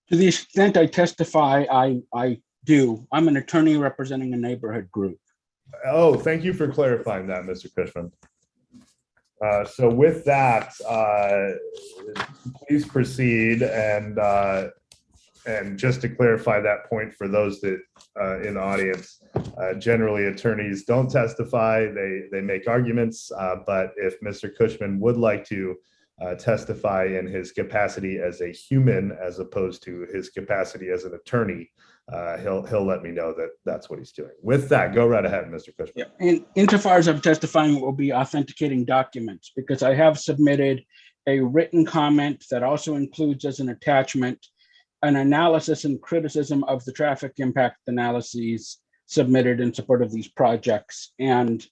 To the extent I testify, I do. I'm an attorney representing a neighborhood group. Oh, thank you for clarifying that, Mr. Cushman. So with that, please proceed. And just to clarify that point for those that in the audience, generally attorneys don't testify, they make arguments, but if Mr. Cushman would like to testify in his capacity as a human as opposed to his capacity as an attorney, he'll let me know that that's what he's doing. With that, go right ahead, Mr. Cushman. Yeah. And insofar as I'm testifying, it will be authenticating documents because I have submitted a written comment that also includes as an attachment an analysis and criticism of the traffic impact analyses submitted in support of these projects. And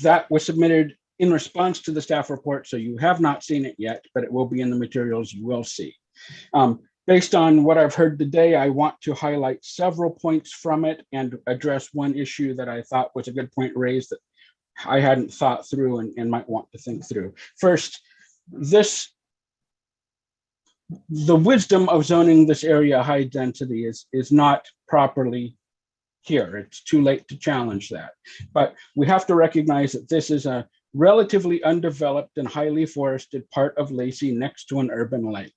that was submitted in response to the staff report. So you have not seen it yet, but it will be in the materials you will see. Based on what I've heard today, I want to highlight several points from it and address one issue that I thought was a good point raised that I hadn't thought through and might want to think through. First, the wisdom of zoning this area high density is not properly here. It's too late to challenge that. But we have to recognize that this is a relatively undeveloped and highly forested part of Lacey next to an urban lake.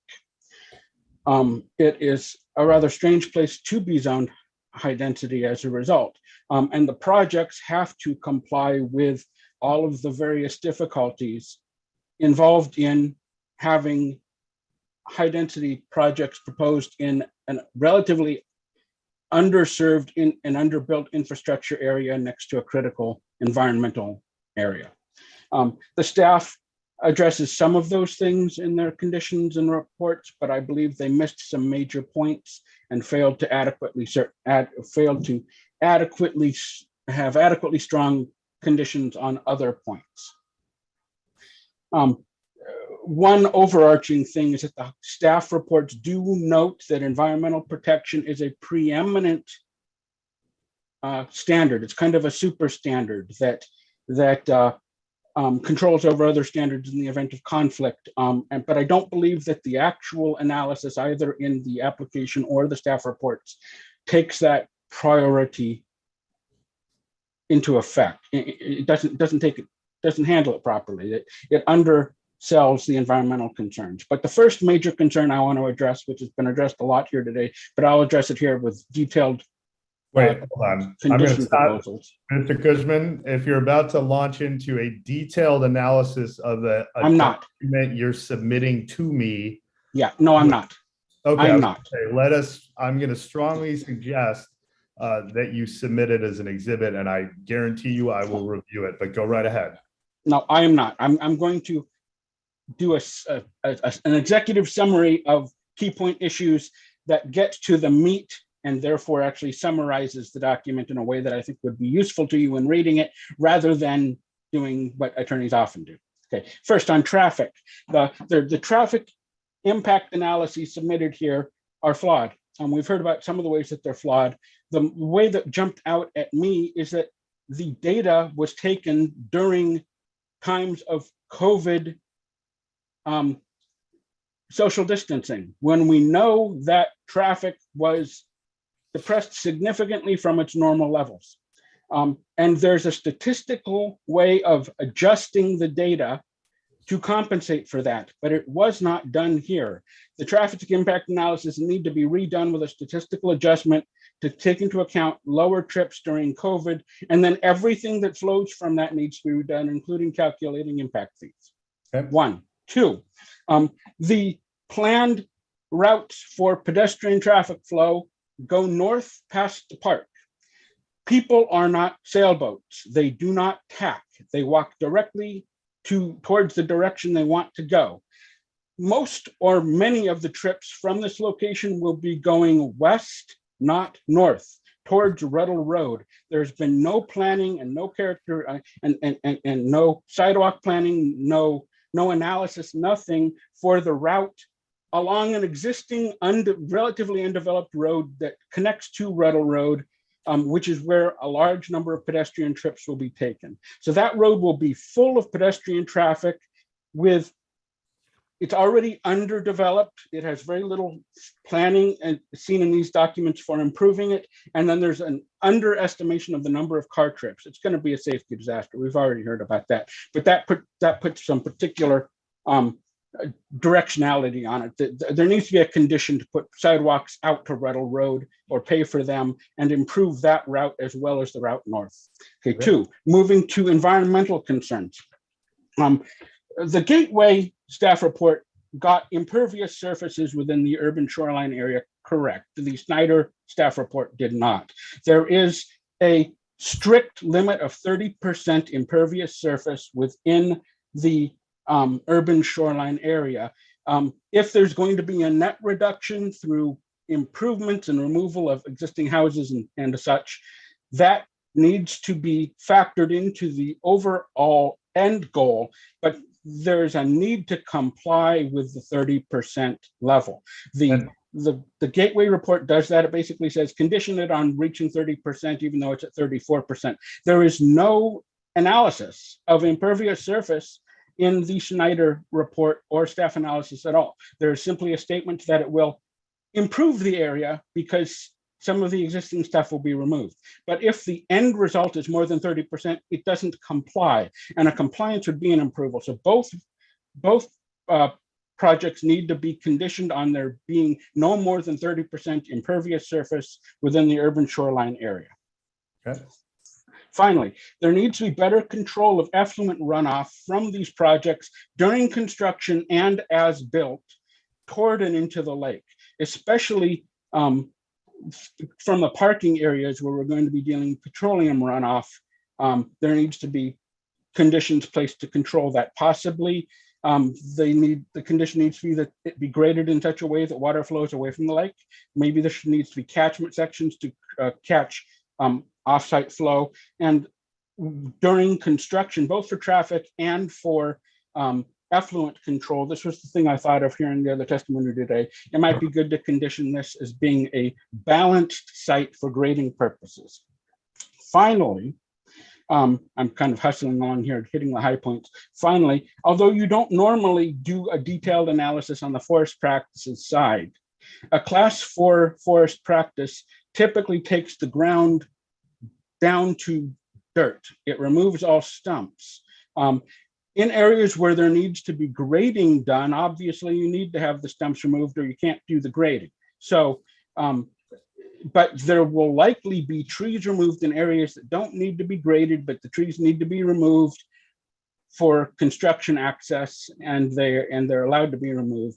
It is a rather strange place to be zoned high density as a result. And the projects have to comply with all of the various difficulties involved in having high density projects proposed in a relatively underserved and underbuilt infrastructure area next to a critical environmental area. The staff addresses some of those things in their conditions and reports, but I believe they missed some major points and failed to adequately have adequately strong conditions on other points. One overarching thing is that the staff reports do note that environmental protection is a preeminent standard. It's kind of a super standard that controls over other standards in the event of conflict. But I don't believe that the actual analysis, either in the application or the staff reports, takes that priority into effect. It doesn't handle it properly. It undersells the environmental concerns. But the first major concern I want to address, which has been addressed a lot here today, but I'll address it here with detailed Wait, hold on. I'm going to stop. Mr. Cushman, if you're about to launch into a detailed analysis of the document you're submitting to me. Yeah, no, I'm not. Okay, I'm not. I'm going to strongly suggest that you submit it as an exhibit, and I guarantee you I will review it, but go right ahead. No, I am not. I'm going to do an executive summary of key point issues that get to the meat and therefore actually summarizes the document in a way that I think would be useful to you in reading it, rather than doing what attorneys often do. Okay, first on traffic. The traffic impact analyses submitted here are flawed. We've heard about some of the ways that they're flawed. The way that jumped out at me is that the data was taken during times of COVID social distancing, when we know that traffic was depressed significantly from its normal levels. And there's a statistical way of adjusting the data to compensate for that, but it was not done here. The traffic impact analysis need to be redone with a statistical adjustment to take into account lower trips during COVID, and then everything that flows from that needs to be redone, including calculating impact fees. Okay. 1, 2, the planned routes for pedestrian traffic flow go north past the park. People are not sailboats. They do not tack. They walk directly towards the direction they want to go. Most or many of the trips from this location will be going west, not north, towards Ruddle Road. There's been no planning and no character and no sidewalk planning, no analysis, nothing for the route along an existing relatively undeveloped road that connects to Ruddle Road, which is where a large number of pedestrian trips will be taken. So that road will be full of pedestrian traffic it's already underdeveloped. It has very little planning and seen in these documents for improving it. And then there's an underestimation of the number of car trips. It's going to be a safety disaster. We've already heard about that, but that puts some particular directionality on it. There needs to be a condition to put sidewalks out to Ruddle Road or pay for them and improve that route as well as the route north. Okay, 2, moving to environmental concerns. The Gateway staff report got impervious surfaces within the urban shoreline area correct. The Schneider staff report did not. There is a strict limit of 30% impervious surface within the urban shoreline area. If there's going to be a net reduction through improvements and removal of existing houses and such, that needs to be factored into the overall end goal, but there's a need to comply with the 30% level. The Gateway report does that. It basically says condition it on reaching 30%, even though it's at 34%. There is no analysis of impervious surface in the Schneider report or staff analysis at all. There's simply a statement that it will improve the area because some of the existing stuff will be removed. But if the end result is more than 30%, it doesn't comply, and a compliance would be an approval. So both projects need to be conditioned on there being no more than 30% impervious surface within the urban shoreline area. Okay. Finally, there needs to be better control of effluent runoff from these projects during construction and as built toward and into the lake, especially from the parking areas where we're going to be dealing with petroleum runoff. There needs to be conditions placed to control that. Possibly, the condition needs to be that it be graded in such a way that water flows away from the lake. Maybe there needs to be catchment sections to catch offsite flow. And during construction, both for traffic and for effluent control, this was the thing I thought of hearing the other testimony today. It might be good to condition this as being a balanced site for grading purposes. Finally, I'm kind of hustling along here, hitting the high points. Finally, although you don't normally do a detailed analysis on the forest practices side, a class 4 forest practice typically takes the ground down to dirt. It removes all stumps. In areas where there needs to be grading done, obviously you need to have the stumps removed or you can't do the grading. So, but there will likely be trees removed in areas that don't need to be graded, but the trees need to be removed for construction access, and they're allowed to be removed.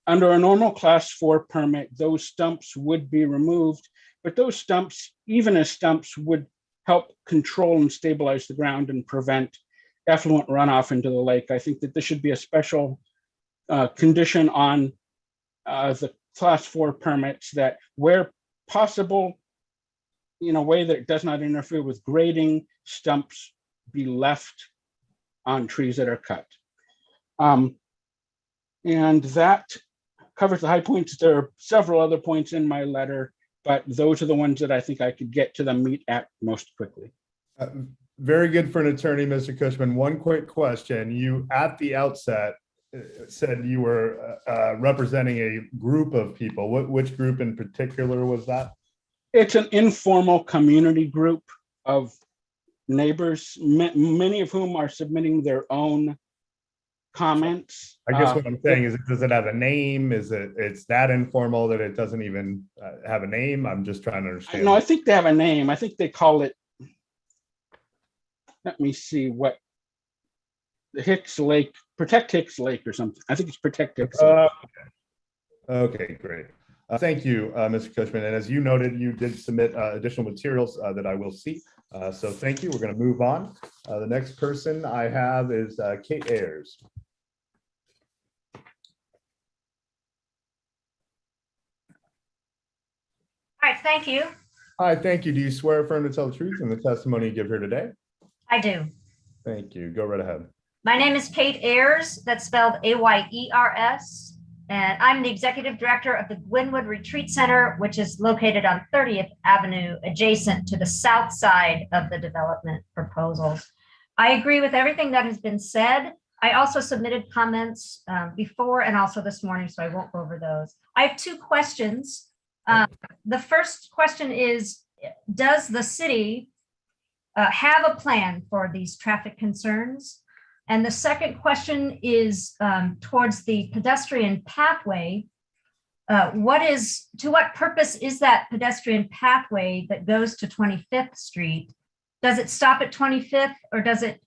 Under a normal class 4 permit, those stumps would be removed, but those stumps, even as stumps, would help control and stabilize the ground and prevent effluent runoff into the lake. I think that this should be a special condition on the class 4 permits, that where possible, in a way that it does not interfere with grading, stumps be left on trees that are cut. And that covers the high points. There are several other points in my letter, but those are the ones that I think I could get to the meat at most quickly. Very good for an attorney, Mr. Cushman. One quick question. You, at the outset, said you were representing a group of people. Which group in particular was that? It's an informal community group of neighbors, many of whom are submitting their own comments. I guess what I'm saying is, does it have a name? It's that informal that it doesn't even have a name? I'm just trying to understand. No, I think they have a name. I think they call it, let me see what, the Hicks Lake, Protect Hicks Lake or something. I think it's Protect Hicks Lake. Okay, great. Thank you, Mr. Cushman. And as you noted, you did submit additional materials that I will see. So thank you. We're going to move on. The next person I have is Kate Ayers. All right, thank you. Hi, thank you. Do you swear affirm to tell the truth in the testimony you give here today? I do. Thank you. Go right ahead. My name is Kate Ayers, that's spelled Ayers, and I'm the executive director of the Gwenwood Retreat Center, which is located on 30th Avenue, adjacent to the south side of the development proposals. I agree with everything that has been said. I also submitted comments before and also this morning, so I won't go over those. I have two questions. The first question is, does the city have a plan for these traffic concerns? And the second question is towards the pedestrian pathway. To what purpose is that pedestrian pathway that goes to 25th Street? Does it stop at 25th, or does it,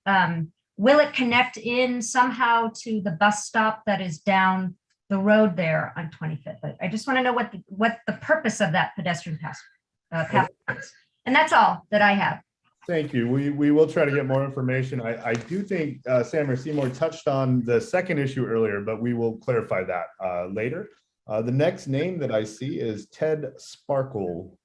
will it connect in somehow to the bus stop that is down the road there on 25th? I just want to know what the purpose of that pedestrian pathway is. And that's all that I have. Thank you. We will try to get more information. I do think Sam Seymour touched on the second issue earlier, but we will clarify that later. The next name that I see is Ted Sparkle.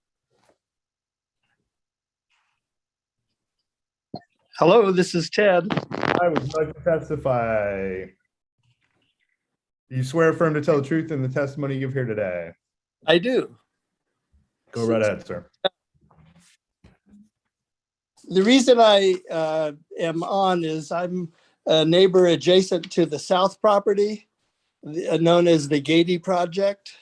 Hello, this is Ted. I would like to testify. Do you swear affirm to tell the truth in the testimony you give here today? I do. Go right ahead, sir. The reason I am on is I'm a neighbor adjacent to the south property, known as the Gady Project.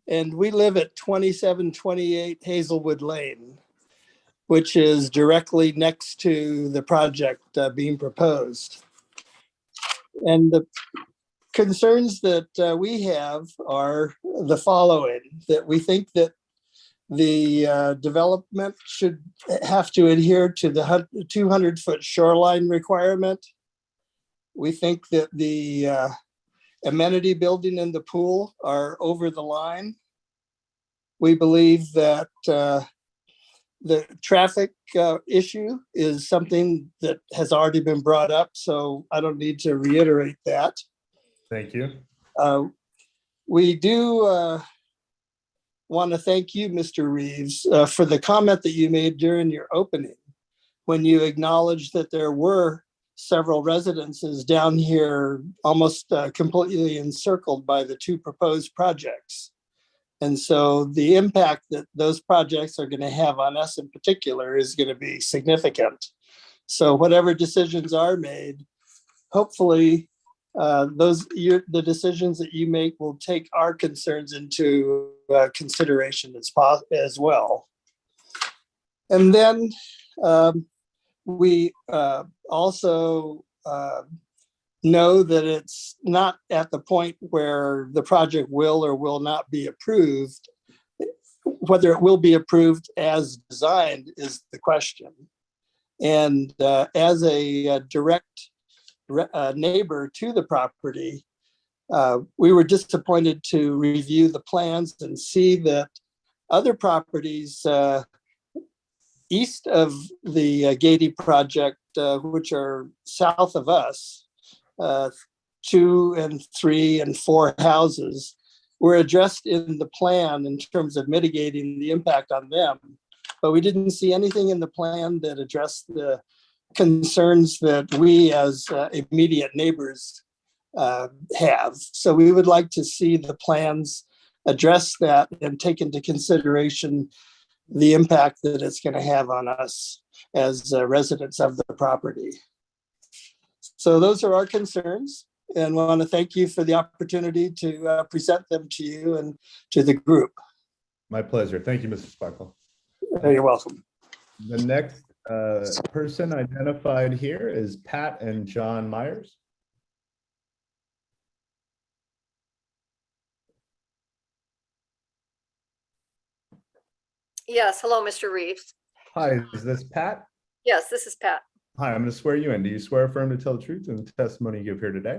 And we live at 2728 Hazelwood Lane, which is directly next to the project being proposed. And the concerns that we have are the following: that we think that the development should have to adhere to the 200-foot shoreline requirement. We think that the amenity building and the pool are over the line. We believe that the traffic issue is something that has already been brought up, so I don't need to reiterate that. Thank you. We do want to thank you, Mr. Reeves, for the comment that you made during your opening, when you acknowledged that there were several residences down here almost completely encircled by the two proposed projects. And so the impact that those projects are going to have on us in particular is going to be significant. So whatever decisions are made, hopefully the decisions that you make will take our concerns into consideration as well. And then we also know that it's not at the point where the project will or will not be approved. Whether it will be approved as designed is the question. And as a direct neighbor to the property, we were disappointed to review the plans and see that other properties east of the Gady project, which are south of us, 2 and 3 and 4 houses, were addressed in the plan in terms of mitigating the impact on them. But we didn't see anything in the plan that addressed the concerns that we as immediate neighbors have. So we would like to see the plans address that and take into consideration the impact that it's going to have on us as residents of the property. So those are our concerns, and want to thank you for the opportunity to present them to you and to the group. My pleasure. Thank you, Mr. Sparkle. You're welcome. The next person identified here is Pat and John Myers. Yes, hello, Mr. Reeves. Hi, is this Pat? Yes, this is Pat. Hi, I'm going to swear you in. Do you swear affirm to tell the truth in the testimony you give here today?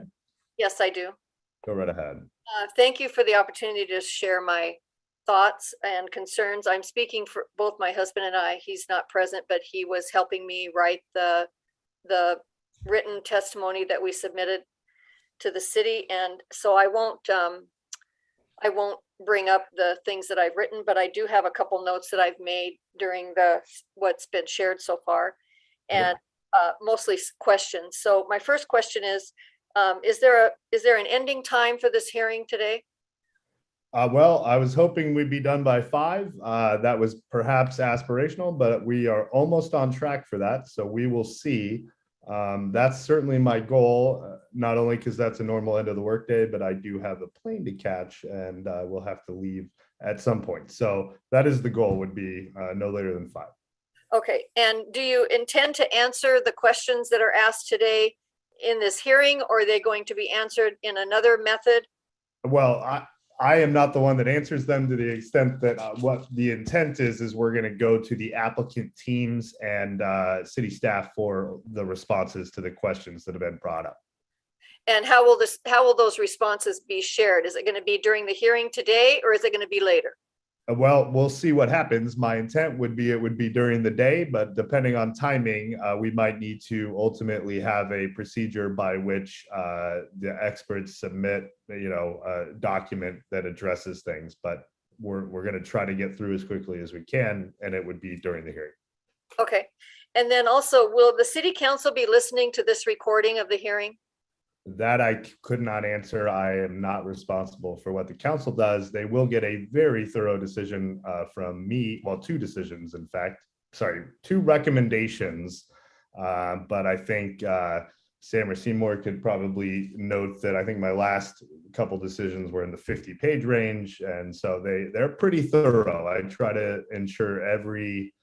Yes, I do. Go right ahead. Thank you for the opportunity to share my thoughts and concerns. I'm speaking for both my husband and I. He's not present, but he was helping me write the written testimony that we submitted to the city. And so I won't bring up the things that I've written, but I do have a couple notes that I've made during what's been shared so far, and mostly questions. So my first question is there an ending time for this hearing today? Well, I was hoping we'd be done by 5. That was perhaps aspirational, but we are almost on track for that. So we will see. That's certainly my goal, not only because that's a normal end of the workday, but I do have a plane to catch and we'll have to leave at some point. So that is the goal, would be no later than 5. Okay. And do you intend to answer the questions that are asked today in this hearing, or are they going to be answered in another method? Well, I am not the one that answers them, to the extent that what the intent is we're going to go to the applicant teams and city staff for the responses to the questions that have been brought up. And how will those responses be shared? Is it going to be during the hearing today, or is it going to be later? Well, we'll see what happens. My intent would be it would be during the day, but depending on timing, we might need to ultimately have a procedure by which the experts submit, a document that addresses things. But we're going to try to get through as quickly as we can, and it would be during the hearing. Okay. And then also, will the city council be listening to this recording of the hearing? That I could not answer. I am not responsible for what the council does. They will get a very thorough decision from me. Well, 2 decisions, in fact. Sorry, 2 recommendations. But I think Sam or Seymour could probably note that I think my last couple decisions were in the 50-page range. And so they're pretty thorough. I try to ensure every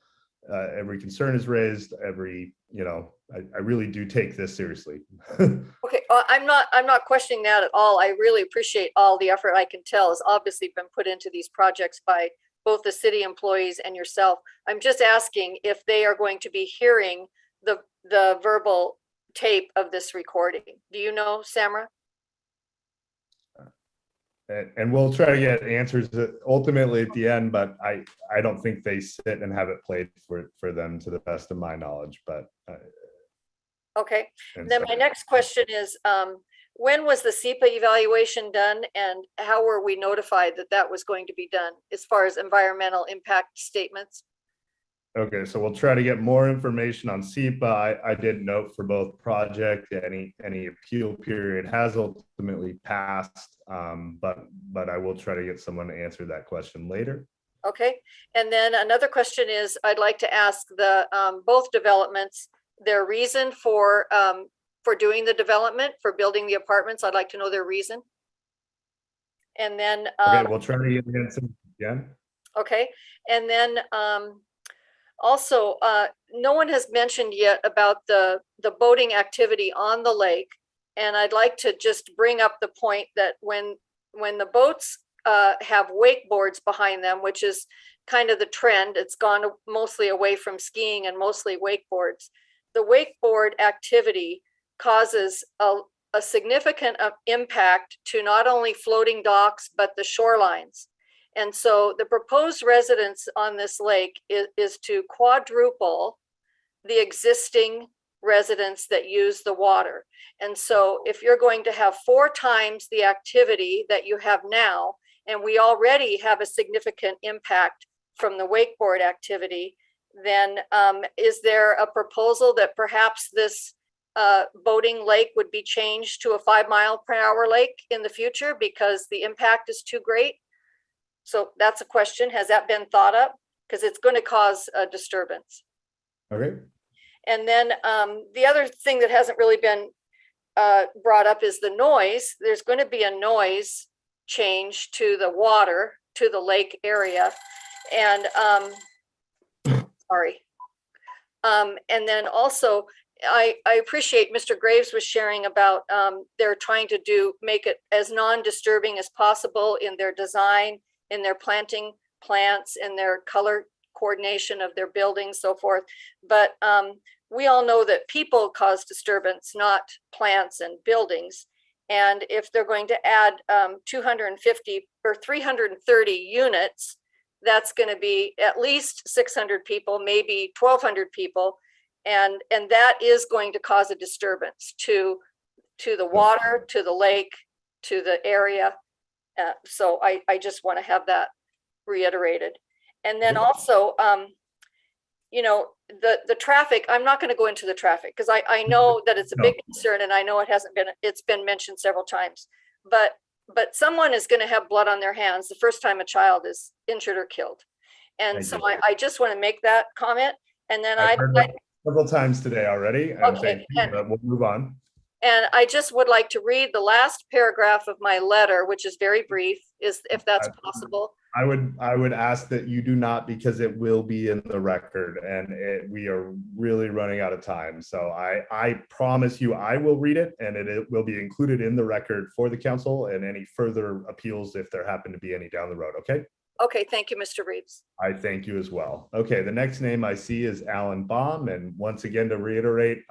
concern is raised, I really do take this seriously. Okay, I'm not questioning that at all. I really appreciate all the effort I can tell has obviously been put into these projects by both the city employees and yourself. I'm just asking if they are going to be hearing the verbal tape of this recording. Do you know, Samra? And we'll try to get answers ultimately at the end, but I don't think they sit and have it played for them, to the best of my knowledge. But okay. Then my next question is, when was the SEPA evaluation done, and how were we notified that that was going to be done as far as environmental impact statements? Okay, so we'll try to get more information on SEPA. I did note for both project, any appeal period has ultimately passed, but I will try to get someone to answer that question later. Okay, and then another question is, I'd like to ask the both developments their reason for doing the development, for building the apartments. I'd like to know their reason. And then okay, we'll try to get the answer again. Okay, and then also, no one has mentioned yet about the boating activity on the lake. And I'd like to just bring up the point that when the boats have wakeboards behind them, which is kind of the trend, it's gone mostly away from skiing and mostly wakeboards. The wakeboard activity causes a significant impact to not only floating docks, but the shorelines. And so the proposed residence on this lake is to quadruple the existing residents that use the water. And so if you're going to have 4 times the activity that you have now, and we already have a significant impact from the wakeboard activity, then is there a proposal that perhaps this boating lake would be changed to a 5-mile-per-hour lake in the future because the impact is too great? So that's a question. Has that been thought up? Because it's going to cause a disturbance. Okay. And then the other thing that hasn't really been brought up is the noise. There's going to be a noise change to the water, to the lake area. And sorry. And then also, I appreciate Mr. Graves was sharing about they're trying to make it as non-disturbing as possible in their design, in their planting plants, in their color coordination of their buildings, so forth. But we all know that people cause disturbance, not plants and buildings. And if they're going to add 250 or 330 units, that's going to be at least 600 people, maybe 1,200 people. And that is going to cause a disturbance to the water, to the lake, to the area. So I just want to have that reiterated. And then also, you know, the traffic, I'm not going to go into the traffic because I know that it's a big concern, and I know it's been mentioned several times, but someone is going to have blood on their hands the first time a child is injured or killed. And so I just want to make that comment. And then I've heard that several times today already. And okay, thank you, but we'll move on. And I just would like to read the last paragraph of my letter, which is very brief, if that's possible. I would ask that you do not, because it will be in the record, and we are really running out of time. So I promise you I will read it, and it will be included in the record for the council and any further appeals if there happen to be any down the road. Okay. Okay, thank you, Mr. Reeves. I thank you as well. Okay, the next name I see is Alan Baum, and once again to reiterate,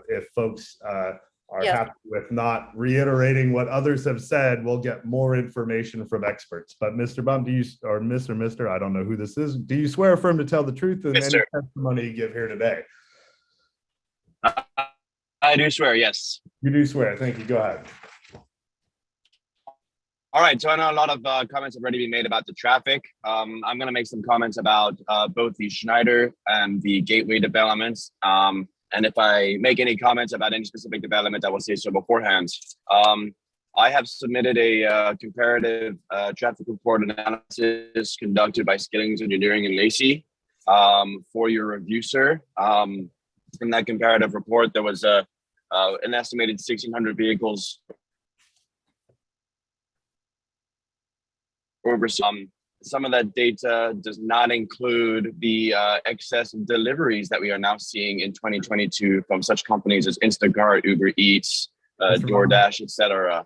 if folks are happy with not reiterating what others have said, we'll get more information from experts. But Mr. Baum, or Mr. I don't know who this is. Do you swear affirm to tell the truth in any testimony you give here today? I do swear, yes. You do swear. Thank you. Go ahead. All right, so I know a lot of comments have already been made about the traffic. I'm going to make some comments about both the Schneider and the Gateway developments. And if I make any comments about any specific development, I will say so beforehand. I have submitted a comparative traffic report analysis conducted by Skillings Engineering in Lacey for your review, sir. In that comparative report, there was an estimated 1,600 vehicles over some of that data does not include the excess of deliveries that we are now seeing in 2022 from such companies as Instacart, Uber Eats, DoorDash, etc.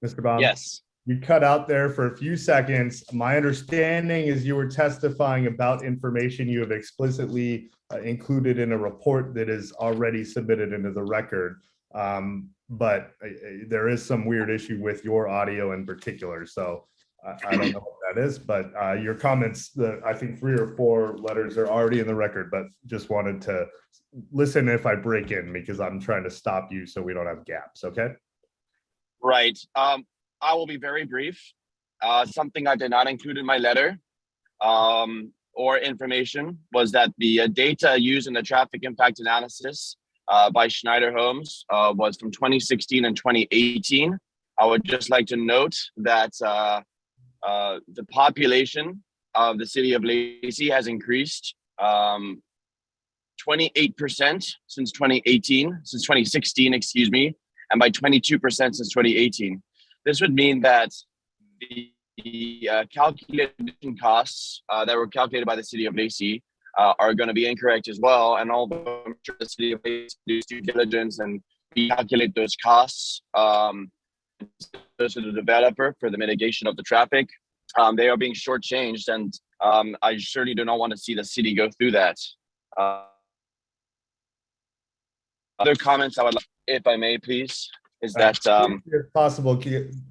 Mr. Baum, yes, you cut out there for a few seconds. My understanding is you were testifying about information you have explicitly included in a report that is already submitted into the record. But there is some weird issue with your audio in particular. So I don't know what that is, but your comments, I think 3 or 4 letters are already in the record, but just wanted to listen if I break in because I'm trying to stop you so we don't have gaps, okay? Right. I will be very brief. Something I did not include in my letter or information was that the data used in the traffic impact analysis by Schneider Homes was from 2016 and 2018. I would just like to note that the population of the city of Lacey has increased 28% since 2016, excuse me, and by 22% since 2018. This would mean that the calculation costs that were calculated by the city of Lacey are going to be incorrect as well. And although I'm sure the city of Lacey does due diligence and recalculate those costs, to the developer for the mitigation of the traffic, they are being shortchanged, and I certainly do not want to see the city go through that. Other comments I would like, if I may, please, is that if possible,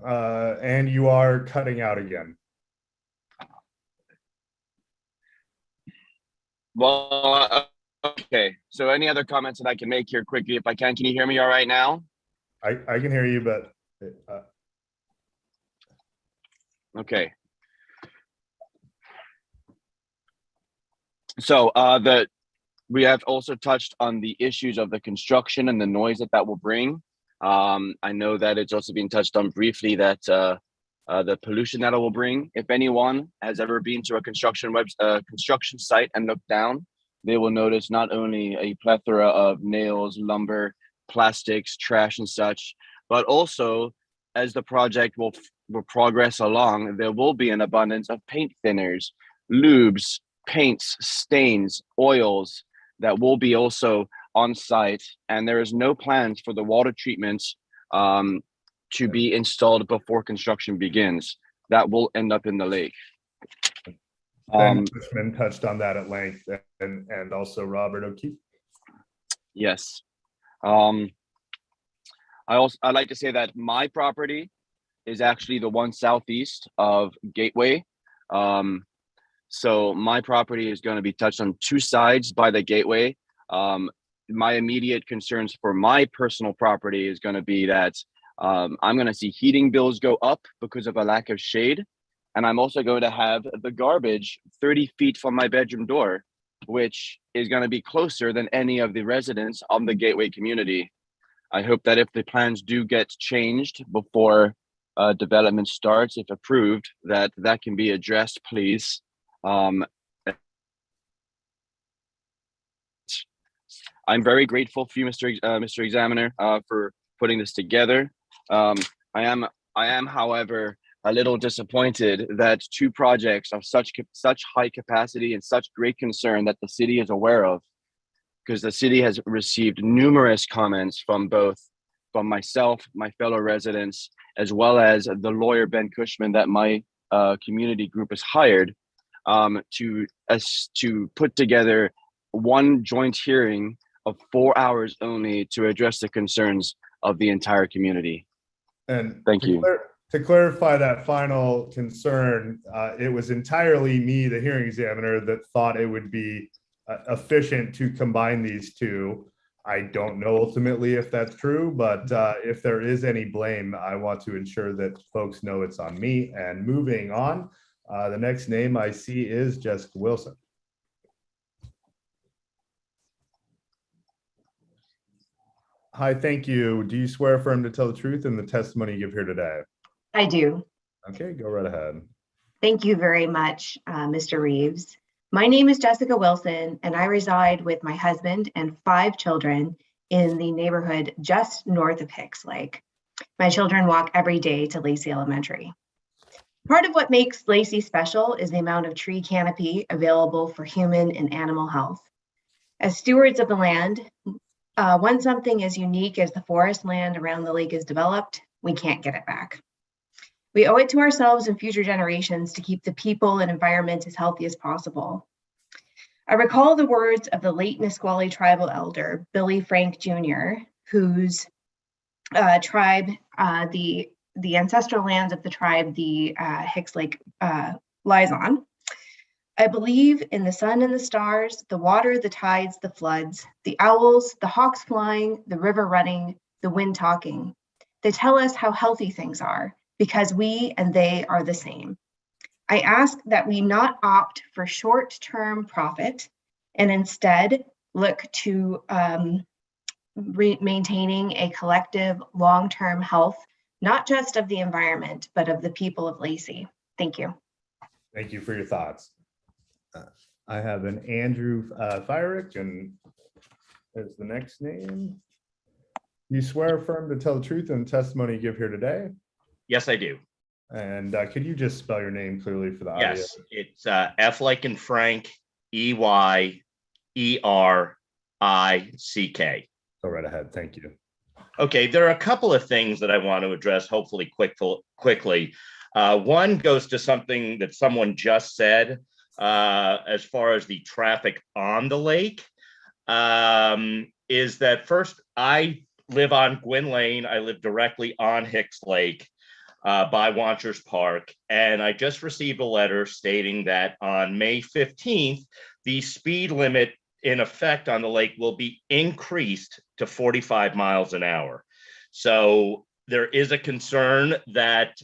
and you are cutting out again. Well, okay. So any other comments that I can make here quickly, if I can you hear me all right now? I can hear you, but okay. So the We have also touched on the issues of the construction and the noise that that will bring. I know that it's also been touched on briefly that the pollution that it will bring. If anyone has ever been to a construction site and looked down, they will notice not only a plethora of nails, lumber, plastics, trash, and such, but also as the project will progress along, there will be an abundance of paint thinners, lubes, paints, stains, oils that will be also on site. And there is no plans for the water treatments to be installed before construction begins. That will end up in the lake. Ben Cushman touched on that at length, and also Robert O'Keefe. Yes. I'd like to say that my property is actually the one southeast of Gateway. So my property is going to be touched on two sides by the Gateway. My immediate concerns for my personal property is going to be that I'm going to see heating bills go up because of a lack of shade. And I'm also going to have the garbage 30 feet from my bedroom door, which is going to be closer than any of the residents of the Gateway community. I hope that if the plans do get changed before development starts, if approved, that can be addressed, please. I'm very grateful for you, Mr. Examiner, for putting this together. I am, however, a little disappointed that two projects of such high capacity and such great concern that the city is aware of, because the city has received numerous comments from myself, my fellow residents, as well as the lawyer Ben Cushman that my community group has hired to put together one joint hearing of 4 hours only to address the concerns of the entire community. And thank you. To clarify that final concern, it was entirely me, the hearing examiner, that thought it would be efficient to combine these two. I don't know ultimately if that's true, but if there is any blame, I want to ensure that folks know it's on me. And moving on, the next name I see is Jessica Wilson. Hi, thank you. Do you swear affirm to tell the truth in the testimony you give here today? I do. Okay, go right ahead. Thank you very much, Mr. Reeves. My name is Jessica Wilson, and I reside with my husband and 5 children in the neighborhood just north of Hicks Lake. My children walk every day to Lacey Elementary. Part of what makes Lacey special is the amount of tree canopy available for human and animal health. As stewards of the land, when something as unique as the forest land around the lake is developed, we can't get it back. We owe it to ourselves and future generations to keep the people and environment as healthy as possible. I recall the words of the late Nisqually tribal elder, Billy Frank Jr., whose tribe, the ancestral lands of the tribe, the Hicks Lake lies on. I believe in the sun and the stars, the water, the tides, the floods, the owls, the hawks flying, the river running, the wind talking. They tell us how healthy things are, because we and they are the same. I ask that we not opt for short-term profit and instead look to maintaining a collective long-term health, not just of the environment, but of the people of Lacey. Thank you. Thank you for your thoughts. I have an Andrew Feierich, and there's the next name. You swear affirm to tell the truth in the testimony you give here today? Yes, I do. And could you just spell your name clearly for the audio? Yes, it's F like in Frank, E-Y-E-R-I-C-K. Go right ahead. Thank you. Okay, there are a couple of things that I want to address, hopefully quickly. One goes to something that someone just said as far as the traffic on the lake. Is that first, I live on Gwynn Lane. I live directly on Hicks Lake by Wanchers Park. And I just received a letter stating that on May 15th, the speed limit in effect on the lake will be increased to 45 miles an hour. So there is a concern that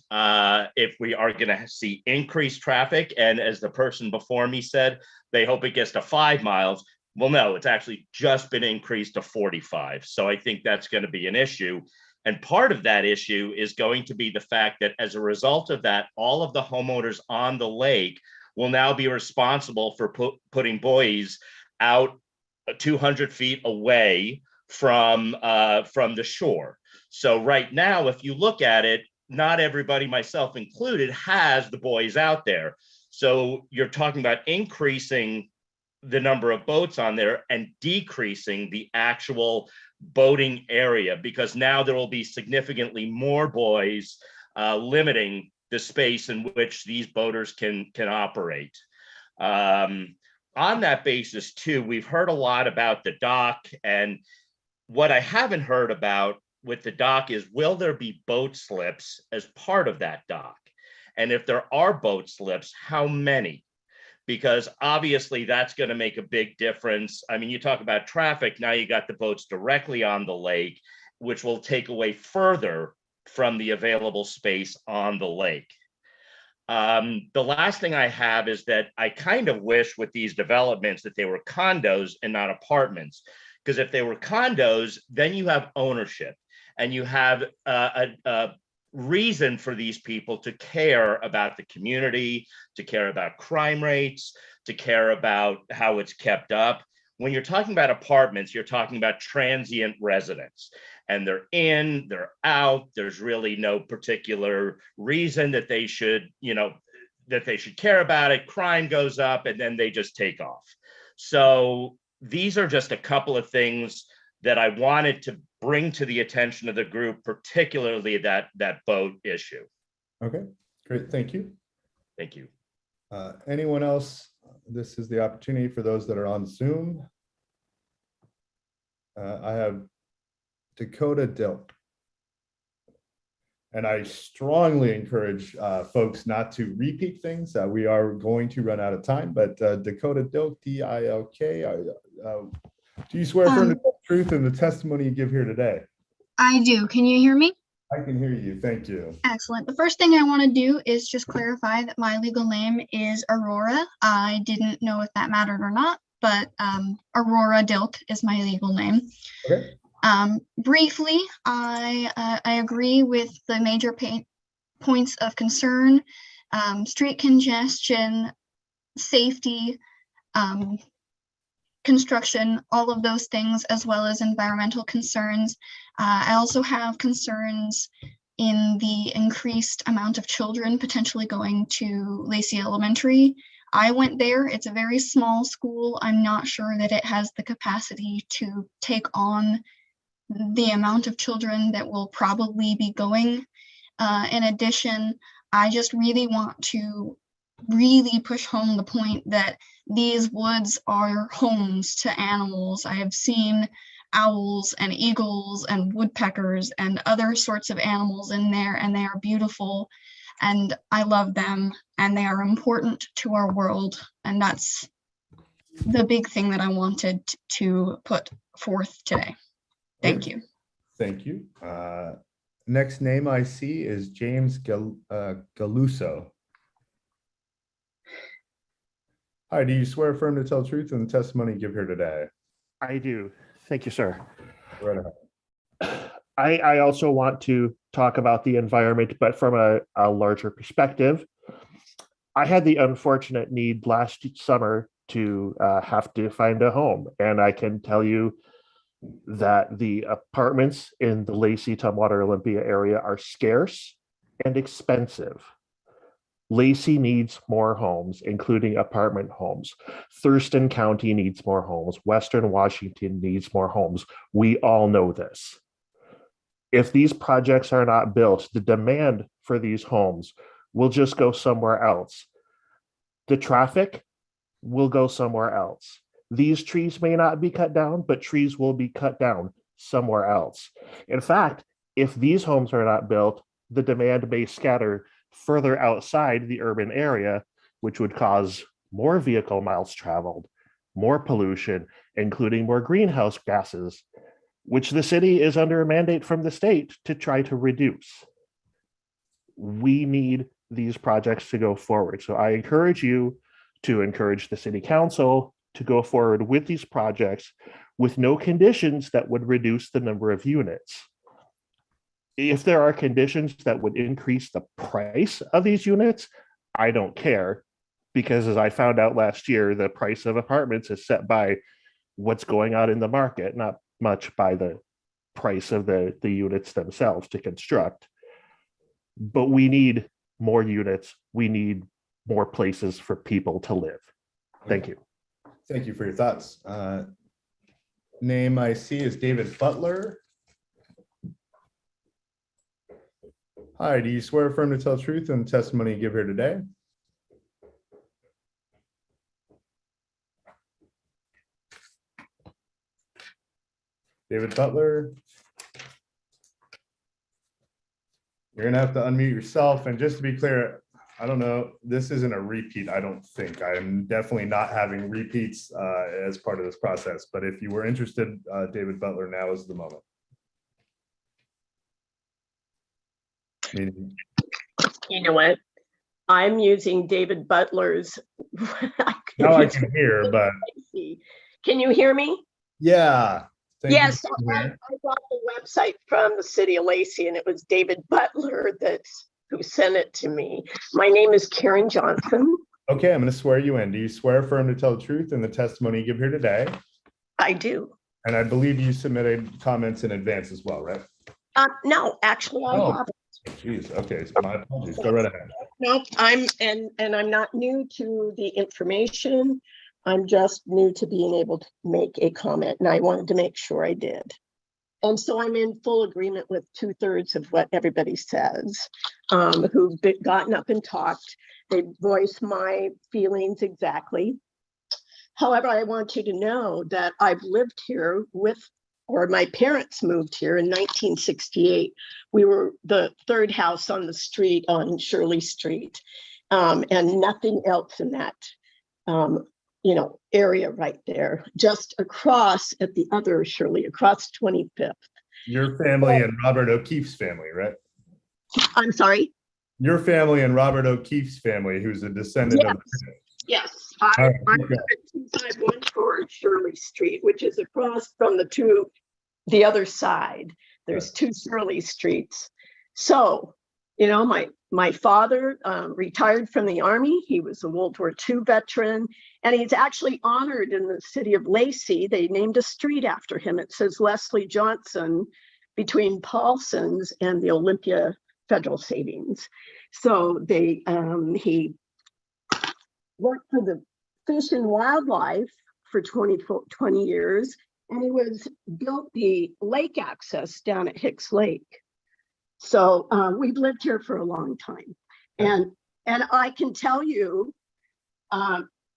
if we are going to see increased traffic, and as the person before me said, they hope it gets to 5 miles. Well, no, it's actually just been increased to 45. So I think that's going to be an issue. And part of that issue is going to be the fact that as a result of that, all of the homeowners on the lake will now be responsible for putting buoys out 200 feet away from the shore. So right now, if you look at it, not everybody, myself included, has the buoys out there. So you're talking about increasing the number of boats on there and decreasing the actual boating area, because now there will be significantly more buoys limiting the space in which these boaters can operate. On that basis too, we've heard a lot about the dock, and what I haven't heard about with the dock is, will there be boat slips as part of that dock? And if there are boat slips, how many? Because obviously that's going to make a big difference. I mean, you talk about traffic, now you got the boats directly on the lake, which will take away further from the available space on the lake. The last thing I have is that I kind of wish with these developments that they were condos and not apartments. Because if they were condos, then you have ownership and you have a reason for these people to care about the community, to care about crime rates, to care about how it's kept up. When you're talking about apartments, you're talking about transient residents, and they're in, they're out. There's really no particular reason that they should, that they should care about it. Crime goes up and then they just take off. So these are just a couple of things that I wanted to bring to the attention of the group, particularly that boat issue. Okay, great. Thank you. Thank you. Anyone else? This is the opportunity for those that are on Zoom. I have Dakota Dilk. And I strongly encourage folks not to repeat things. We are going to run out of time, but Dakota Dilk, D-I-L-K, do you swear firm to tell the truth in the testimony you give here today? I do. Can you hear me? I can hear you. Thank you. Excellent. The first thing I want to do is just clarify that my legal name is Aurora. I didn't know if that mattered or not, but Aurora Dilk is my legal name. Okay. Briefly, I agree with the major points of concern, street congestion, safety, construction, all of those things, as well as environmental concerns. I also have concerns in the increased amount of children potentially going to Lacey Elementary. I went there. It's a very small school. I'm not sure that it has the capacity to take on the amount of children that will probably be going. In addition, I just really want to push home the point that these woods are homes to animals. I have seen owls and eagles and woodpeckers and other sorts of animals in there, and they are beautiful, and I love them, and they are important to our world. And that's the big thing that I wanted to put forth today. Thank you. Thank you. Next name I see is James Galuso. Hi, do you swear firm to tell the truth in the testimony you give here today? I do. Thank you, sir. Right ahead. I also want to talk about the environment, but from a larger perspective. I had the unfortunate need last summer to have to find a home, and I can tell you that the apartments in the Lacey, Tumwater, Olympia area are scarce and expensive. Lacey needs more homes, including apartment homes. Thurston County needs more homes. Western Washington needs more homes. We all know this. If these projects are not built, the demand for these homes will just go somewhere else. The traffic will go somewhere else. These trees may not be cut down, but trees will be cut down somewhere else. In fact, if these homes are not built, the demand may scatter further outside the urban area, which would cause more vehicle miles traveled, more pollution, including more greenhouse gases, which the city is under a mandate from the state to try to reduce. We need these projects to go forward. So I encourage you to encourage the city council to go forward with these projects with no conditions that would reduce the number of units. If there are conditions that would increase the price of these units, I don't care, because as I found out last year, the price of apartments is set by what's going on in the market, not much by the price of the units themselves to construct. But we need more units. We need more places for people to live. Thank you. Thank you for your thoughts. Name I see is David Butler. Hi, do you swear or affirm to tell the truth in the testimony you give here today? David Butler. You're gonna have to unmute yourself, and just to be clear, I don't know, this isn't a repeat, I don't think. I'm definitely not having repeats as part of this process, but if you were interested, David Butler, now is the moment. You know what? I'm using David Butler's. Now I can hear, but. Can you hear me? Yeah. Yes, I got the website from the city of Lacey, and it was David Butler who sent it to me. My name is Karen Johnson. Okay, I'm going to swear you in. Do you swear or affirm to tell the truth in the testimony you give here today? I do. And I believe you submitted comments in advance as well, right? No, actually, I haven't. Geez, okay, so my apologies. Go right ahead. No, I'm not new to the information. I'm just new to being able to make a comment, and I wanted to make sure I did. And so I'm in full agreement with 2/3 of what everybody says, who've gotten up and talked. They voiced my feelings exactly. However, I want you to know that I've lived here or my parents moved here in 1968. We were the third house on the street on Shirley Street, and nothing else in that area right there, just across at the other Shirley, across 25th. Your family and Robert O'Keefe's family, right? I'm sorry? Your family and Robert O'Keefe's family, who's a descendant of. Yes, I'm at 2514 Shirley Street, which is across from the other side. There's two Shirley Streets. So, my father retired from the Army. He was a World War II veteran, and he's actually honored in the city of Lacey. They named a street after him. It says Leslie Johnson between Paulson's and the Olympia Federal Savings. So he worked for the Fish and Wildlife for 20 years, and he built the lake access down at Hicks Lake. So we've lived here for a long time, and I can tell you,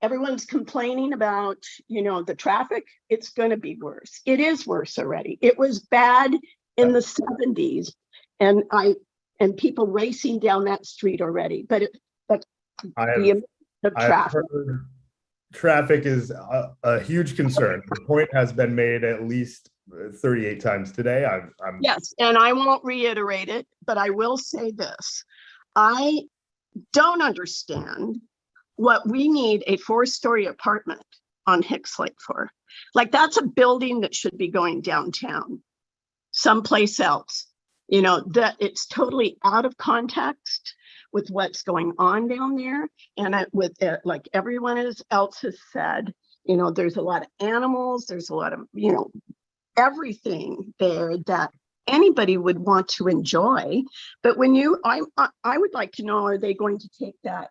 everyone's complaining about the traffic. It's going to be worse. It is worse already. It was bad in the 70s, and people racing down that street already. But Traffic is a huge concern. The point has been made at least 38 times today. Yes, and I won't reiterate it, but I will say this. I don't understand what we need a 4-story apartment on Hicks Lake for. Like, that's a building that should be going downtown, someplace else. That it's totally out of context with what's going on down there. And like everyone else has said, there's a lot of animals, there's a lot of, everything there that anybody would want to enjoy. But I would like to know, are they going to take that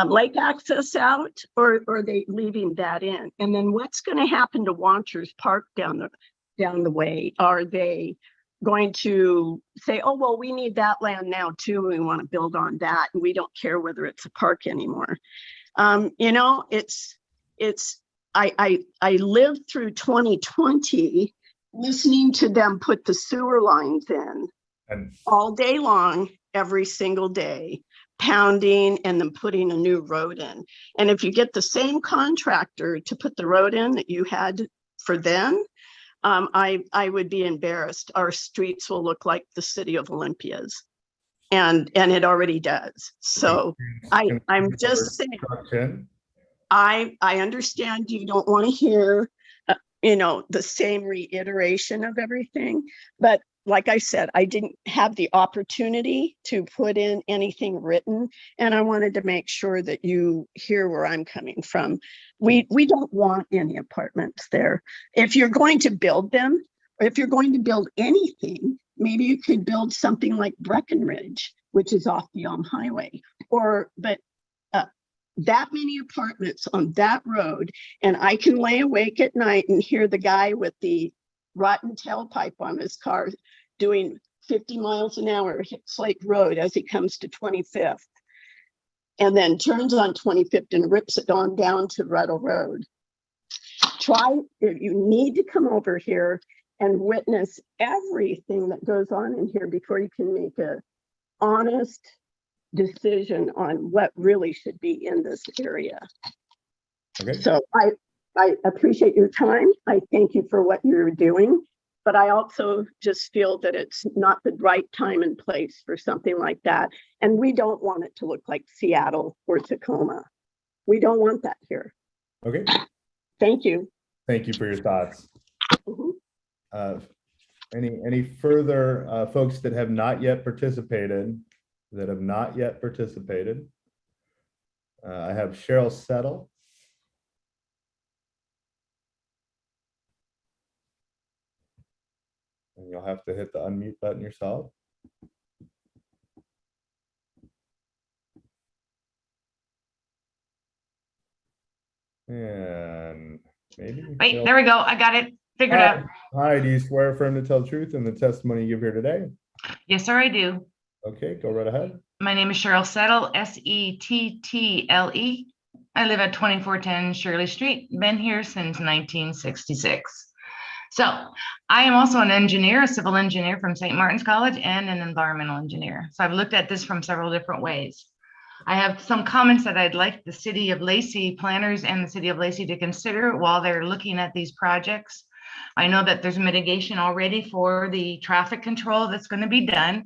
lake access out, or are they leaving that in? And then what's going to happen to Wanchers Park down the way? Are they going to say, oh, well, we need that land now too, and we want to build on that, and we don't care whether it's a park anymore? I lived through 2020 listening to them put the sewer lines in all day long, every single day, pounding and then putting a new road in. And if you get the same contractor to put the road in that you had for them, I would be embarrassed. Our streets will look like the city of Olympia's, and it already does. So I'm just saying, I understand you don't want to hear, the same reiteration of everything, but like I said, I didn't have the opportunity to put in anything written, and I wanted to make sure that you hear where I'm coming from. We don't want any apartments there. If you're going to build them, or if you're going to build anything, maybe you could build something like Breckenridge, which is off the Elm Highway, but that many apartments on that road, and I can lay awake at night and hear the guy with the rotten tailpipe on his car doing 50 miles an hour at Hicks Lake Road as he comes to 25th, and then turns on 25th and rips it on down to Ruddle Road. You need to come over here and witness everything that goes on in here before you can make a honest decision on what really should be in this area. Okay. So I appreciate your time. I thank you for what you're doing, but I also just feel that it's not the right time and place for something like that. And we don't want it to look like Seattle or Tacoma. We don't want that here. Okay. Thank you. Thank you for your thoughts. Any further folks that have not yet participated? I have Cheryl Settle. And you'll have to hit the unmute button yourself. And maybe. Wait, there we go. I got it figured out. Hi, do you swear affirm to tell the truth in the testimony you give here today? Yes, sir, I do. Okay, go right ahead. My name is Cheryl Settle, S-E-T-T-L-E. I live at 2410 Shirley Street. Been here since 1966. So I am also an engineer, a civil engineer from St. Martin's College, and an environmental engineer. So I've looked at this from several different ways. I have some comments that I'd like the City of Lacey planners and the City of Lacey to consider while they're looking at these projects. I know that there's mitigation already for the traffic control that's going to be done.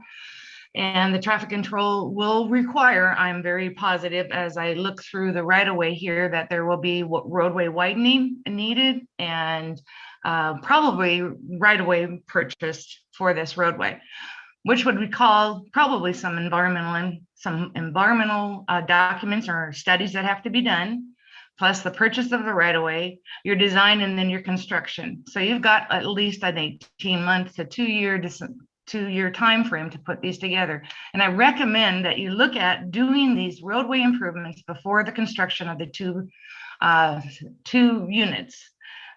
And the traffic control will require, I'm very positive as I look through the right of way here, that there will be roadway widening needed and probably right of way purchased for this roadway, which would recall probably some environmental documents or studies that have to be done, plus the purchase of the right of way, your design, and then your construction. So you've got at least an 18-month to 2-year time frame to put these together. And I recommend that you look at doing these roadway improvements before the construction of the two units.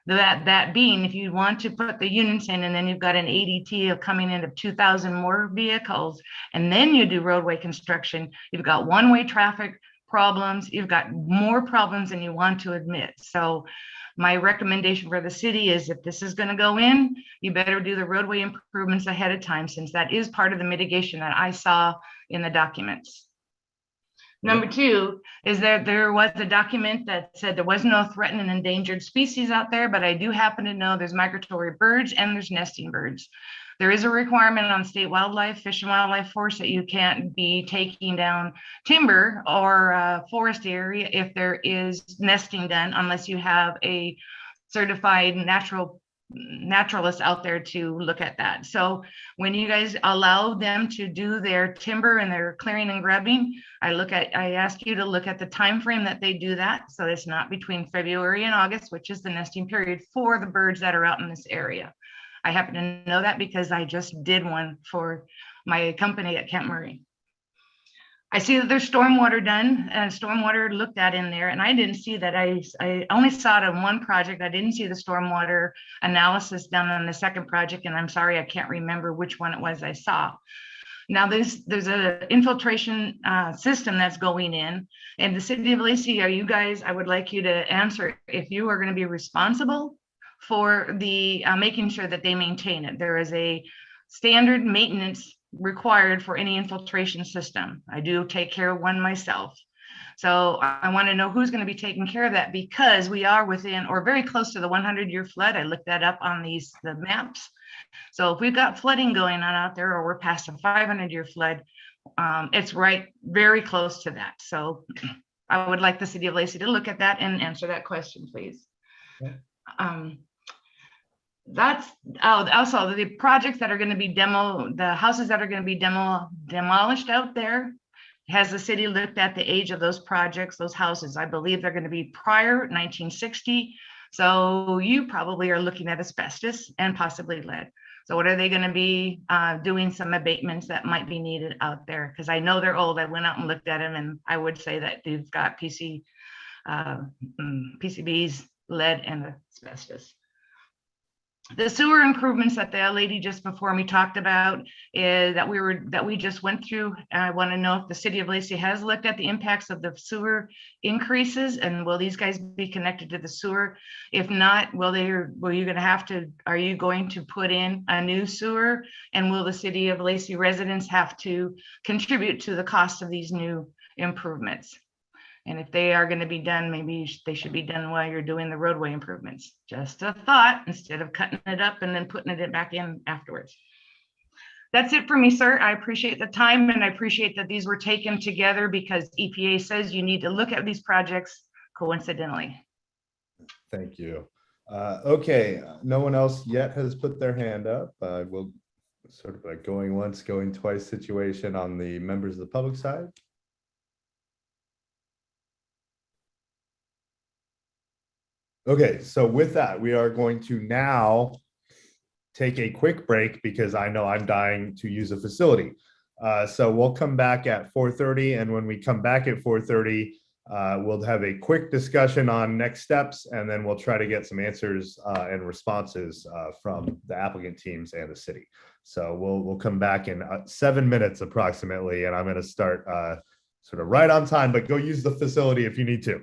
That being, if you want to put the units in and then you've got an ADT of coming in of 2,000 more vehicles, and then you do roadway construction, you've got one-way traffic problems, you've got more problems than you want to admit. So my recommendation for the city is if this is going to go in, you better do the roadway improvements ahead of time, since that is part of the mitigation that I saw in the documents. Number two is that there was a document that said there was no threatened and endangered species out there, but I do happen to know there's migratory birds and there's nesting birds. There is a requirement on state wildlife, Fish and Wildlife Force, that you can't be taking down timber or forest area if there is nesting done, unless you have a certified naturalist out there to look at that. So when you guys allow them to do their timber and their clearing and grubbing, I ask you to look at the time frame that they do that. So it's not between February and August, which is the nesting period for the birds that are out in this area. I happen to know that because I just did one for my company at Camp Murray. I see that there's stormwater done, stormwater looked at in there, and I didn't see that. I only saw it on one project. I didn't see the stormwater analysis done on the second project, and I'm sorry, I can't remember which one it was I saw. Now there's an infiltration system that's going in, and the City of Lacey, I would like you to answer if you are going to be responsible for the making sure that they maintain it. There is a standard maintenance required for any infiltration system. I do take care of one myself. So I want to know who's going to be taking care of that, because we are within or very close to the 100-year flood. I looked that up on the maps. So if we've got flooding going on out there, or we're past a 500-year flood, it's right very close to that. So I would like the city of Lacey to look at that and answer that question, please. That's also the projects that are going to be the houses that are going to be demolished out there. Has the city looked at the age of those projects, those houses? I believe they're going to be prior 1960. So you probably are looking at asbestos and possibly lead. So what are they going to be doing some abatements that might be needed out there? Because I know they're old. I went out and looked at them, and I would say that they've got PCBs, lead, and asbestos. The sewer improvements that the lady just before me talked about is that we just went through. I want to know if the city of Lacey has looked at the impacts of the sewer increases, and will these guys be connected to the sewer? If not, are you going to put in a new sewer? And will the city of Lacey residents have to contribute to the cost of these new improvements? And if they are going to be done, maybe they should be done while you're doing the roadway improvements. Just a thought, instead of cutting it up and then putting it back in afterwards. That's it for me, sir. I appreciate the time, and I appreciate that these were taken together because EPA says you need to look at these projects coincidentally. Thank you. Okay, no one else yet has put their hand up. We'll sort of like going once, going twice situation on the members of the public side. Okay, so with that, we are going to now take a quick break because I know I'm dying to use a facility. So we'll come back at 4:30, and when we come back at 4:30, we'll have a quick discussion on next steps, and then we'll try to get some answers and responses from the applicant teams and the city. So we'll come back in 7 minutes approximately, and I'm going to start sort of right on time, but go use the facility if you need to.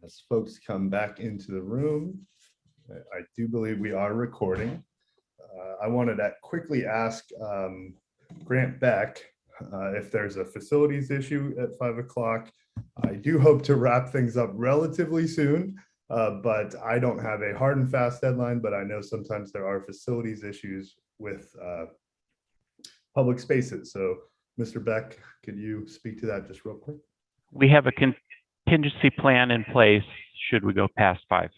As folks come back into the room, I do believe we are recording. I wanted to quickly ask Grant Beck if there's a facilities issue at 5 o'clock. I do hope to wrap things up relatively soon, but I don't have a hard and fast deadline, but I know sometimes there are facilities issues with public spaces. So Mr. Beck, could you speak to that just real quick? We have a contingency plan in place should we go past 5.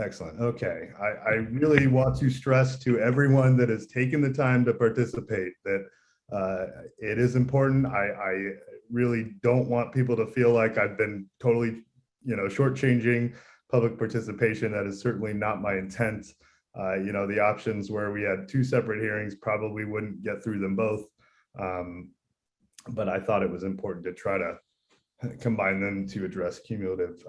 Excellent. Okay. I really want to stress to everyone that has taken the time to participate that it is important. I really don't want people to feel like I've been totally, shortchanging public participation. That is certainly not my intent. The options where we had 2 separate hearings probably wouldn't get through them both. But I thought it was important to try to combine them to address cumulative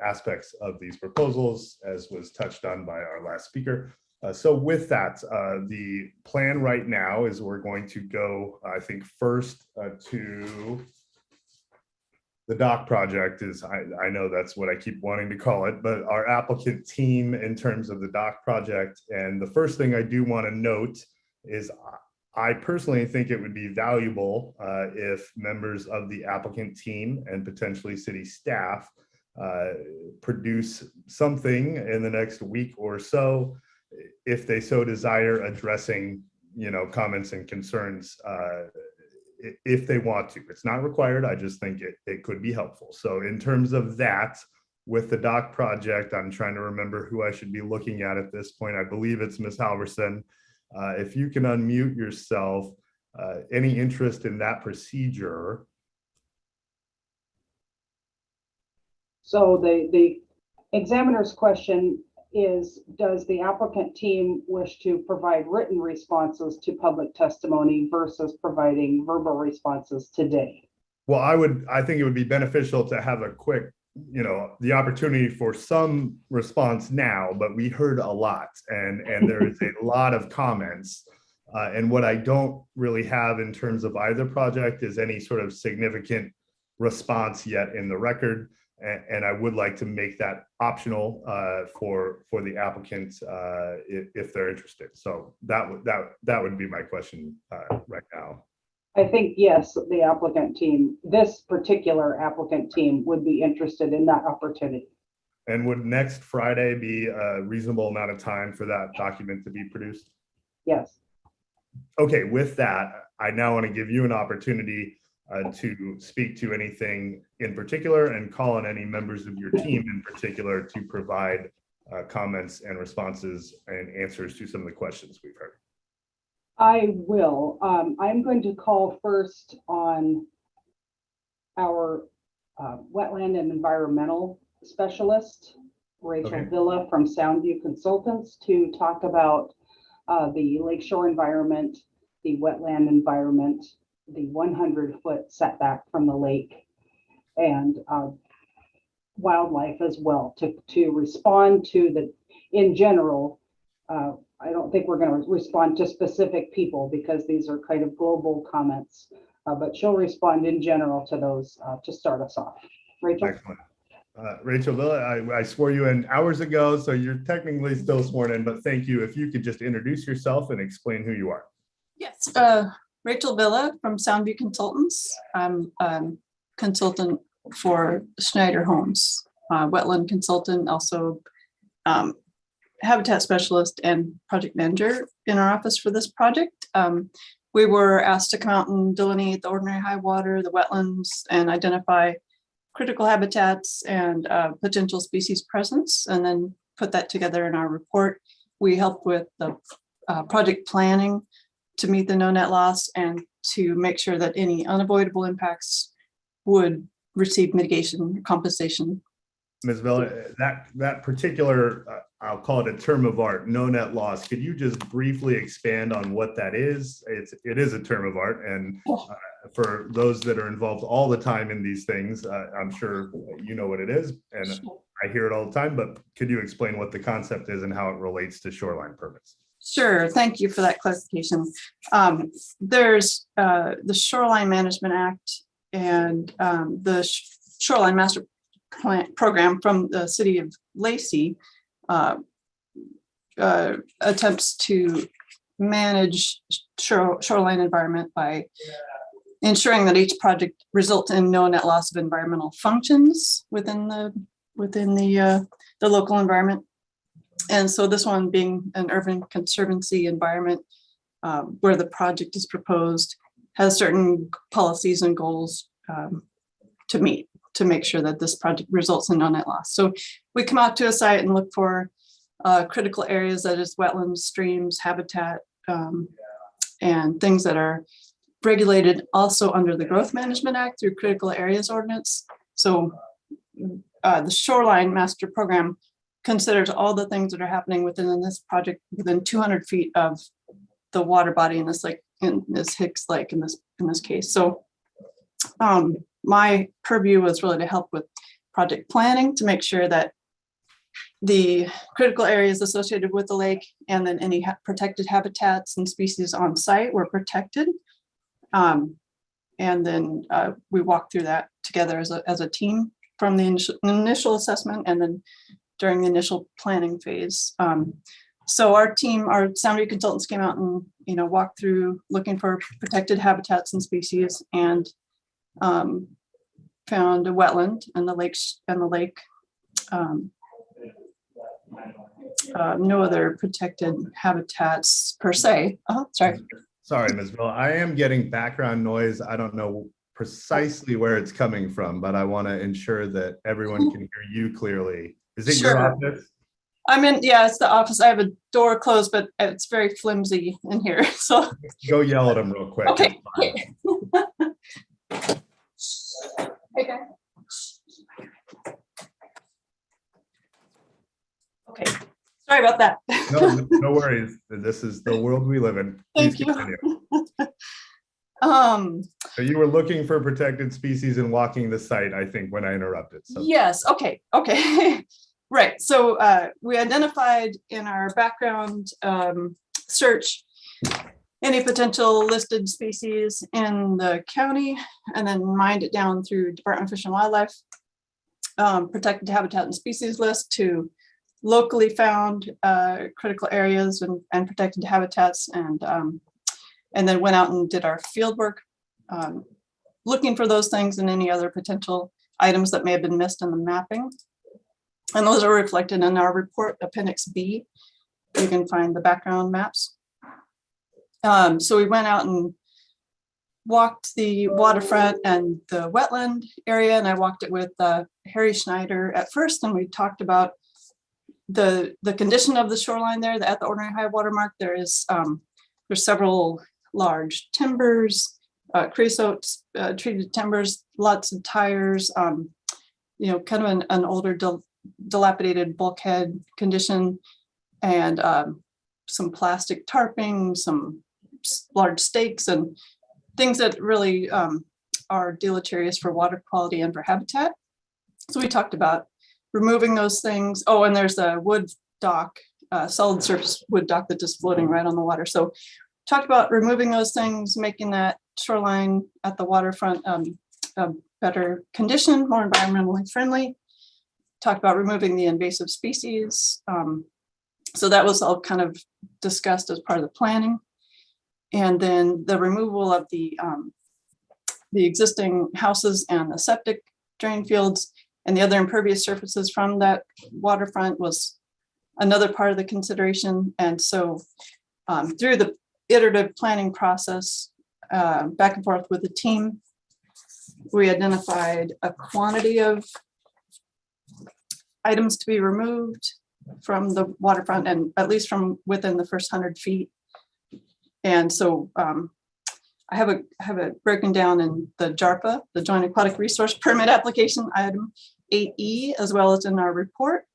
aspects of these proposals, as was touched on by our last speaker. So with that, the plan right now is we're going to go, I think, first to the dock project. Is I know that's what I keep wanting to call it, but our applicant team in terms of the dock project. And the first thing I do want to note is I personally think it would be valuable if members of the applicant team and potentially city staff produce something in the next week or so, if they so desire, addressing comments and concerns if they want to. It's not required. I just think it could be helpful. So in terms of that, with the dock project, I'm trying to remember who I should be looking at this point. I believe it's Ms. Halverson. If you can unmute yourself, any interest in that procedure? So the examiner's question is, does the applicant team wish to provide written responses to public testimony versus providing verbal responses today? Well, I think it would be beneficial to have a quick, the opportunity for some response now, but we heard a lot and there is a lot of comments. And what I don't really have in terms of either project is any sort of significant response yet in the record. And I would like to make that optional for the applicants if they're interested. So that would be my question right now. I think, yes, the applicant team, this particular applicant team would be interested in that opportunity. And would next Friday be a reasonable amount of time for that document to be produced? Yes. Okay, with that, I now want to give you an opportunity to speak to anything in particular and call on any members of your team in particular to provide comments and responses and answers to some of the questions we've heard. I will. I'm going to call first on our wetland and environmental specialist, Rachel Villa from Soundview Consultants, to talk about the lakeshore environment, the wetland environment, the 100-foot setback from the lake, and wildlife as well, to respond to the, in general, I don't think we're going to respond to specific people because these are kind of global comments, but she'll respond in general to those to start us off. Rachel? Excellent. Rachel Villa, I swore you in hours ago, so you're technically still sworn in, but thank you. If you could just introduce yourself and explain who you are. Yes, Rachel Villa from Soundview Consultants. I'm consultant for Schneider Homes, wetland consultant, also habitat specialist and project manager in our office for this project. We were asked to come out and delineate the ordinary high water, the wetlands, and identify critical habitats and potential species presence, and then put that together in our report. We helped with the project planning to meet the no net loss and to make sure that any unavoidable impacts would receive mitigation compensation. Ms. Villa, that particular, I'll call it a term of art, no net loss. Could you just briefly expand on what that is? It is a term of art, and for those that are involved all the time in these things, I'm sure you know what it is, and I hear it all the time, but could you explain what the concept is and how it relates to shoreline permits? Sure, thank you for that clarification. There's the Shoreline Management Act and the Shoreline Master program from the city of Lacey attempts to manage shoreline environment by ensuring that each project results in no net loss of environmental functions within the local environment. And so this one being an urban conservancy environment where the project is proposed has certain policies and goals to meet to make sure that this project results in no net loss. So we come out to a site and look for critical areas that is wetlands, streams, habitat, and things that are regulated also under the Growth Management Act through Critical Areas Ordinance. So the Shoreline Master Program considers all the things that are happening within this project within 200 feet of the water body in this lake, in this Hicks Lake in this case. So my purview was really to help with project planning to make sure that the critical areas associated with the lake and then any protected habitats and species on site were protected. And then we walked through that together as a team from the initial assessment and then during the initial planning phase. So our team, our sound view consultants came out and walked through looking for protected habitats and species and found a wetland and the lake. No other protected habitats per se. Oh, sorry. Sorry, Ms. Bill. I am getting background noise. I don't know precisely where it's coming from, but I want to ensure that everyone can hear you clearly. Is it your office? I'm in, yeah, it's the office. I have a door closed, but it's very flimsy in here. So go yell at them real quick. Okay. Okay. Sorry about that. No worries. This is the world we live in. Please Thank you. continue. So you were looking for protected species and walking the site, I think, when I interrupted. So. Yes. Okay. Right. So we identified in our background search any potential listed species in the county and then mined it down through Department of Fish and Wildlife, protected habitat and species list to locally found critical areas and protected habitats, and then went out and did our field work, looking for those things and any other potential items that may have been missed in the mapping. And those are reflected in our report, Appendix B. You can find the background maps. So we went out and walked the waterfront and the wetland area, and I walked it with Harry Schneider at first, and we talked about the condition of the shoreline there. At the ordinary high water mark, there's several large timbers, creosote treated timbers, lots of tires, kind of an older dilapidated bulkhead condition, and some plastic tarping, some large stakes, and things that really are deleterious for water quality and for habitat. So we talked about removing those things. Oh, and there's a wood dock, solid surface wood dock that's just floating right on the water. So talked about removing those things, making that shoreline at the waterfront a better condition, more environmentally friendly. Talked about removing the invasive species. So that was all kind of discussed as part of the planning. And then the removal of the existing houses and the septic drain fields and the other impervious surfaces from that waterfront was another part of the consideration. And so through the iterative planning process, back and forth with the team, we identified a quantity of items to be removed from the waterfront, and at least from within the first 100 feet. And so I have it broken down in the JARPA, the Joint Aquatic Resource Permit Application, item 8E, as well as in our report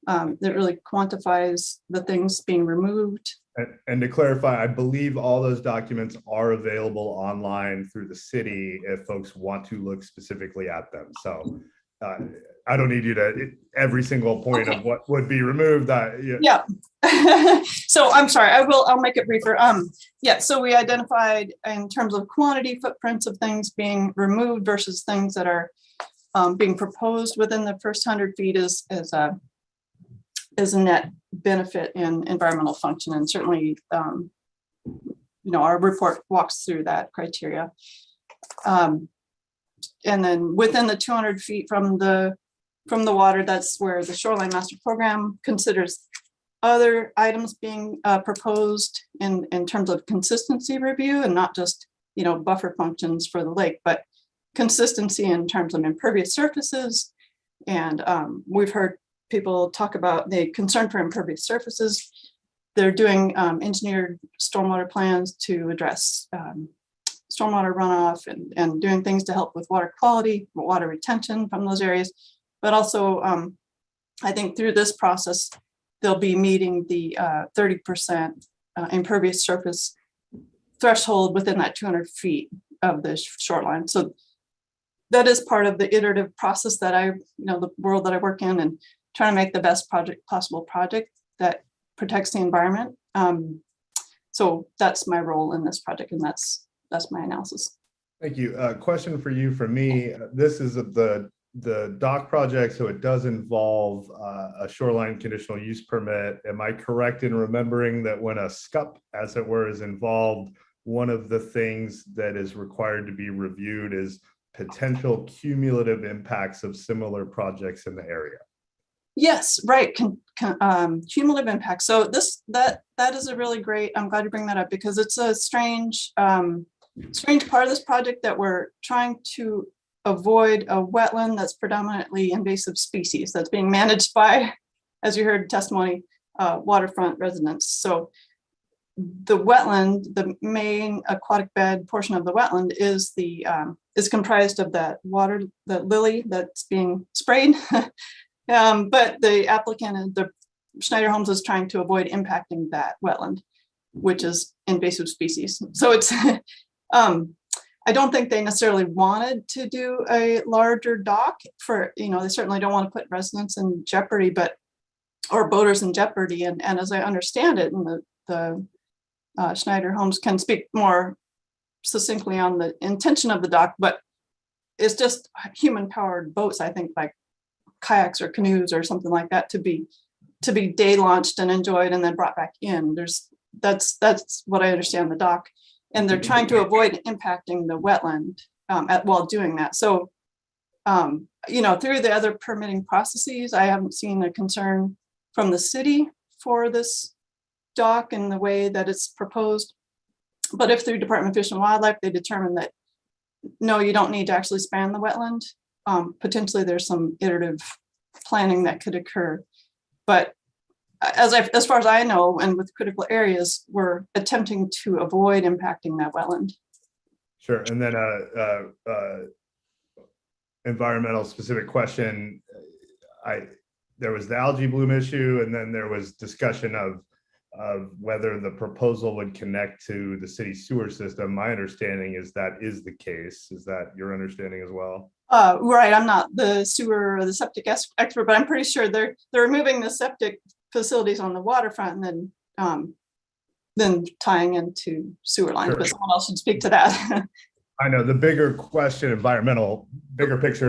that really quantifies the things being removed. And to clarify, I believe all those documents are available online through the city if folks want to look specifically at them. So I don't need you to every single point of what would be removed. Yeah. So I'm sorry, I'll make it briefer. Yeah, so we identified in terms of quantity footprints of things being removed versus things that are being proposed within the first 100 feet is a net benefit in environmental function, and certainly, our report walks through that criteria. And then within the 200 feet from the water, that's where the shoreline master program considers other items being proposed in terms of consistency review, and not just, buffer functions for the lake, but consistency in terms of impervious surfaces. And we've heard people talk about the concern for impervious surfaces. They're doing engineered stormwater plans to address stormwater runoff and doing things to help with water quality, water retention from those areas. But also, I think through this process, they'll be meeting the 30% impervious surface threshold within that 200 feet of the shoreline. So that is part of the iterative process that the world that I work in, and trying to make the best possible project that protects the environment. So that's my role in this project, and that's my analysis. Thank you. Question for you from me. This is the dock project, so it does involve a shoreline conditional use permit. Am I correct in remembering that when a SCUP, as it were, is involved, one of the things that is required to be reviewed is potential cumulative impacts of similar projects in the area? Yes, right. Cumulative impact. So that is a really great, I'm glad you bring that up, because it's a strange part of this project that we're trying to avoid a wetland that's predominantly invasive species that's being managed by, as you heard testimony, waterfront residents. So the wetland, the main aquatic bed portion of the wetland is comprised of that water, that lily that's being sprayed. But the applicant and the Schneider Homes is trying to avoid impacting that wetland, which is invasive species. So it's, I don't think they necessarily wanted to do a larger dock for, they certainly don't want to put residents in jeopardy, or boaters in jeopardy. And as I understand it, and the Schneider Homes can speak more succinctly on the intention of the dock, but it's just human powered boats, I think, like kayaks or canoes or something like that, to be day launched and enjoyed and then brought back in. That's what I understand the dock, and they're trying to avoid impacting the wetland while doing that. So, through the other permitting processes, I haven't seen a concern from the city for this dock in the way that it's proposed. But if through Department of Fish and Wildlife, they determine that, no, you don't need to actually span the wetland, potentially there's some iterative planning that could occur. But as far as I know, and with critical areas, we're attempting to avoid impacting that wetland. Sure. And then environmental specific question. There was the algae bloom issue, and then there was discussion of whether the proposal would connect to the city sewer system. My understanding is that is the case. Is that your understanding as well? Right. I'm not the sewer or the septic expert, but I'm pretty sure they're removing the septic facilities on the waterfront and then tying into sewer lines. Sure. But someone else should speak to that. I know the bigger picture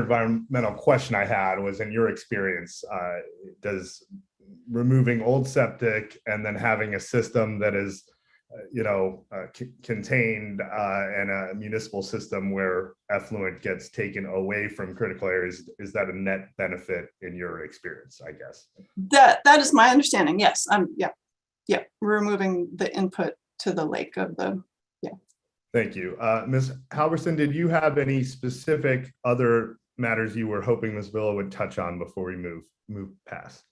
environmental question I had was, in your experience, does removing old septic and then having a system that is contained and a municipal system where effluent gets taken away from critical areas, is that a net benefit in your experience, I guess? That is my understanding. Yes. Yeah. Removing the input to the lake of the, yeah. Thank you. Ms. Halverson, did you have any specific other matters you were hoping Ms. Villa would touch on before we move past?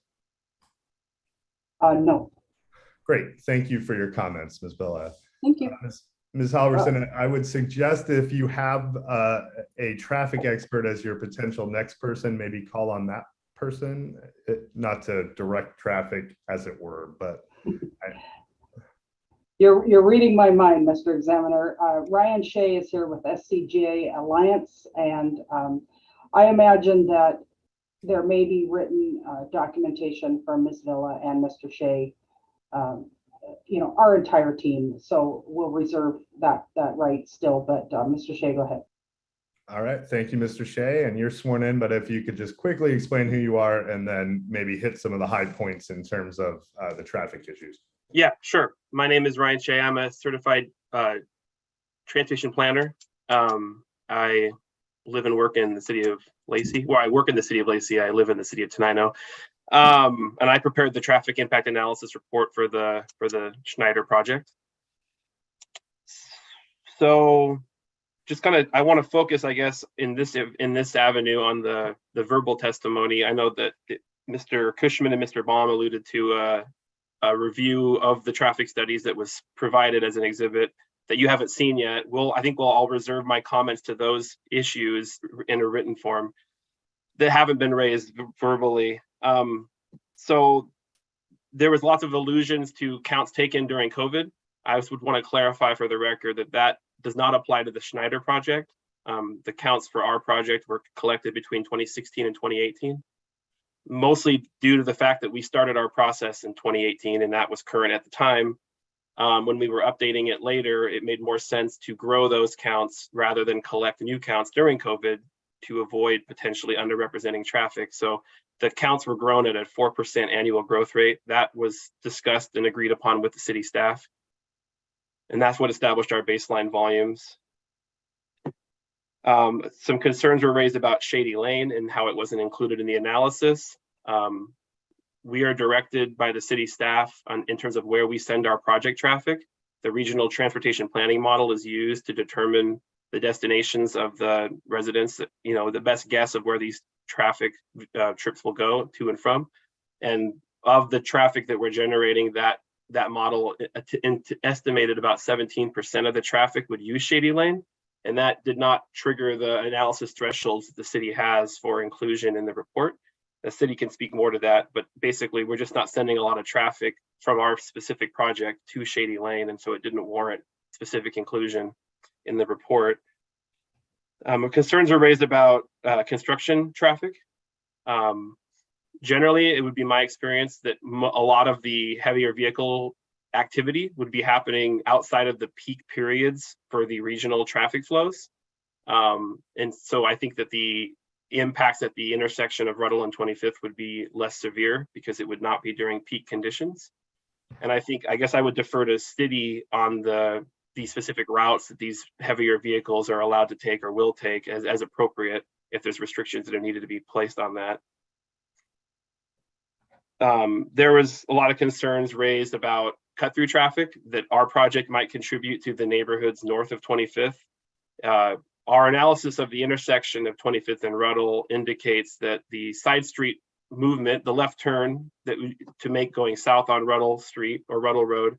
No. Great. Thank you for your comments, Ms. Villa. Thank you. Ms. Halverson, I would suggest that if you have a traffic expert as your potential next person, maybe call on that person, not to direct traffic as it were, but. You're reading my mind, Mr. Examiner. Ryan Shea is here with SCGA Alliance, and I imagine that there may be written documentation from Ms. Villa and Mr. Shea, our entire team. So we'll reserve that right still, but Mr. Shea, go ahead. All right, thank you, Mr. Shea, and you're sworn in, but if you could just quickly explain who you are and then maybe hit some of the high points in terms of the traffic issues. Yeah, sure. My name is Ryan Shea. I'm a certified transportation planner. I live and work in the city of Lacey. Well, I work in the city of Lacey. I live in the city of Tenino. And I prepared the traffic impact analysis report for the Schneider project. So just kind of, I want to focus, I guess, in this avenue on the verbal testimony. I know that Mr. Cushman and Mr. Baum alluded to a review of the traffic studies that was provided as an exhibit that you haven't seen yet. I think I'll reserve my comments to those issues in a written form that haven't been raised verbally. So there was lots of allusions to counts taken during COVID. I would want to clarify for the record that does not apply to the Schneider project. The counts for our project were collected between 2016 and 2018, mostly due to the fact that we started our process in 2018 and that was current at the time. When we were updating it later, it made more sense to grow those counts rather than collect new counts during COVID to avoid potentially underrepresenting traffic. So the counts were grown at a 4% annual growth rate. That was discussed and agreed upon with the city staff. And that's what established our baseline volumes. Some concerns were raised about Shady Lane and how it wasn't included in the analysis. We are directed by the city staff in terms of where we send our project traffic. The regional transportation planning model is used to determine the destinations of the residents, the best guess of where these traffic trips will go to and from. And of the traffic that we're generating, that model estimated about 17% of the traffic would use Shady Lane. And that did not trigger the analysis thresholds that the city has for inclusion in the report. The city can speak more to that, but basically we're just not sending a lot of traffic from our specific project to Shady Lane. And so it didn't warrant specific inclusion in the report. Concerns were raised about construction traffic. Generally, it would be my experience that a lot of the heavier vehicle activity would be happening outside of the peak periods for the regional traffic flows. And so I think that the impacts at the intersection of Ruddle and 25th would be less severe because it would not be during peak conditions. And I guess I would defer to city on the specific routes that these heavier vehicles are allowed to take or will take as appropriate if there's restrictions that are needed to be placed on that. There was a lot of concerns raised about cut-through traffic that our project might contribute to the neighborhoods north of 25th. Our analysis of the intersection of 25th and Ruddle indicates that the side street movement, the left turn to make going south on Ruddle Street or Ruddle Road,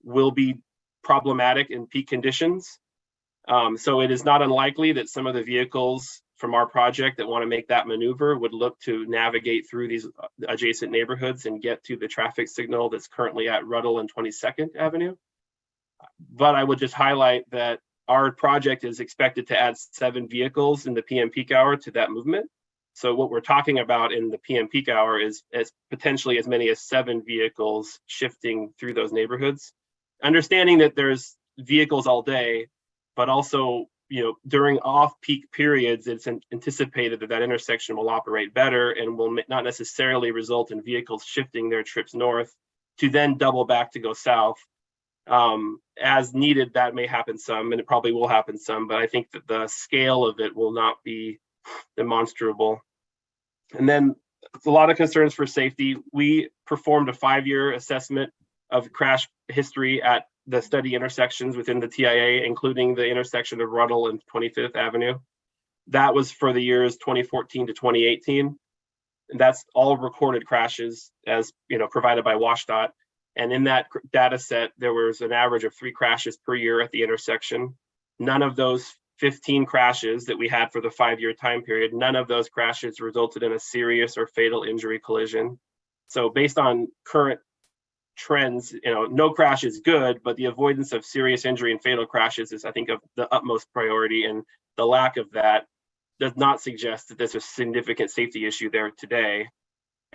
will be problematic in peak conditions. So it is not unlikely that some of the vehicles from our project that want to make that maneuver would look to navigate through these adjacent neighborhoods and get to the traffic signal that's currently at Ruddle and 22nd Avenue. But I would just highlight that our project is expected to add 7 vehicles in the PM peak hour to that movement. So what we're talking about in the PM peak hour is potentially as many as 7 vehicles shifting through those neighborhoods. Understanding that there's vehicles all day, but also during off-peak periods, it's anticipated that intersection will operate better and will not necessarily result in vehicles shifting their trips north to then double back to go south. As needed, that may happen some, and it probably will happen some, but I think that the scale of it will not be demonstrable. And then a lot of concerns for safety. We performed a 5-year assessment of crash history at the study intersections within the TIA, including the intersection of Ruddle and 25th Avenue. That was for the years 2014 to 2018. And that's all recorded crashes as provided by WashDOT. And in that data set, there was an average of 3 crashes per year at the intersection. None of those 15 crashes that we had for the 5-year time period, none of those crashes resulted in a serious or fatal injury collision. So based on current trends, no crash is good, but the avoidance of serious injury and fatal crashes is, I think, of the utmost priority. And the lack of that does not suggest that there's a significant safety issue there today.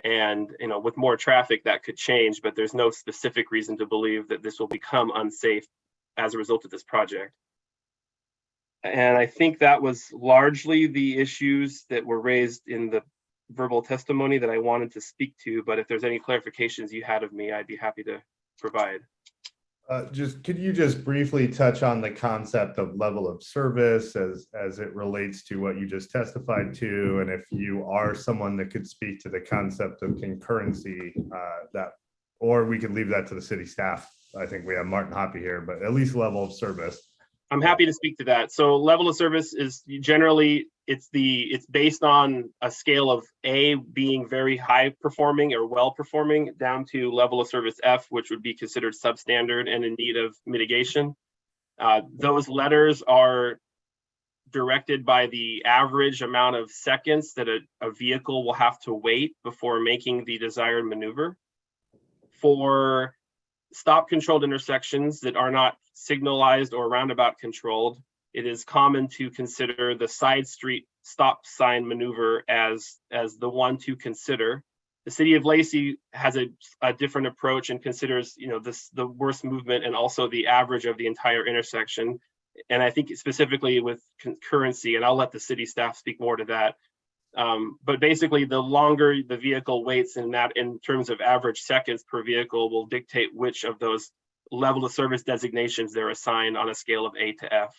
And, with more traffic that could change, but there's no specific reason to believe that this will become unsafe as a result of this project. And I think that was largely the issues that were raised in the verbal testimony that I wanted to speak to, but if there's any clarifications you had of me, I'd be happy to provide. Could you just briefly touch on the concept of level of service as it relates to what you just testified to, and if you are someone that could speak to the concept of concurrency, or we could leave that to the city staff. I think we have Martin Hoppy here, but at least level of service. I'm happy to speak to that. So level of service is generally, it's based on a scale of A being very high performing or well performing down to level of service F, which would be considered substandard and in need of mitigation. Those letters are directed by the average amount of seconds that a vehicle will have to wait before making the desired maneuver. For stop controlled intersections that are not signalized or roundabout controlled, it is common to consider the side street stop sign maneuver as the one to consider. The city of Lacey has a different approach and considers, the worst movement and also the average of the entire intersection. And I think specifically with concurrency, and I'll let the city staff speak more to that. But basically, the longer the vehicle waits in terms of average seconds per vehicle will dictate which of those level of service designations they're assigned on a scale of A to F.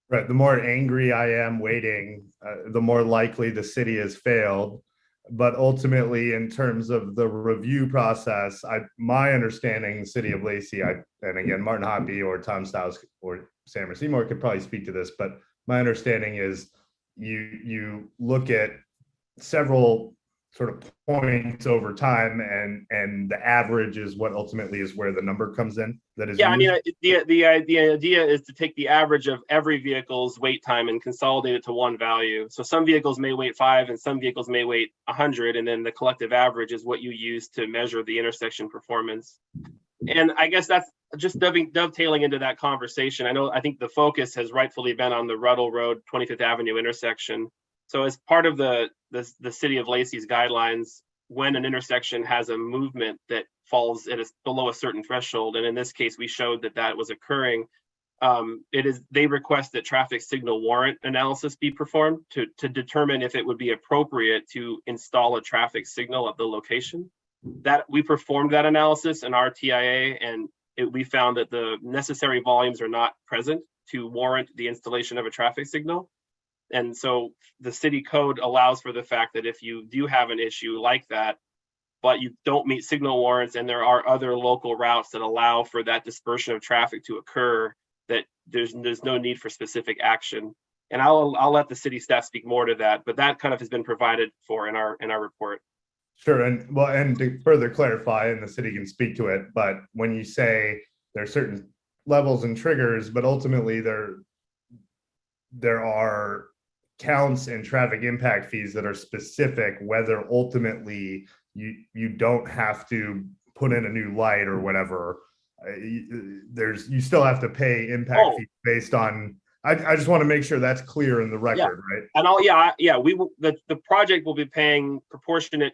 Right. The more angry I am waiting, the more likely the city has failed. But ultimately, in terms of the review process, my understanding, the city of Lacey, and again, Martin Hoppy or Tom Stiles or Sam or Seymour could probably speak to this, but my understanding is you look at several sort of points over time, and the average is what ultimately is where the number comes in. That is, yeah. I mean, the idea is to take the average of every vehicle's wait time and consolidate it to one value. So some vehicles may wait 5, and some vehicles may wait 100, and then the collective average is what you use to measure the intersection performance. And I guess that's just dovetailing into that conversation. I think the focus has rightfully been on the Ruddle Road 25th Avenue intersection. So as part of the city of Lacey's guidelines, when an intersection has a movement that falls below a certain threshold, and in this case we showed that was occurring, they request that traffic signal warrant analysis be performed to determine if it would be appropriate to install a traffic signal at the location. That we performed that analysis in our TIA, and we found that the necessary volumes are not present to warrant the installation of a traffic signal. And so the city code allows for the fact that if you do have an issue like that, but you don't meet signal warrants, and there are other local routes that allow for that dispersion of traffic to occur, that there's no need for specific action. And I'll let the city staff speak more to that, but that kind of has been provided for in our report. Sure, and to further clarify, and the city can speak to it, but when you say there are certain levels and triggers, but ultimately there are counts and traffic impact fees that are specific, whether ultimately you don't have to put in a new light or whatever. You still have to pay impact fees based on. I just want to make sure that's clear in the record, right? And the project will be paying proportionate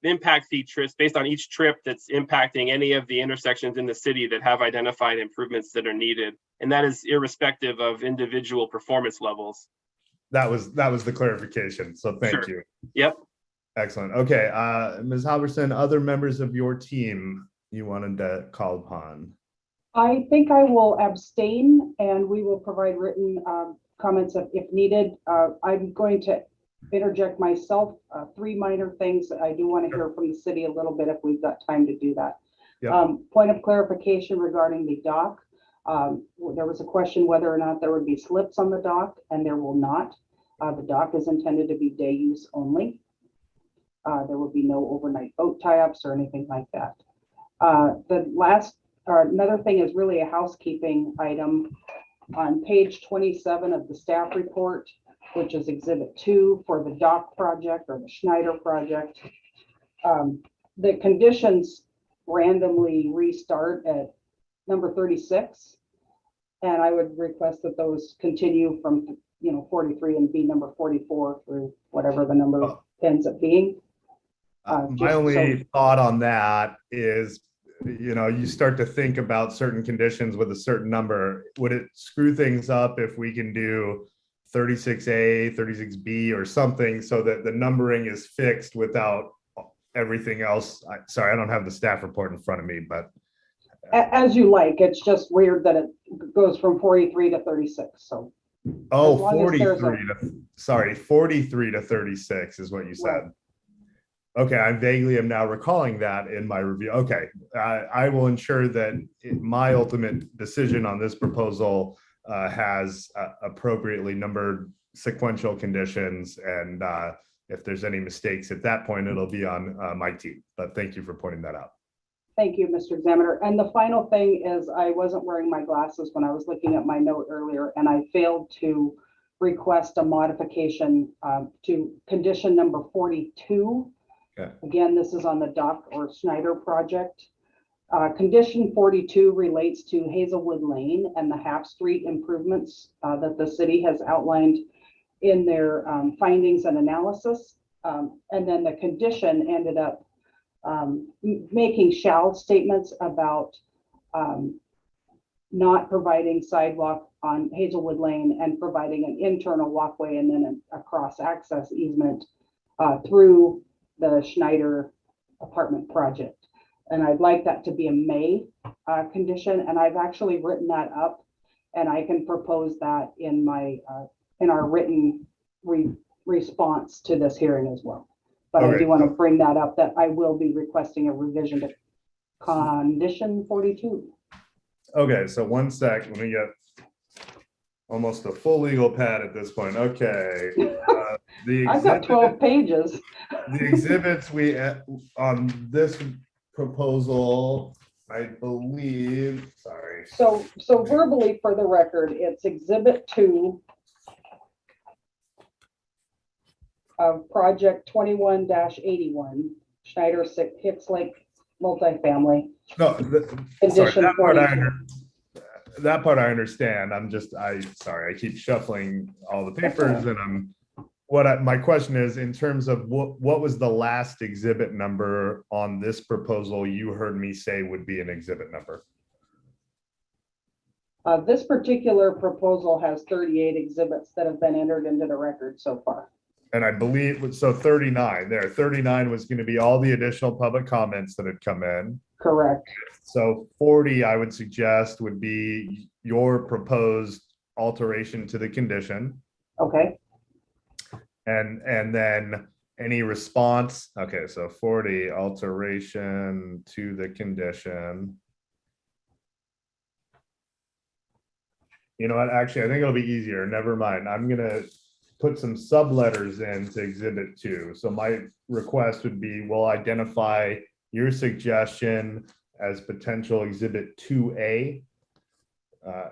impact fee trips based on each trip that's impacting any of the intersections in the city that have identified improvements that are needed, and that is irrespective of individual performance levels. That was the clarification. So thank you. Yep. Excellent. Okay, Ms. Halverson, other members of your team you wanted to call upon? I think I will abstain, and we will provide written comments if needed. I'm going to interject myself 3 minor things that I do want to hear from the city a little bit if we've got time to do that. Yep. Point of clarification regarding the dock. There was a question whether or not there would be slips on the dock, and there will not. The dock is intended to be day use only. There will be no overnight boat tie-ups or anything like that. Another thing is really a housekeeping item. On page 27 of the staff report, which is exhibit 2 for the dock project or the Schneider project, the conditions randomly restart at number 36. And I would request that those continue from 43 and be number 44 through whatever the number ends up being. My only thought on that is you start to think about certain conditions with a certain number. Would it screw things up if we can do 36A, 36B or something so that the numbering is fixed without everything else? Sorry, I don't have the staff report in front of me, but. As you like, it's just weird that it goes from 43 to 36, so. Oh, as long as there's 43 to 36 is what you said. Right. Okay, I vaguely am now recalling that in my review. Okay, I will ensure that my ultimate decision on this proposal has appropriately numbered sequential conditions, and if there's any mistakes at that point, it'll be on my team. But thank you for pointing that out. Thank you, Mr. Examiner. And the final thing is I wasn't wearing my glasses when I was looking at my note earlier, and I failed to request a modification to condition number 42. Okay. Again, this is on the Dock or Schneider project. Condition 42 relates to Hazelwood Lane and the Half Street improvements that the city has outlined in their findings and analysis. And then the condition ended up making shall statements about not providing sidewalk on Hazelwood Lane and providing an internal walkway and then a cross access easement through the Schneider apartment project. And I'd like that to be a may condition. And I've actually written that up, and I can propose that in my in our written response to this hearing as well. But I do want to bring that up, that I will be requesting a revision to condition 42. Okay, so one sec, let me get almost a full legal pad at this point. Okay. I've got 12 pages. The exhibits we on this proposal, I believe, sorry. So verbally, for the record, it's exhibit 2 of project 21-81, Schneider Hicks Lake multifamily. No, sorry, Condition that part I understand. Sorry, I keep shuffling all the papers, and my question is, in terms of what was the last exhibit number on this proposal you heard me say would be an exhibit number? This particular proposal has 38 exhibits that have been entered into the record so far. And I believe, so 39 there. 39 was going to be all the additional public comments that had come in. Correct. So 40, I would suggest, would be your proposed alteration to the condition. Okay. And then any response. Okay, so 40 alteration to the condition. You know what? Actually, I think it'll be easier. Never mind. I'm gonna put some subletters in to exhibit 2. So my request would be, we'll identify your suggestion as potential exhibit 2A,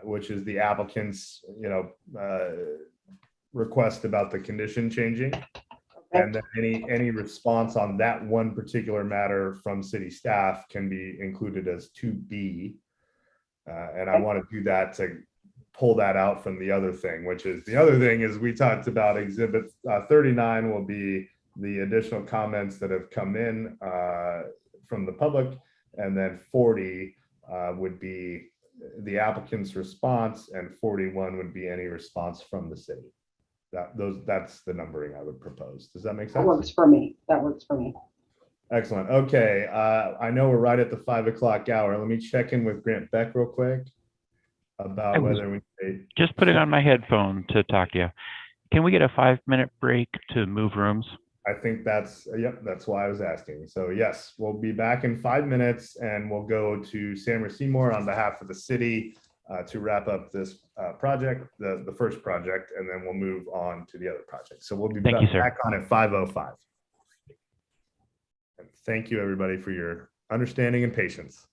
which is the applicant's, request about the condition changing. Okay. And then any response on that one particular matter from city staff can be included as 2B. And I want to do that to pull that out from the other thing, which is the other thing is we talked about exhibit 39 will be the additional comments that have come in from the public, and then 40 would be the applicant's response, and 41 would be any response from the city. That's the numbering I would propose. Does that make sense? That works for me. That works for me. Excellent. Okay. I know we're right at the 5 o'clock hour. Let me check in with Grant Beck real quick about whether we just putting on my headphone to talk to you. Can we get a 5-minute break to move rooms? I think that's why I was asking. So yes, we'll be back in 5 minutes, and we'll go to Sam Seymour on behalf of the city to wrap up this project, the first project, and then we'll move on to the other project. So we'll be back on at 5:05. And thank you, everybody, for your understanding and patience.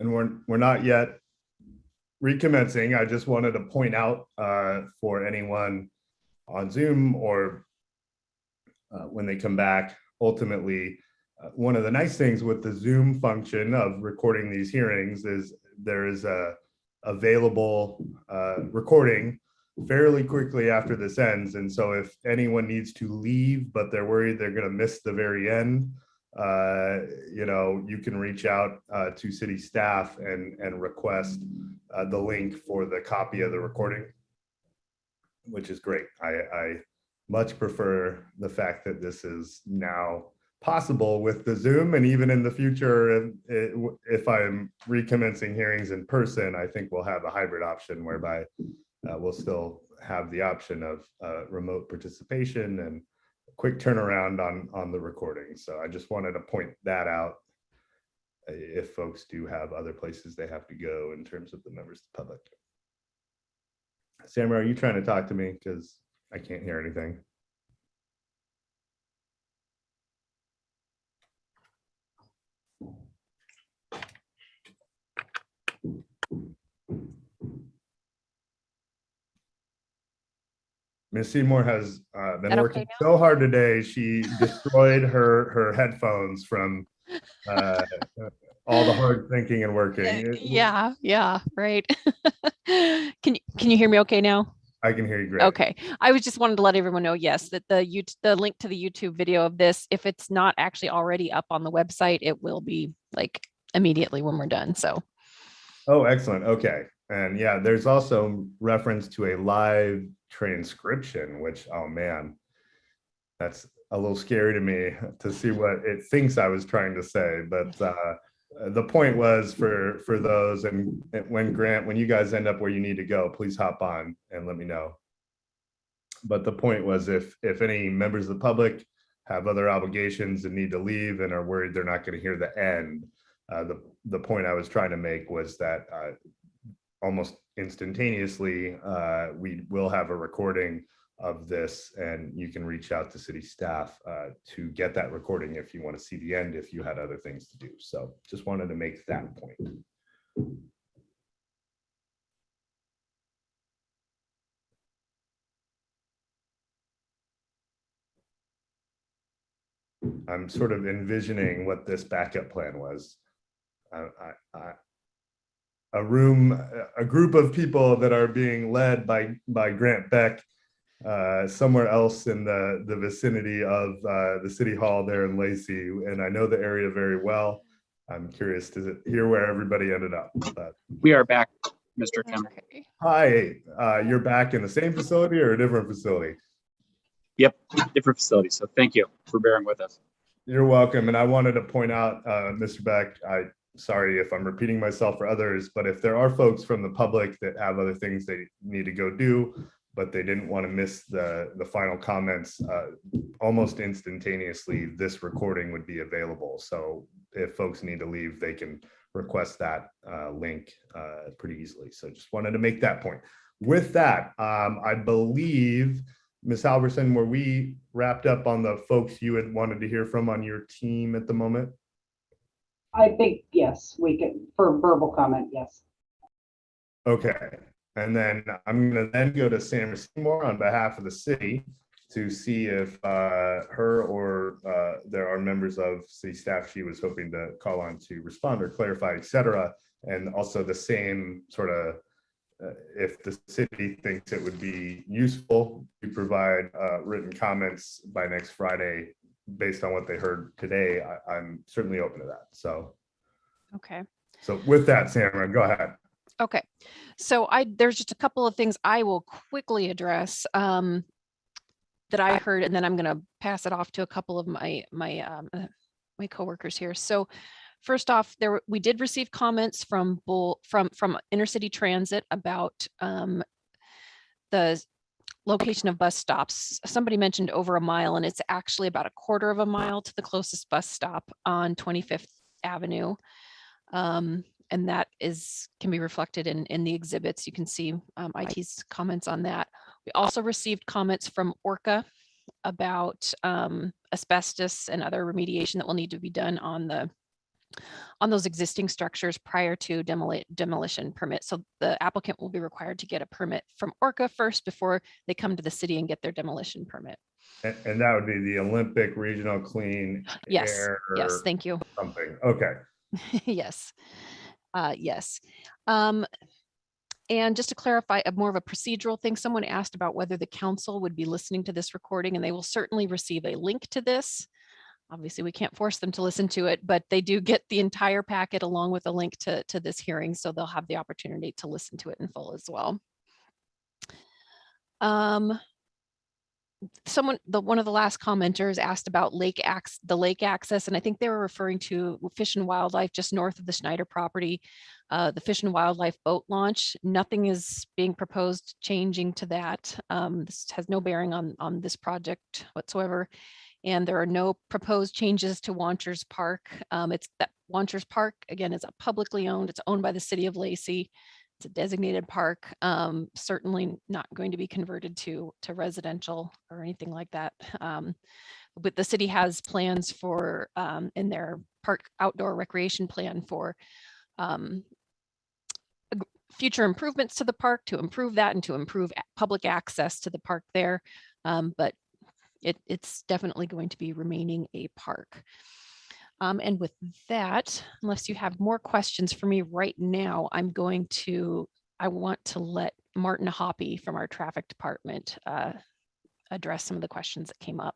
And we're not yet recommencing. I just wanted to point out for anyone on Zoom or when they come back, ultimately, one of the nice things with the Zoom function of recording these hearings is there is a available recording fairly quickly after this ends. And so if anyone needs to leave, but they're worried they're going to miss the very end, you know, you can reach out to city staff and request the link for the copy of the recording, which is great. I much prefer the fact that this is now possible with the Zoom, and even in the future, if I'm recommencing hearings in person, I think we'll have a hybrid option whereby we'll still have the option of remote participation and quick turnaround on the recording. So I just wanted to point that out if folks do have other places they have to go in terms of the members of the public. Sam, are you trying to talk to me? Because I can't hear anything. Ms. Seymour has been working so hard today. She destroyed her headphones from all the hard thinking and working. Yeah, right. Can you hear me okay now? I can hear you great. Okay. I was just wanted to let everyone know, yes, that the link to the YouTube video of this, if it's not actually already up on the website, it will be like immediately when we're done. So. Oh, excellent. Okay. And yeah, there's also reference to a live transcription, which, oh man, that's a little scary to me to see what it thinks I was trying to say. But the point was for those, and when you guys end up where you need to go, please hop on and let me know. But the point was, if any members of the public have other obligations and need to leave and are worried they're not going to hear the end, the point I was trying to make was that almost instantaneously, we will have a recording of this, and you can reach out to city staff to get that recording if you want to see the end, if you had other things to do. So just wanted to make that point. I'm sort of envisioning what this backup plan was. A group of people that are being led by Grant Beck somewhere else in the vicinity of the city hall there in Lacey, and I know the area very well. I'm curious to hear where everybody ended up. But we are back, Mr. Kim. Hi, you're back in the same facility or a different facility? Yep, different facility. So thank you for bearing with us. You're welcome. And I wanted to point out, Mr. Beck, sorry if I'm repeating myself for others, but if there are folks from the public that have other things they need to go do, but they didn't want to miss the final comments, almost instantaneously, this recording would be available. So if folks need to leave, they can request that link pretty easily. So just wanted to make that point. With that, I believe, Ms. Halverson, were we wrapped up on the folks you had wanted to hear from on your team at the moment? I think, yes, we can, for verbal comment, yes. Okay. And then I'm going to then go to Sam Seymour on behalf of the city to see if her or there are members of city staff she was hoping to call on to respond or clarify, et cetera. And also the same sort of, if the city thinks it would be useful to provide written comments by next Friday based on what they heard today, I'm certainly open to that. So, okay. So with that, Sam, go ahead. Okay, so there's just a couple of things I will quickly address that I heard, and then I'm going to pass it off to a couple of my coworkers here. So first off, we did receive comments from Intercity Transit about the location of bus stops. Somebody mentioned over a mile, and it's actually about a quarter of a mile to the closest bus stop on 25th Avenue. And that can be reflected in the exhibits. You can see IT's comments on that. We also received comments from ORCA about asbestos and other remediation that will need to be done on the on those existing structures prior to demolition permit. So the applicant will be required to get a permit from Orca first before they come to the city and get their demolition permit. And that would be the Olympic Regional Clean Yes, Air. yes, thank you. Something. Okay. Yes, yes. And just to clarify, more of a procedural thing, someone asked about whether the council would be listening to this recording, and they will certainly receive a link to this. Obviously, we can't force them to listen to it, but they do get the entire packet along with a link to this hearing, so they'll have the opportunity to listen to it in full as well. One of the last commenters asked about the lake access, and I think they were referring to Fish and Wildlife just north of the Schneider property, the Fish and Wildlife boat launch. Nothing is being proposed changing to that. This has no bearing on this project whatsoever. And there are no proposed changes to Wanchers Park. It's that Wanchers Park, again, is a publicly owned. It's owned by the city of Lacey. It's a designated park, certainly not going to be converted to residential or anything like that. But the city has plans for, in their park outdoor recreation plan for future improvements to the park, to improve that and to improve public access to the park there. But it's definitely going to be remaining a park. And with that, unless you have more questions for me right now, I want to let Martin Hoppy from our traffic department address some of the questions that came up.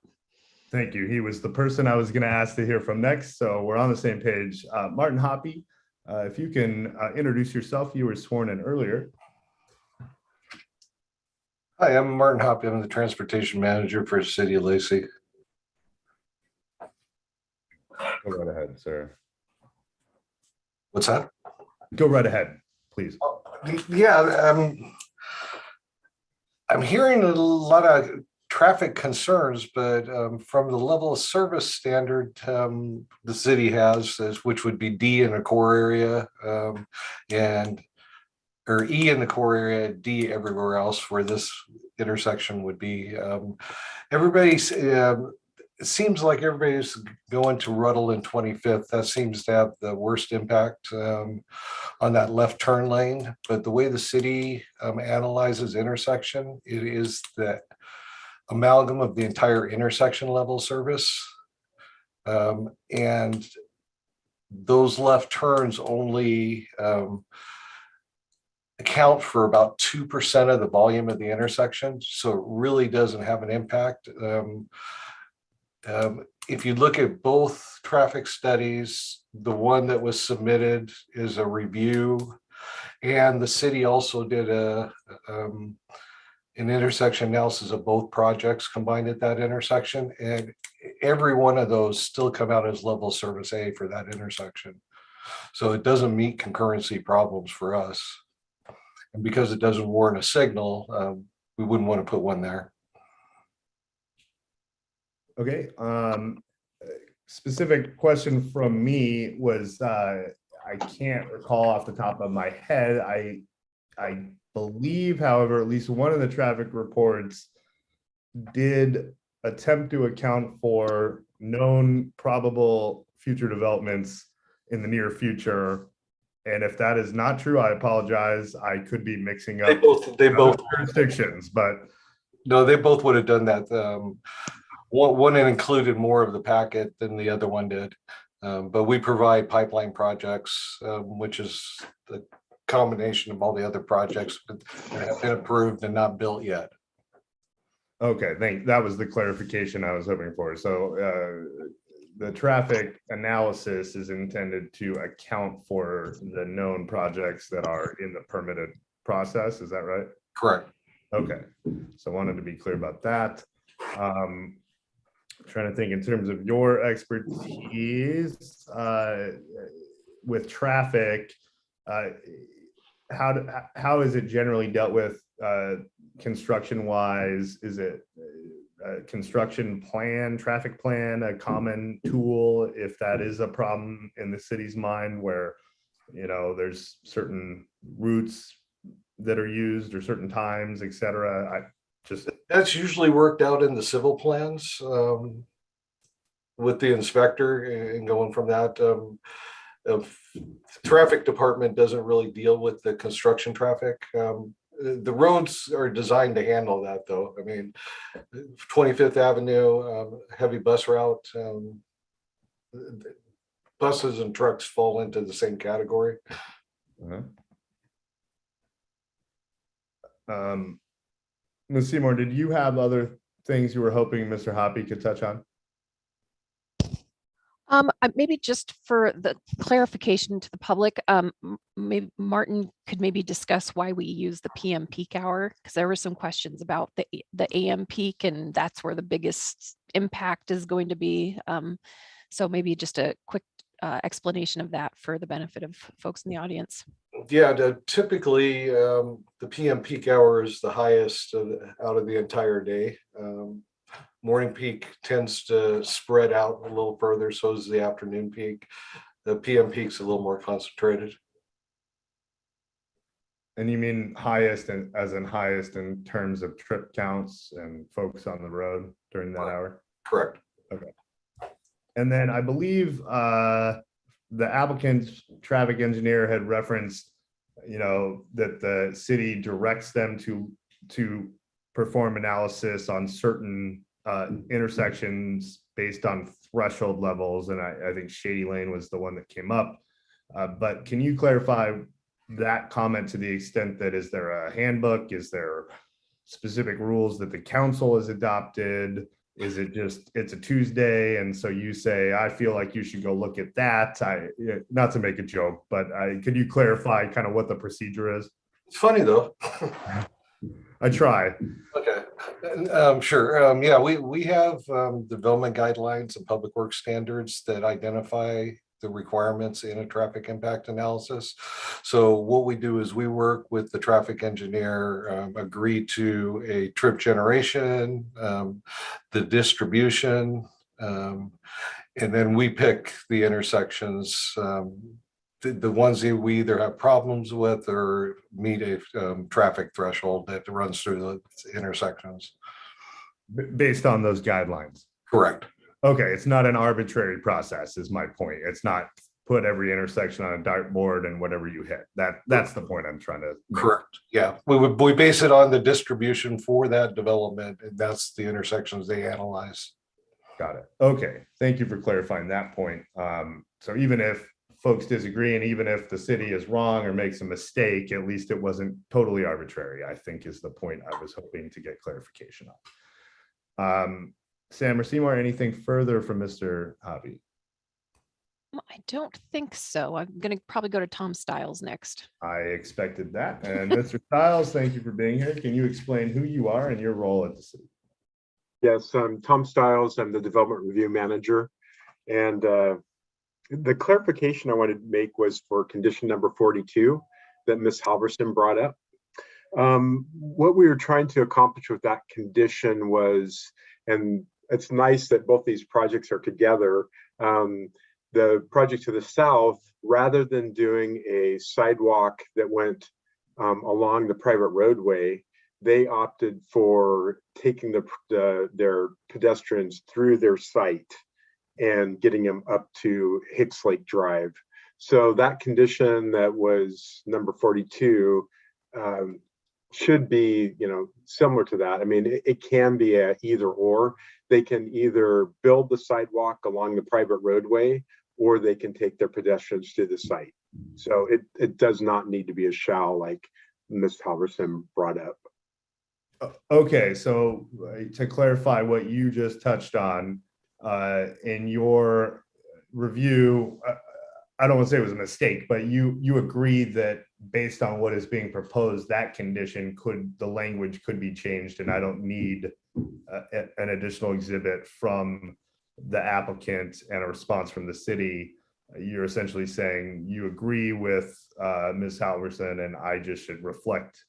Thank you. He was the person I was going to ask to hear from next, so we're on the same page. Martin Hoppy, if you can introduce yourself. You were sworn in earlier. Hi, I'm Martin Hoppy. I'm the transportation manager for the city of Lacey. Go right ahead, sir. What's that? Go right ahead, please. Yeah, I'm hearing a lot of traffic concerns, but from the level of service standard the city has, which would be D in a core area, or E in the core area, D everywhere else where this intersection would be. It seems like everybody's going to Ruddle and 25th. That seems to have the worst impact on that left turn lane. But the way the city analyzes intersection, it is the amalgam of the entire intersection level service. And those left turns only account for about 2% of the volume of the intersection. So it really doesn't have an impact. If you look at both traffic studies, the one that was submitted is a review, and the city also did an intersection analysis of both projects combined at that intersection, and every one of those still come out as level service A for that intersection. So it doesn't meet concurrency problems for us. And because it doesn't warrant a signal, we wouldn't want to put one there. Okay. Specific question from me was, I can't recall off the top of my head. I believe, however, at least one of the traffic reports did attempt to account for known probable future developments in the near future. And if that is not true, I apologize. I could be mixing up they both jurisdictions, but no, they both would have done that. One included more of the packet than the other one did, but we provide pipeline projects, which is the combination of all the other projects that have been approved and not built yet. Okay, that was the clarification I was hoping for. So the traffic analysis is intended to account for the known projects that are in the permitted process. Is that right? Correct. Okay, so I wanted to be clear about that. Trying to think in terms of your expertise with traffic, how is it generally dealt with construction wise? Is it a construction plan, traffic plan, a common tool if that is a problem in the city's mind where, you know, there's certain routes that are used or certain times, et cetera? That's usually worked out in the civil plans with the inspector and going from that. traffic department doesn't really deal with the construction traffic. The roads are designed to handle that, though. I mean, 25th Avenue, heavy bus route, buses and trucks fall into the same category. Ms. Seymour, did you have other things you were hoping Mr. Hoppy could touch on? Maybe just for the clarification to the public, maybe Martin could maybe discuss why we use the PM peak hour, because there were some questions about the AM peak, and that's where the biggest impact is going to be. So maybe just a quick explanation of that for the benefit of folks in the audience. Yeah, typically the PM peak hour is the highest out of the entire day. Morning peak tends to spread out a little further, so is the afternoon peak. The PM peak's a little more concentrated. And you mean highest, and as in highest in terms of trip counts and folks on the road during that hour? Correct. Okay. And then I believe the applicant's traffic engineer had referenced, that the city directs them to perform analysis on certain intersections based on threshold levels, and I think Shady Lane was the one that came up. But can you clarify that comment to the extent that, is there a handbook? Is there specific rules that the council has adopted? Is it just, it's a Tuesday, and so you say, I feel like you should go look at that? Not to make a joke, but could you clarify kind of what the procedure is? It's funny though. I try. Okay. Sure. Yeah, we have development guidelines and public works standards that identify the requirements in a traffic impact analysis. So what we do is we work with the traffic engineer, agree to a trip generation, the distribution, and then we pick the intersections, the ones that we either have problems with or meet a traffic threshold that runs through the intersections. Based on those guidelines? Correct. Okay, it's not an arbitrary process is my point. It's not put every intersection on a dartboard and whatever you hit. That's the point I'm trying to make. Correct. Yeah, we base it on the distribution for that development, and that's the intersections they analyze. Got it. Okay, thank you for clarifying that point. So even if folks disagree, and even if the city is wrong or makes a mistake, at least it wasn't totally arbitrary, I think is the point I was hoping to get clarification on. Sam or Seymour, anything further from Mr. Hobby? I don't think so. I'm going to probably go to Tom Stiles next. I expected that. And Mr. Stiles, thank you for being here. Can you explain who you are and your role at the city? Yes, I'm Tom Stiles. I'm the Development Review Manager. And the clarification I wanted to make was for condition number 42 that Ms. Halverson brought up. What we were trying to accomplish with that condition was, and it's nice that both these projects are together. The project to the south, rather than doing a sidewalk that went along the private roadway, they opted for taking their pedestrians through their site and getting them up to Hicks Lake Drive. So that condition that was number 42 should be, similar to that. I mean, it can be a either or. They can either build the sidewalk along the private roadway, or they can take their pedestrians to the site. So it does not need to be a shall like Ms. Halverson brought up. Okay, so to clarify what you just touched on, in your review, I don't want to say it was a mistake, but you agreed that based on what is being proposed, that condition the language could be changed, and I don't need an additional exhibit from the applicant and a response from the city. You're essentially saying you agree with Ms. Halverson, and I just should reflect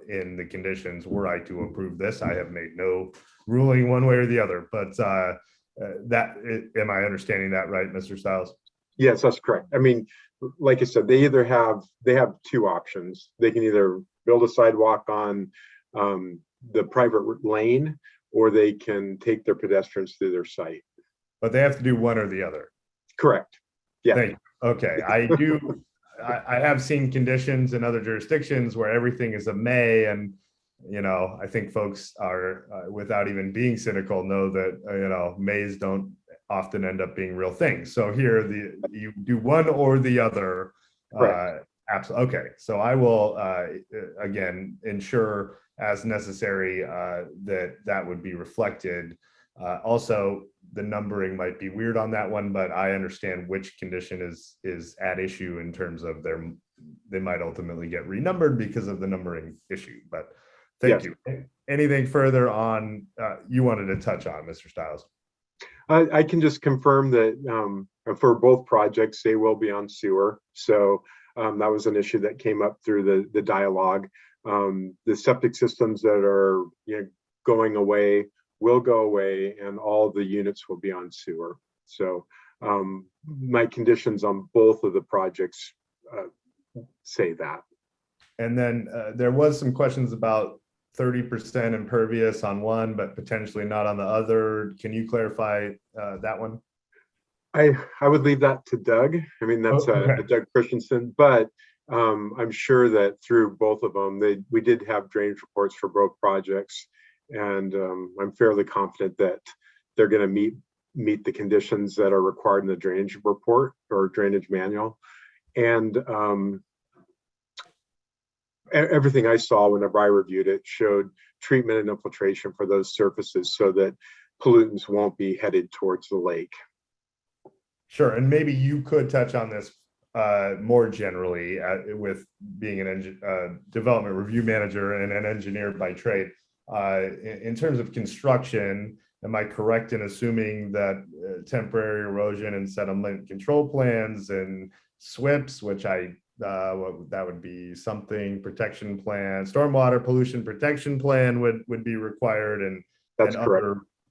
in the conditions were I to approve this. I have made no ruling one way or the other, but am I understanding that right, Mr. Stiles? Yes, that's correct. I mean, like I said, they have two options. They can either build a sidewalk on the private lane, or they can take their pedestrians through their site. But they have to do one or the other. Correct. Yeah. Thank you. Okay, I have seen conditions in other jurisdictions where everything is a may, and I think folks are, without even being cynical, know that mays don't often end up being real things. So here, you do one or the other. Absolutely. Okay, so I will again ensure as necessary that would be reflected. Also, the numbering might be weird on that one, but I understand which condition is at issue in terms of they might ultimately get renumbered because of the numbering issue. But thank you. Anything further on you wanted to touch on, Mr. Stiles? I can just confirm that for both projects, they will be on sewer. So that was an issue that came up through the dialogue. The septic systems that are going away will go away, and all the units will be on sewer. So my conditions on both of the projects say that. And then there was some questions about 30% impervious on one, but potentially not on the other. Can you clarify that one? I would leave that to Doug. I mean, that's Doug Christensen, but I'm sure that through both of them, we did have drainage reports for both projects, and I'm fairly confident that they're going to meet the conditions that are required in the drainage report or drainage manual. And everything I saw whenever I reviewed it showed treatment and infiltration for those surfaces so that pollutants won't be headed towards the lake. Sure, and maybe you could touch on this more generally with being an development review manager and an engineer by trade. In terms of construction, am I correct in assuming that temporary erosion and settlement control plans and SWIPs, which that would be something protection plan, stormwater pollution protection plan would be required, and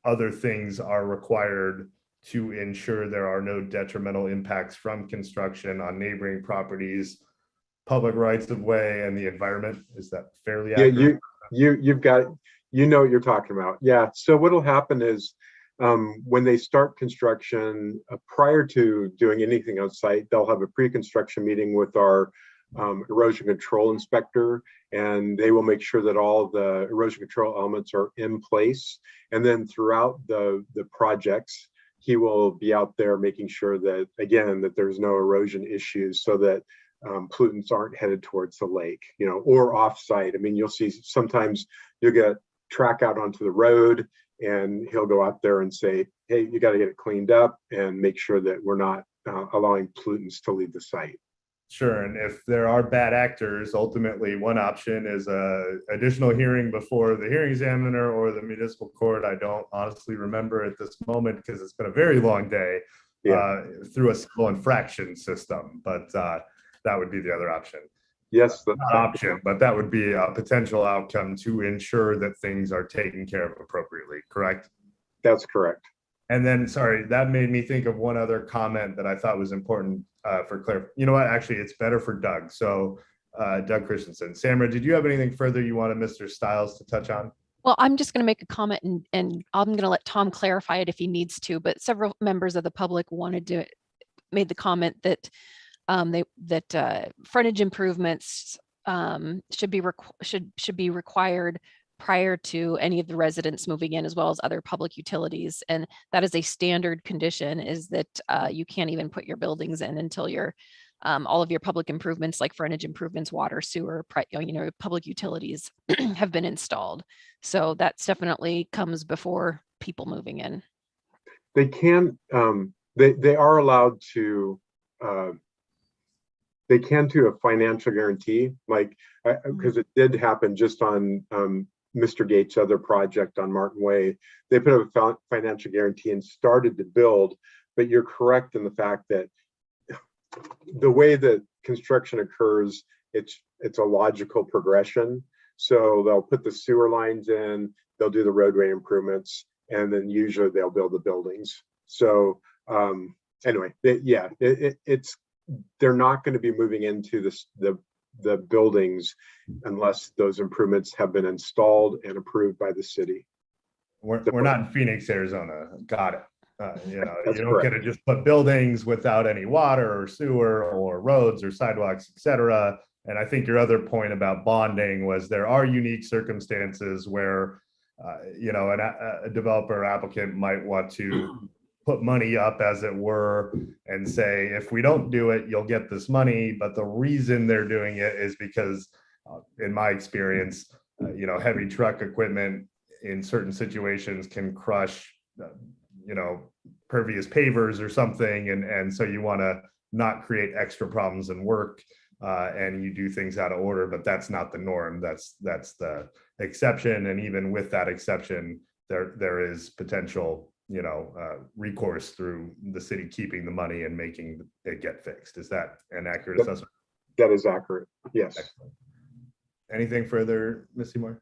other things are required to ensure there are no detrimental impacts from construction on neighboring properties, public rights of way, and the environment? Is that fairly accurate? You've got, what you're talking about. Yeah. So what'll happen is when they start construction, prior to doing anything on site, they'll have a pre-construction meeting with our erosion control inspector, and they will make sure that all the erosion control elements are in place. And then throughout the projects, he will be out there making sure that, again, that there's no erosion issues so that pollutants aren't headed towards the lake, or off-site. I mean, you'll see sometimes you'll get track out onto the road, and he'll go out there and say, hey, you got to get it cleaned up and make sure that we're not allowing pollutants to leave the site. Sure, and if there are bad actors, ultimately one option is a additional hearing before the hearing examiner or the municipal court. I don't honestly remember at this moment because it's been a very long day through a civil infraction system, but that would be the other option. Yes, not option, but that would be a potential outcome to ensure that things are taken care of appropriately, correct? That's correct. And then, sorry, that made me think of one other comment that I thought was important for clarity. You know what? Actually, it's better for Doug. So, Doug Christensen. Samra, did you have anything further you wanted Mr. Stiles to touch on? Well, I'm just going to make a comment, and I'm going to let Tom clarify it if he needs to. But several members of the public made the comment that frontage improvements should be required prior to any of the residents moving in, as well as other public utilities. And that is a standard condition, is that you can't even put your buildings in until all of your public improvements, like frontage improvements, water, sewer, public utilities have been installed. So that's definitely comes before people moving in. They can, they are allowed to, they can do a financial guarantee, like, because it did happen just on Mr. Gates' other project on Martin Way. They put up a financial guarantee and started to build, but you're correct in the fact that the way that construction occurs, it's a logical progression. So they'll put the sewer lines in, they'll do the roadway improvements, and then usually they'll build the buildings. So anyway, they're not going to be moving into the buildings unless those improvements have been installed and approved by the city. We're not in Phoenix, Arizona. Got it. You know, That's you don't get correct. to just put buildings without any water or sewer or roads or sidewalks, et cetera. And I think your other point about bonding was there are unique circumstances where, you know, a developer or applicant might want to put money up, as it were, and say, if we don't do it, you'll get this money. But the reason they're doing it is because, in my experience, you know, heavy truck equipment in certain situations can crush, you know, pervious pavers or something. And so you want to not create extra problems and work, and you do things out of order, but that's not the norm. That's the exception. And even with that exception, there is potential, you know, recourse through the city keeping the money and making it get fixed. Is that an accurate assessment? That is accurate. Yes. Excellent. Anything further, Ms. Seymour?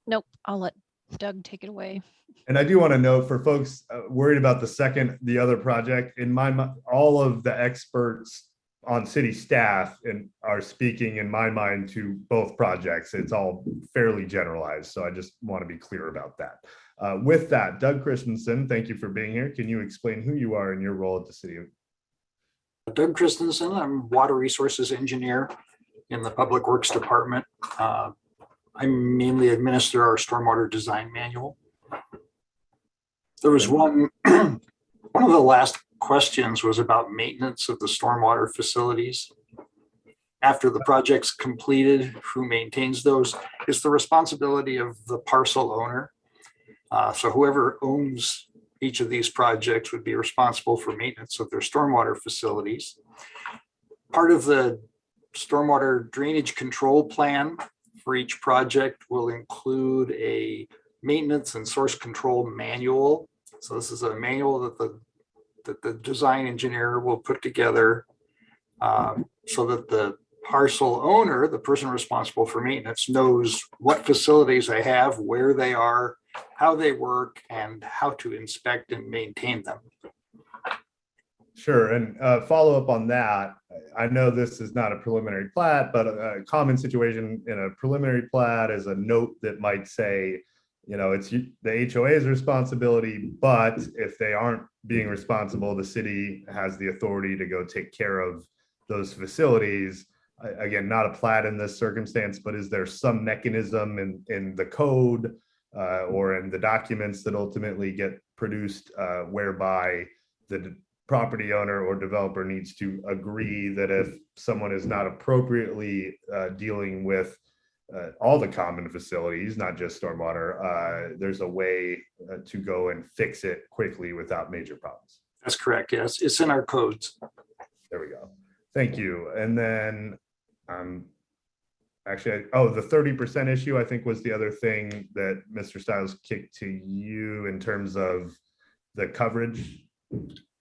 Nope, I'll let Doug take it away. And I do want to note for folks worried about the other project, in my mind, all of the experts on city staff and are speaking, in my mind, to both projects. It's all fairly generalized. So I just want to be clear about that. With that, Doug Christensen, thank you for being here. Can you explain who you are and your role at the city? Doug Christensen, I'm Water Resources Engineer in the Public Works Department. I mainly administer our stormwater design manual. There was one of the last questions was about maintenance of the stormwater facilities. After the project's completed, who maintains those? It's the responsibility of the parcel owner. So whoever owns each of these projects would be responsible for maintenance of their stormwater facilities. Part of the stormwater drainage control plan for each project will include a maintenance and source control manual. So this is a manual that the design engineer will put together so that the parcel owner, the person responsible for maintenance, knows what facilities they have, where they are, how they work, and how to inspect and maintain them. Sure. And follow up on that. I know this is not a preliminary plat, but a common situation in a preliminary plat is a note that might say, you know, it's the HOA's responsibility, but if they aren't being responsible, the city has the authority to go take care of those facilities. Again, not a plat in this circumstance, but is there some mechanism in the code or in the documents that ultimately get produced whereby the property owner or developer needs to agree that if someone is not appropriately dealing with all the common facilities, not just stormwater, there's a way to go and fix it quickly without major problems? That's correct. Yes, it's in our codes. There we go. Thank you. And then actually, the 30% issue, I think, was the other thing that Mr. Stiles kicked to you in terms of the coverage.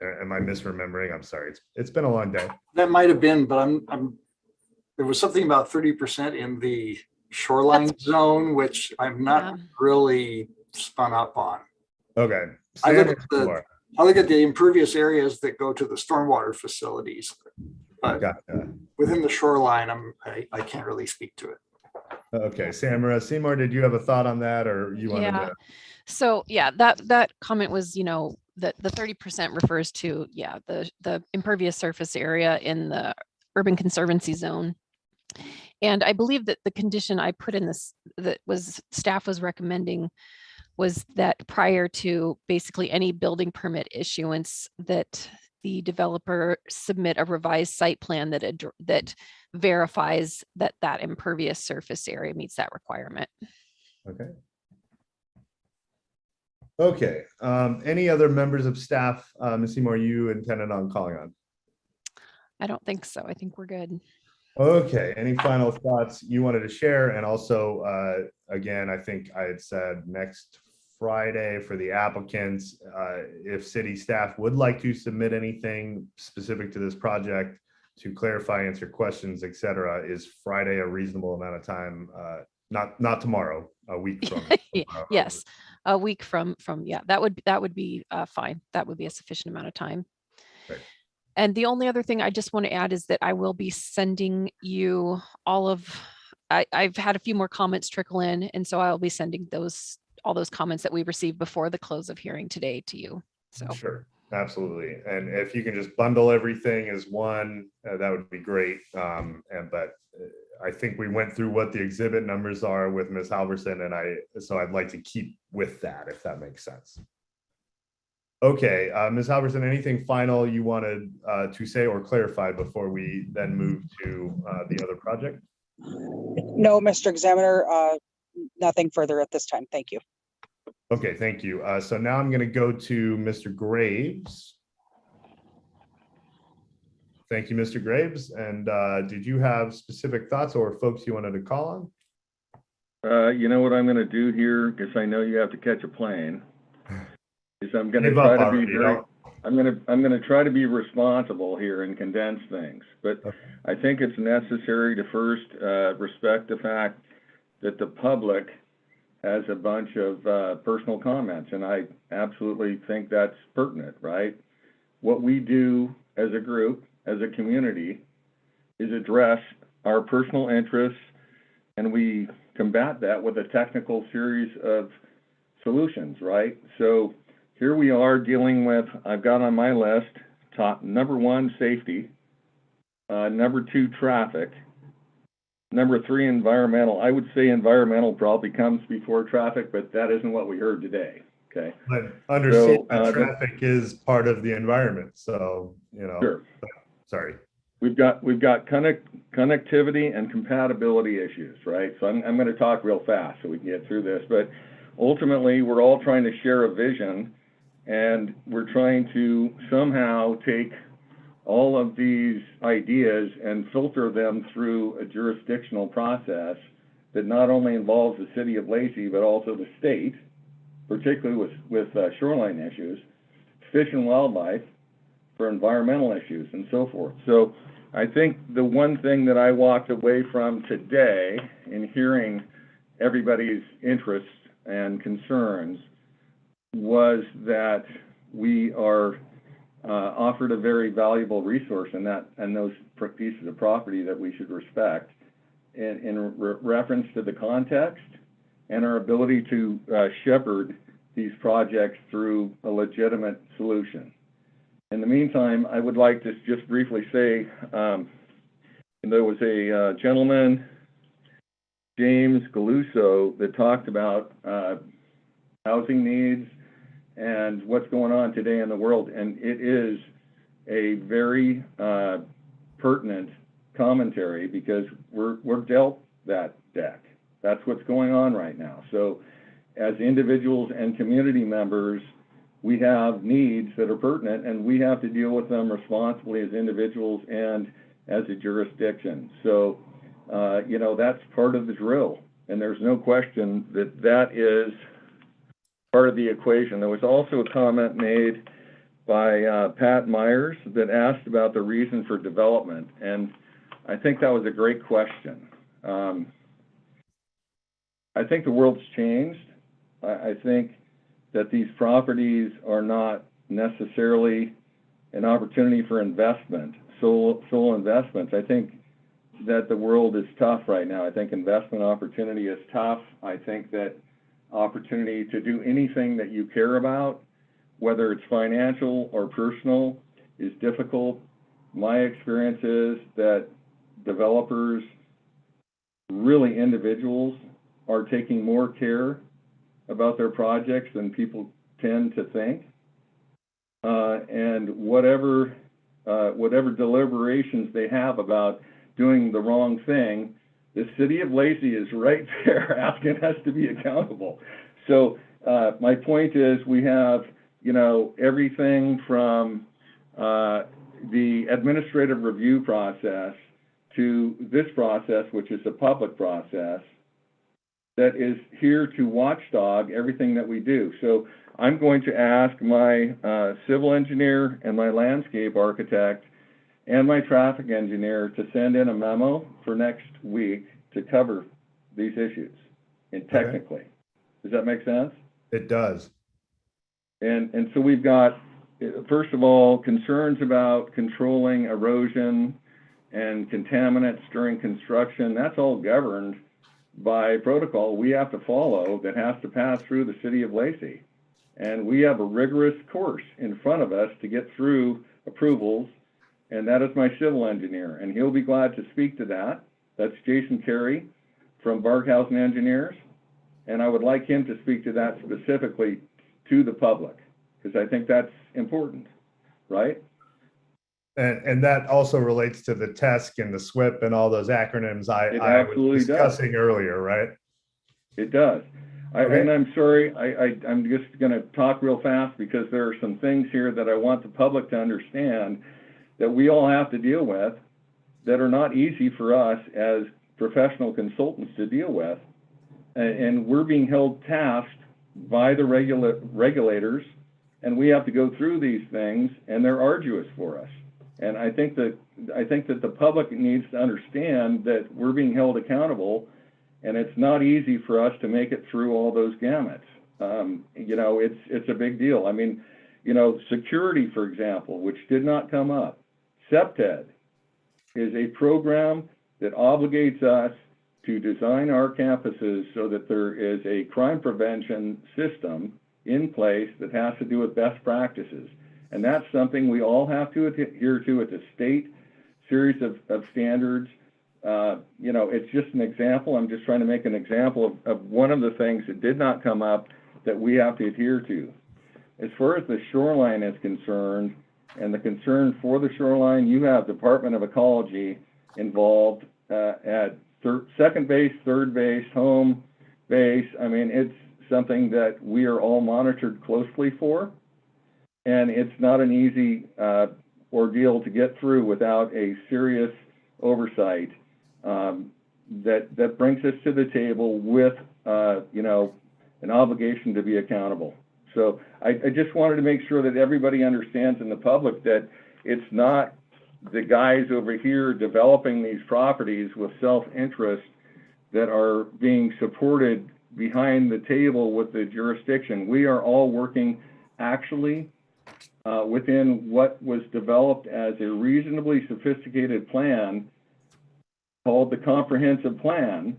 Am I misremembering? I'm sorry. It's been a long day. That might have been, but there was something about 30% in the shoreline zone, which I'm not really spun up on. Okay. I look at the impervious areas that go to the stormwater facilities, but within the shoreline, I can't really speak to it. Okay, Samara, Seymour, did you have a thought on that, or you wanted to? So yeah, that comment was, you know, that the 30% refers to, the impervious surface area in the urban conservancy zone. And I believe that the condition I put in this, that was staff was recommending, was that prior to basically any building permit issuance, that the developer submit a revised site plan that verifies that that impervious surface area meets that requirement. Okay. Okay. Any other members of staff, Ms. Seymour, you intended on calling on? I don't think so. I think we're good. Okay. Any final thoughts you wanted to share? And also, again, I think I had said next Friday for the applicants, if city staff would like to submit anything specific to this project to clarify, answer questions, et cetera, is Friday a reasonable amount of time? Not tomorrow, a week from tomorrow. Yes, a week from that would be fine. That would be a sufficient amount of time. Great. And the only other thing I just want to add is that I will be sending you all of, I've had a few more comments trickle in, and so I'll be sending all those comments that we received before the close of hearing today to you. So Sure, absolutely. And if you can just bundle everything as one, that would be great. But I think we went through what the exhibit numbers are with Ms. Halverson, and so I'd like to keep with that, if that makes sense. Okay, Ms. Halverson, anything final you wanted to say or clarify before we then move to the other project? No, Mr. Examiner, nothing further at this time. Thank you. Okay, thank you. So now I'm going to go to Mr. Graves. Thank you, Mr. Graves. And did you have specific thoughts or folks you wanted to call on? You know what I'm going to do here, because I know you have to catch a plane, is I'm going to try to be very, I'm going to try to be responsible here and condense things. But I think it's necessary to first respect the fact that the public has a bunch of personal comments, and I absolutely think that's pertinent, right? What we do as a group, as a community, is address our personal interests, and we combat that with a technical series of solutions, right? So here we are dealing with, I've got on my list, number 1, safety, number 2, traffic, number 3, environmental. I would say environmental probably comes before traffic, but that isn't what we heard today. Okay. But understand that traffic is part of the environment. So, you know, sure. Sorry. We've got connectivity and compatibility issues, right? So I'm going to talk real fast so we can get through this. But ultimately, we're all trying to share a vision, and we're trying to somehow take all of these ideas and filter them through a jurisdictional process that not only involves the city of Lacey, but also the state, particularly with shoreline issues, fish and wildlife, for environmental issues, and so forth. So I think the one thing that I walked away from today in hearing everybody's interests and concerns was that we are offered a very valuable resource in that, and those pieces of property that we should respect in reference to the context and our ability to shepherd these projects through a legitimate solution. In the meantime, I would like to just briefly say there was a gentleman, James Galuso, that talked about housing needs and what's going on today in the world. And it is a very pertinent commentary because we're dealt that deck. That's what's going on right now. So as individuals and community members, we have needs that are pertinent, and we have to deal with them responsibly as individuals and as a jurisdiction. So, you know, that's part of the drill, and there's no question that that is part of the equation. There was also a comment made by Pat Myers that asked about the reason for development, and I think that was a great question. I think the world's changed. I think that these properties are not necessarily an opportunity for investment, sole investments. I think that the world is tough right now. I think investment opportunity is tough. I think that opportunity to do anything that you care about, whether it's financial or personal, is difficult. My experience is that developers, really individuals, are taking more care about their projects than people tend to think. And whatever deliberations they have about doing the wrong thing, the city of Lacey is right there asking us to be accountable. So my point is we have, you know, everything from the administrative review process to this process, which is a public process, that is here to watchdog everything that we do. So I'm going to ask my civil engineer and my landscape architect and my traffic engineer to send in a memo for next week to cover these issues and technically. Okay. Does that make sense? It does. And so we've got, first of all, concerns about controlling erosion and contaminants during construction. That's all governed by protocol we have to follow that has to pass through the city of Lacey. And we have a rigorous course in front of us to get through approvals, and that is my civil engineer, and he'll be glad to speak to that. That's Jason Carey from Barkhausen Engineers, and I would like him to speak to that specifically to the public, because I think that's important, right? And that also relates to the TESC and the SWIP and all those acronyms I absolutely was discussing earlier, right? It does. Okay. And I'm sorry, I'm just going to talk real fast because there are some things here that I want the public to understand that we all have to deal with that are not easy for us as professional consultants to deal with. And we're being held tasked by the regulators, and we have to go through these things, and they're arduous for us. And I think that the public needs to understand that we're being held accountable, and it's not easy for us to make it through all those gamuts. You know, it's a big deal. I mean, you know, security, for example, which did not come up. CPTED is a program that obligates us to design our campuses so that there is a crime prevention system in place that has to do with best practices. And that's something we all have to adhere to at the state series of standards. You know, it's just an example. I'm just trying to make an example of one of the things that did not come up that we have to adhere to. As far as the shoreline is concerned, and the concern for the shoreline, you have Department of Ecology involved at second base, third base, home base. I mean, it's something that we are all monitored closely for, and it's not an easy ordeal to get through without a serious oversight that brings us to the table with, you know, an obligation to be accountable. So I just wanted to make sure that everybody understands in the public that it's not the guys over here developing these properties with self-interest that are being supported behind the table with the jurisdiction. We are all working actually within what was developed as a reasonably sophisticated plan called the comprehensive plan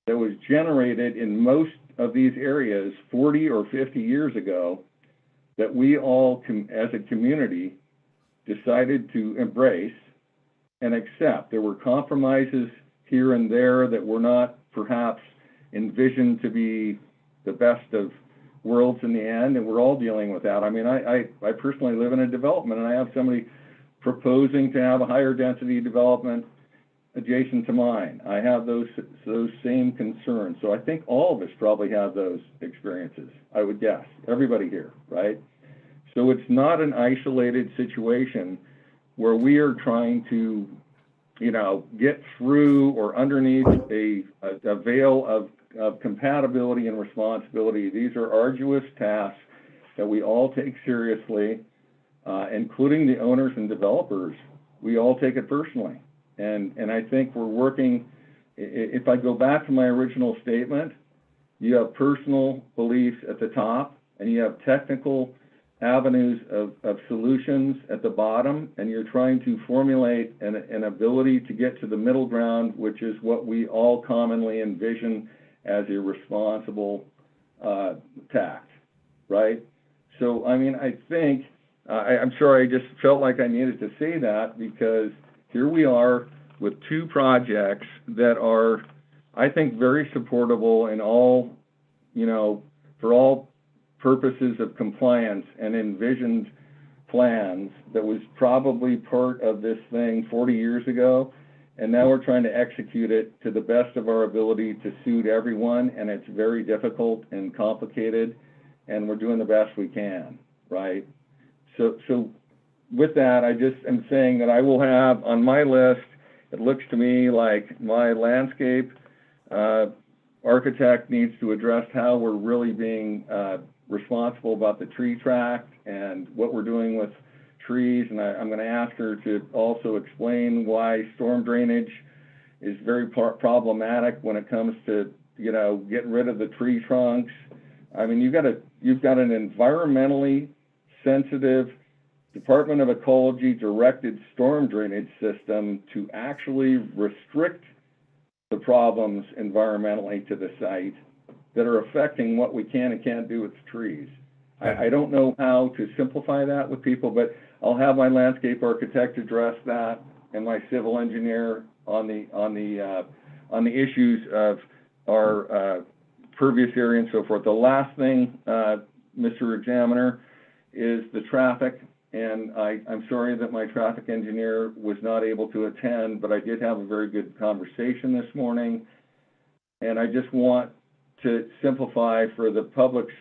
that was generated in most of these areas 40 or 50 years ago that we all, as a community, decided to embrace and accept. There were compromises here and there that were not perhaps envisioned to be the best of worlds in the end, and we're all dealing with that. I mean, I personally live in a development, and I have somebody proposing to have a higher density development adjacent to mine. I have those same concerns. So I think all of us probably have those experiences, I would guess, everybody here, right? So it's not an isolated situation where we are trying to, you know, get through or underneath a veil of compatibility and responsibility. These are arduous tasks that we all take seriously, including the owners and developers. We all take it personally. And I think we're working, if I go back to my original statement, you have personal beliefs at the top, and you have technical avenues of solutions at the bottom, and you're trying to formulate an ability to get to the middle ground, which is what we all commonly envision as a responsible tact, right? So, I mean, I think, I'm sorry, I just felt like I needed to say that because here we are with two projects that are, I think, very supportable in all, you know, for all purposes of compliance and envisioned plans that was probably part of this thing 40 years ago. And now we're trying to execute it to the best of our ability to suit everyone. And it's very difficult and complicated, and we're doing the best we can, right? So with that, I just am saying that I will have on my list, it looks to me like my landscape architect needs to address how we're really being responsible about the tree tract and what we're doing with trees. And I'm going to ask her to also explain why storm drainage is very problematic when it comes to, you know, getting rid of the tree trunks. I mean, you've got an environmentally sensitive Department of Ecology directed storm drainage system to actually restrict the problems environmentally to the site that are affecting what we can and can't do with trees. I don't know how to simplify that with people, but I'll have my landscape architect address that and my civil engineer on the issues of our pervious area and so forth. The last thing, Mr. Examiner, is the traffic. And I'm sorry that my traffic engineer was not able to attend, but I did have a very good conversation this morning. And I just want to simplify for the public's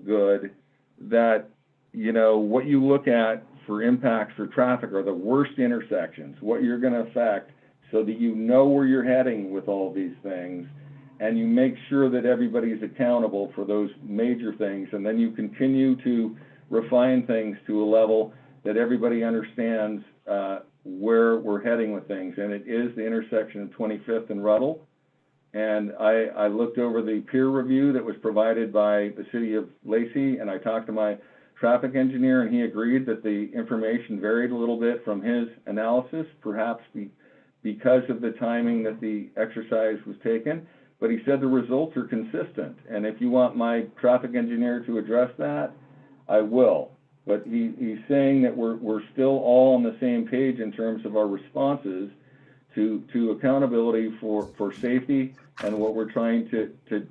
good that, you know, what you look at for impacts for traffic are the worst intersections, what you're going to affect, so that you know where you're heading with all these things, and you make sure that everybody's accountable for those major things, and then you continue to refine things to a level that everybody understands where we're heading with things. And it is the intersection of 25th and Ruddle. And I looked over the peer review that was provided by the city of Lacey, and I talked to my traffic engineer, and he agreed that the information varied a little bit from his analysis, perhaps because of the timing that the exercise was taken. But he said the results are consistent. And if you want my traffic engineer to address that, I will. But he's saying that we're still all on the same page in terms of our responses to accountability for safety and what we're trying to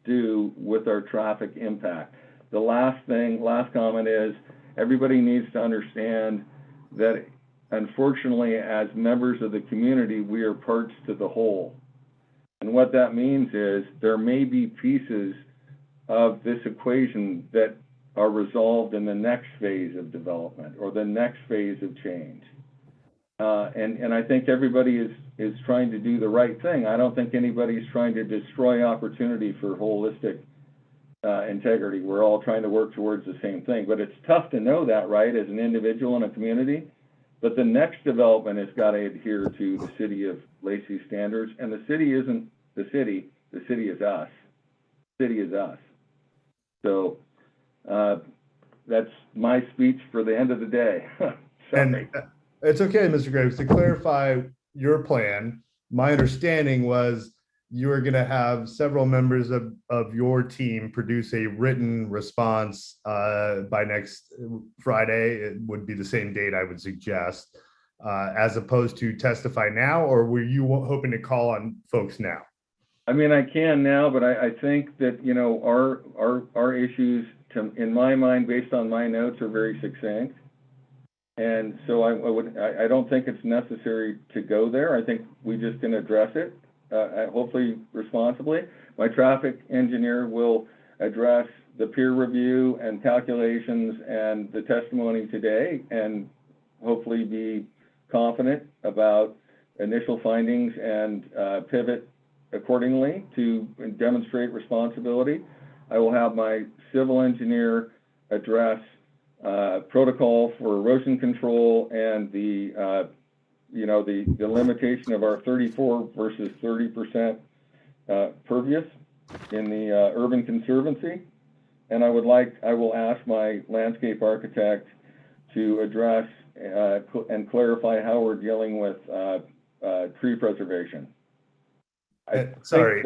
do with our traffic impact. The last comment is everybody needs to understand that unfortunately, as members of the community, we are parts to the whole. And what that means is there may be pieces of this equation that are resolved in the next phase of development or the next phase of change. And I think everybody is trying to do the right thing. I don't think anybody's trying to destroy opportunity for holistic integrity. We're all trying to work towards the same thing, but it's tough to know that, right, as an individual in a community. But the next development has got to adhere to the city of Lacey standards, and the city isn't the city is us. The city is us. So that's my speech for the end of the day. And it's okay, Mr. Graves, to clarify your plan. My understanding was you were going to have several members of your team produce a written response by next Friday. It would be the same date, I would suggest, as opposed to testify now, or were you hoping to call on folks now? I mean, I can now, but I think that, you know, our issues, in my mind, based on my notes, are very succinct. And so I don't think it's necessary to go there. I think we just can address it, hopefully responsibly. My traffic engineer will address the peer review and calculations and the testimony today, and hopefully be confident about initial findings and pivot accordingly to demonstrate responsibility. I will have my civil engineer address protocol for erosion control and the limitation of our 34 versus 30% pervious in the urban conservancy. And I will ask my landscape architect to address and clarify how we're dealing with tree preservation. Sorry,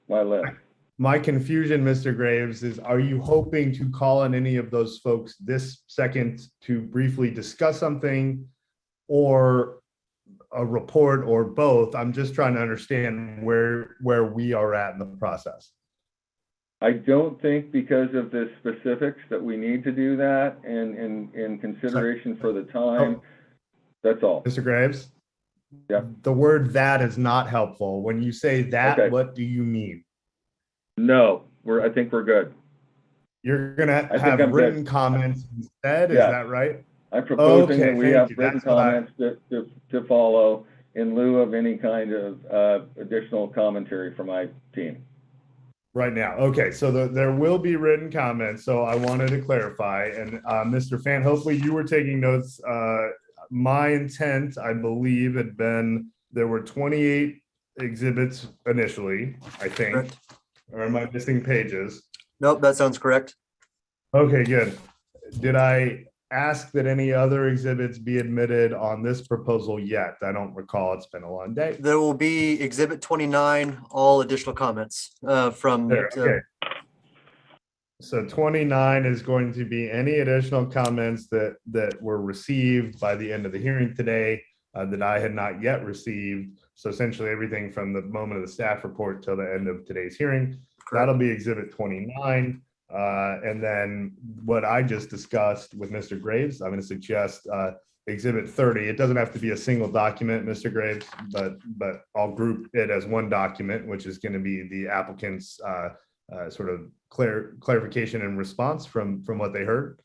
my list. My confusion, Mr. Graves, is are you hoping to call on any of those folks this second to briefly discuss something, or a report, or both? I'm just trying to understand where we are at in the process. I don't think because of the specifics that we need to do that, and in consideration for the time, that's all. Mr. Graves? Yeah. The word "that" is not helpful. When you say that, okay, what do you mean? No, I think we're good. You're gonna have written comments instead, is that right? I'm proposing that we have written comments to follow in lieu of any kind of additional commentary from my team. Right now, okay, so there will be written comments, so I wanted to clarify. And Mr. Fan, hopefully you were taking notes. My intent, I believe, had been there were 28 exhibits initially, I think. Correct. Or am I missing pages? Nope, that sounds correct. Okay, good. Did I ask that any other exhibits be admitted on this proposal yet? I don't recall. It's been a long day. There will be exhibit 29, all additional comments from there, okay. So 29 is going to be any additional comments that were received by the end of the hearing today that I had not yet received. So essentially everything from the moment of the staff report till the end of today's hearing. That'll be exhibit 29. And then what I just discussed with Mr. Graves, I'm going to suggest exhibit 30. It doesn't have to be a single document, Mr. Graves, but I'll group it as one document, which is going to be the applicant's sort of clarification and response from what they heard.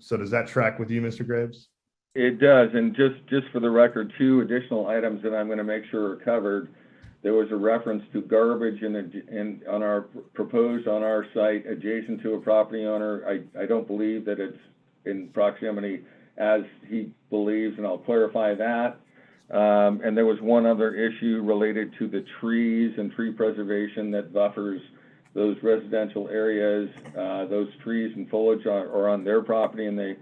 So does that track with you, Mr. Graves? It does, and just for the record, 2 additional items that I'm going to make sure are covered. There was a reference to garbage on our proposed on our site adjacent to a property owner. I don't believe that it's in proximity as he believes, and I'll clarify that. And there was one other issue related to the trees and tree preservation that buffers those residential areas. Those trees and foliage are on their property, and they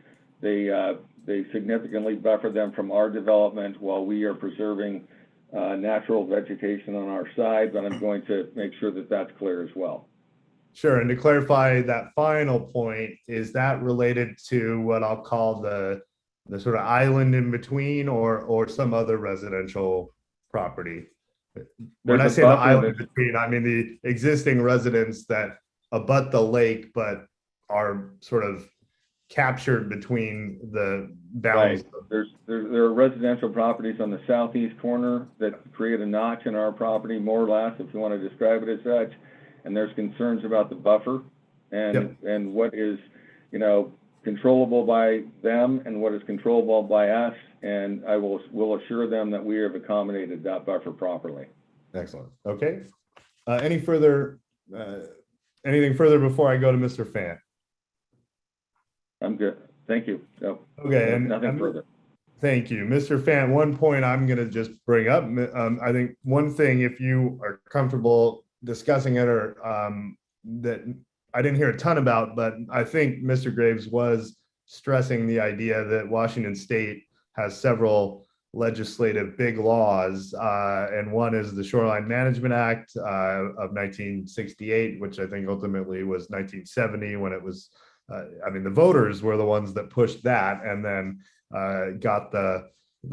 significantly buffer them from our development while we are preserving natural vegetation on our side, but I'm going to make sure that that's clear as well. Sure, and to clarify that final point, is that related to what I'll call the sort of island in between or some other residential property? When I say the island in between, I mean the existing residents that abut the lake but are sort of captured between the bounds. Right. There are residential properties on the southeast corner that create a notch in our property, more or less, if you want to describe it as such. And there's concerns about the buffer and what is, controllable by them and what is controllable by us. And I will assure them that we have accommodated that buffer properly. Excellent. Okay. Anything further before I go to Mr. Fant? I'm good. Thank you. No, okay. Nothing further. Thank you. Mr. Fant, one point I'm going to just bring up. I think one thing, if you are comfortable discussing it or that I didn't hear a ton about, but I think Mr. Graves was stressing the idea that Washington State has several legislative big laws, and one is the Shoreline Management Act of 1968, which I think ultimately was 1970 when it was the voters were the ones that pushed that and then got the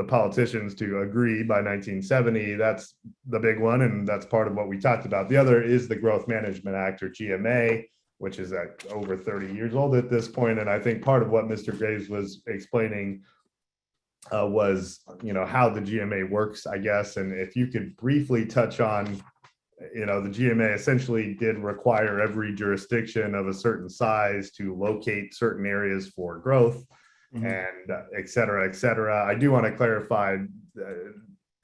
politicians to agree by 1970. That's the big one, and that's part of what we talked about. The other is the Growth Management Act, or GMA, which is over 30 years old at this point. And I think part of what Mr. Graves was explaining was, how the GMA works, I guess. And if you could briefly touch on, the GMA essentially did require every jurisdiction of a certain size to locate certain areas for growth, and et cetera, et cetera. I do want to clarify,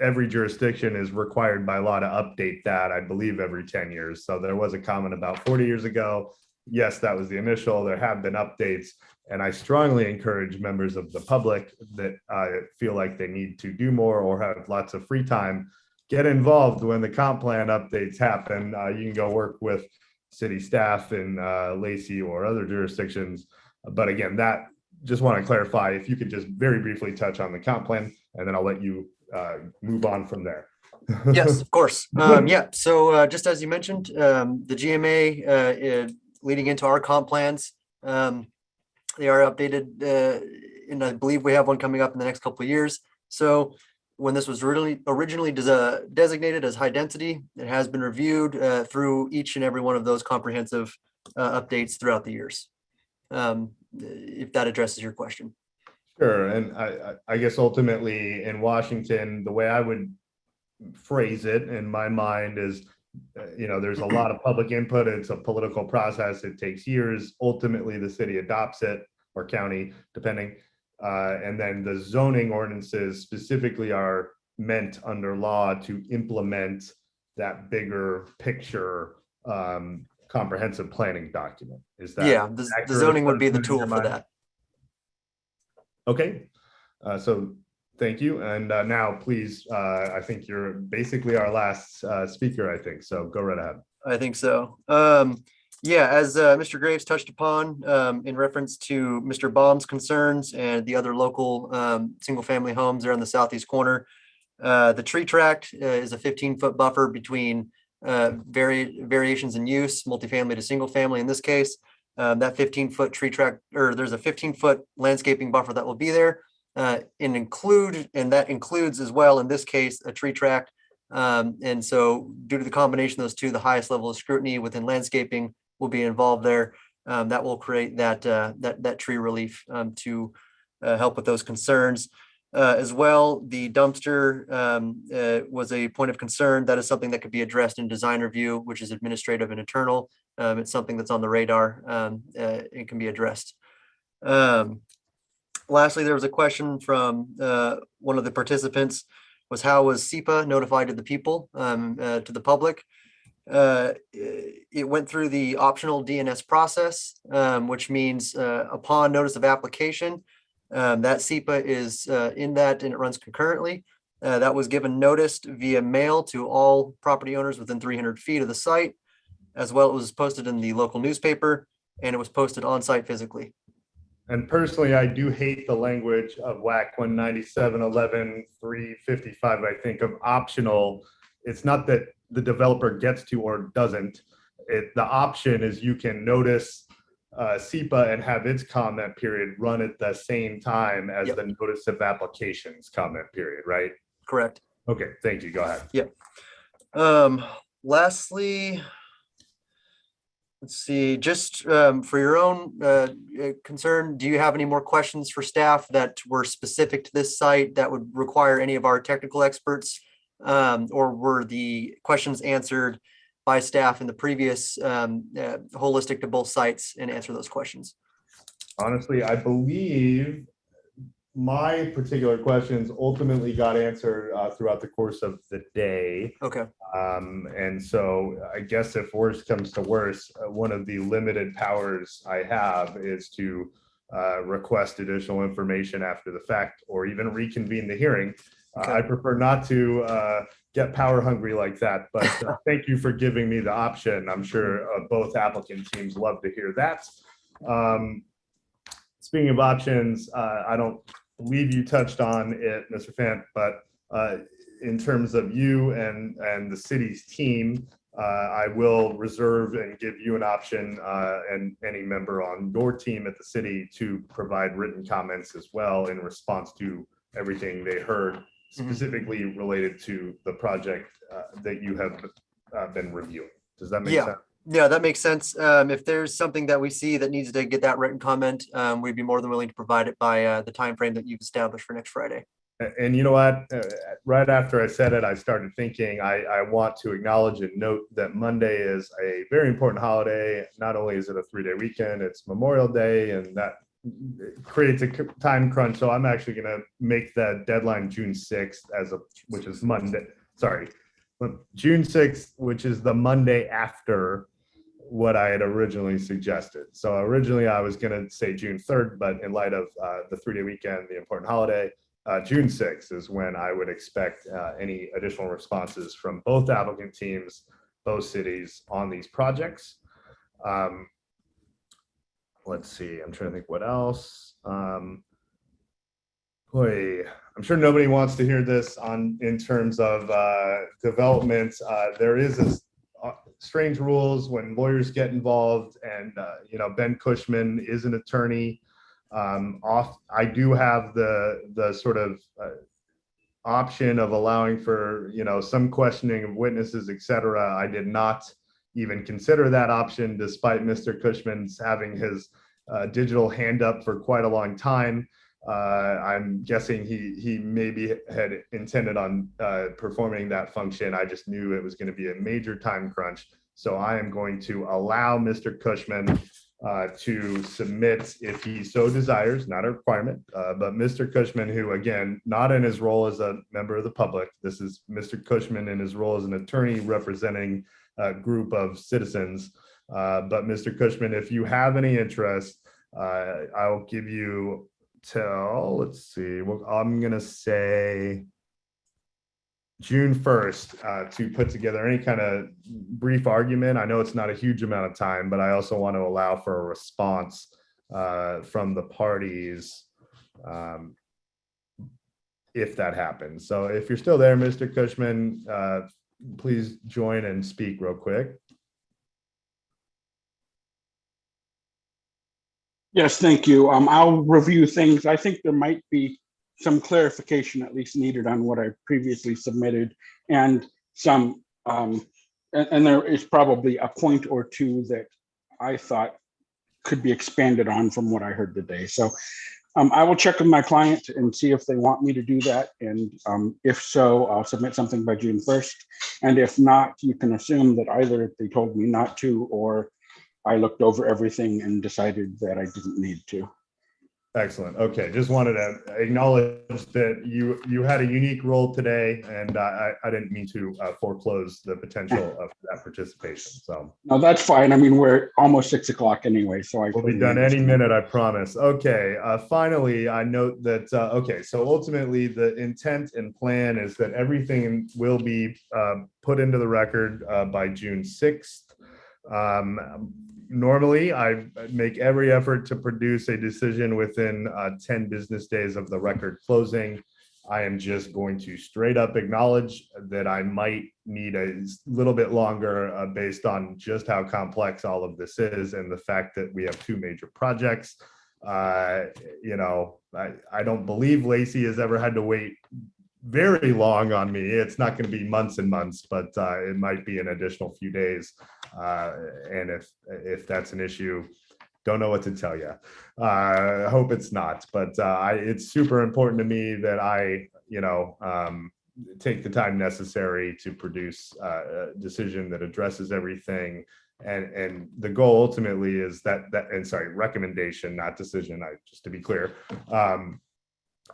every jurisdiction is required by law to update that, I believe, every 10 years. So there was a comment about 40 years ago. Yes, that was the initial. There have been updates. And I strongly encourage members of the public that feel like they need to do more or have lots of free time, get involved when the comp plan updates happen. You can go work with city staff in Lacey or other jurisdictions. But again, that just want to clarify, if you could just very briefly touch on the comp plan, and then I'll let you move on from there. Yes, of course. So just as you mentioned, the GMA leading into our comp plans, they are updated, and I believe we have one coming up in the next couple of years. So when this was originally designated as high density, it has been reviewed through each and every one of those comprehensive updates throughout the years, if that addresses your question. Sure. And I guess ultimately in Washington, the way I would phrase it in my mind is, there's a lot of public input. It's a political process. It takes years. Ultimately, the city adopts it, or county, depending. And then the zoning ordinances specifically are meant under law to implement that bigger picture comprehensive planning document. Is that? Yeah, the zoning would be the tool for that. Okay, so thank you. And now please, I think you're basically our last speaker, I think. So go right ahead. I think so. As Mr. Graves touched upon in reference to Mr. Baum's concerns and the other local single family homes there on the southeast corner, the tree tract is a 15-foot buffer between variations in use, multifamily to single family in this case. That 15-foot tree tract, or there's a 15-foot landscaping buffer that will be there. And that includes as well, in this case, a tree tract. And so due to the combination of those two, the highest level of scrutiny within landscaping will be involved there. That will create that tree relief to help with those concerns. As well, the dumpster was a point of concern. That is something that could be addressed in design review, which is administrative and internal. It's something that's on the radar. It can be addressed. Lastly, there was a question from one of the participants, was how was SEPA notified to the people, to the public? It went through the optional DNS process, which means upon notice of application, that SEPA is in that, and it runs concurrently. That was given notice via mail to all property owners within 300 feet of the site. As well, it was posted in the local newspaper, and it was posted on site physically. And personally, I do hate the language of WAC 197.11.355, I think, of optional. It's not that the developer gets to or doesn't. The option is you can notice SEPA and have its comment period run at the same time as the notice of applications comment period, right? Correct. Okay, thank you. Go ahead. Yep. Lastly, let's see, just for your own concern, do you have any more questions for staff that were specific to this site that would require any of our technical experts? Or were the questions answered by staff in the previous holistic to both sites and answer those questions? Honestly, I believe my particular questions ultimately got answered throughout the course of the day. Okay. And so I guess if worse comes to worse, one of the limited powers I have is to request additional information after the fact, or even reconvene the hearing. Okay. I prefer not to get power hungry like that, but thank you for giving me the option. I'm sure both applicant teams love to hear that. Speaking of options, I don't believe you touched on it, Mr. Fant, but in terms of you and the city's team, I will reserve and give you an option and any member on your team at the city to provide written comments as well in response to everything they heard, specifically related to the project that you have been reviewing. Does that make sense? Yeah, that makes sense. If there's something that we see that needs to get that written comment, we'd be more than willing to provide it by the time frame that you've established for next Friday. And you know what? Right after I said it, I started thinking I want to acknowledge and note that Monday is a very important holiday. Not only is it a 3-day weekend, it's Memorial Day, and that creates a time crunch. So I'm actually going to make that deadline June 6th which is Monday. Sorry, June 6th, which is the Monday after what I had originally suggested. So originally I was going to say June 3rd, but in light of the 3-day weekend, the important holiday, June 6th is when I would expect any additional responses from both applicant teams, both cities on these projects. Let's see, I'm trying to think what else. Boy, I'm sure nobody wants to hear this in terms of development. There is strange rules when lawyers get involved, and Ben Cushman is an attorney. I do have the sort of option of allowing for some questioning of witnesses, etc. I did not even consider that option, despite Mr. Cushman's having his digital hand up for quite a long time. I'm guessing he maybe had intended on performing that function. I just knew it was going to be a major time crunch. So I am going to allow Mr. Cushman to submit if he so desires, not a requirement, but Mr. Cushman, who again, not in his role as a member of the public, this is Mr. Cushman in his role as an attorney representing a group of citizens. But Mr. Cushman, if you have any interest, I'll give you till, let's see, well, I'm going to say June 1st to put together any kind of brief argument. I know it's not a huge amount of time, but I also want to allow for a response from the parties if that happens. So if you're still there, Mr. Cushman, please join and speak real quick. Yes, thank you. I'll review things. I think there might be some clarification at least needed on what I previously submitted, and some, and there is probably a point or two that I thought could be expanded on from what I heard today. So I will check with my client and see if they want me to do that. And if so, I'll submit something by June 1st. And if not, you can assume that either they told me not to, or I looked over everything and decided that I didn't need to. Excellent. Okay, just wanted to acknowledge that you had a unique role today, and I didn't mean to foreclose the potential of that participation. So no, that's fine. I mean, we're almost 6 o'clock anyway, so we'll be done any minute, I promise. Okay. Finally, I note that okay. So ultimately, the intent and plan is that everything will be put into the record by June 6th. Normally, I make every effort to produce a decision within 10 business days of the record closing. I am just going to straight up acknowledge that I might need a little bit longer based on just how complex all of this is and the fact that we have two major projects. You know, I don't believe Lacey has ever had to wait very long on me. It's not going to be months and months, but it might be an additional few days. And if that's an issue, don't know what to tell you. I hope it's not, but it's super important to me that I, you know, take the time necessary to produce a decision that addresses everything. And the goal ultimately is recommendation, not decision. Just to be clear.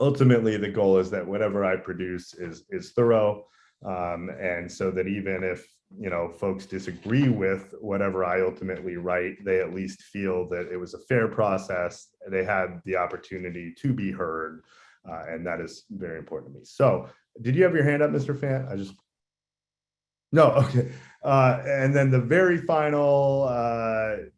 Ultimately, the goal is that whatever I produce is thorough, and so that even if, you know, folks disagree with whatever I ultimately write, they at least feel that it was a fair process. They had the opportunity to be heard, and that is very important to me. So, did you have your hand up, Mr. Fant? No, okay. And then the very final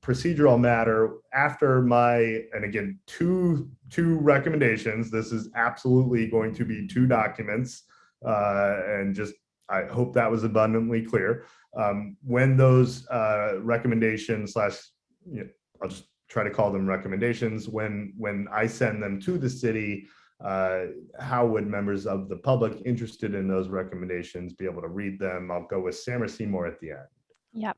procedural matter after and again, two recommendations. This is absolutely going to be two documents, and just I hope that was abundantly clear. When those recommendations I'll just try to call them recommendations. When I send them to the city, how would members of the public interested in those recommendations be able to read them? I'll go with Sam or Seymour at the end. Yeah.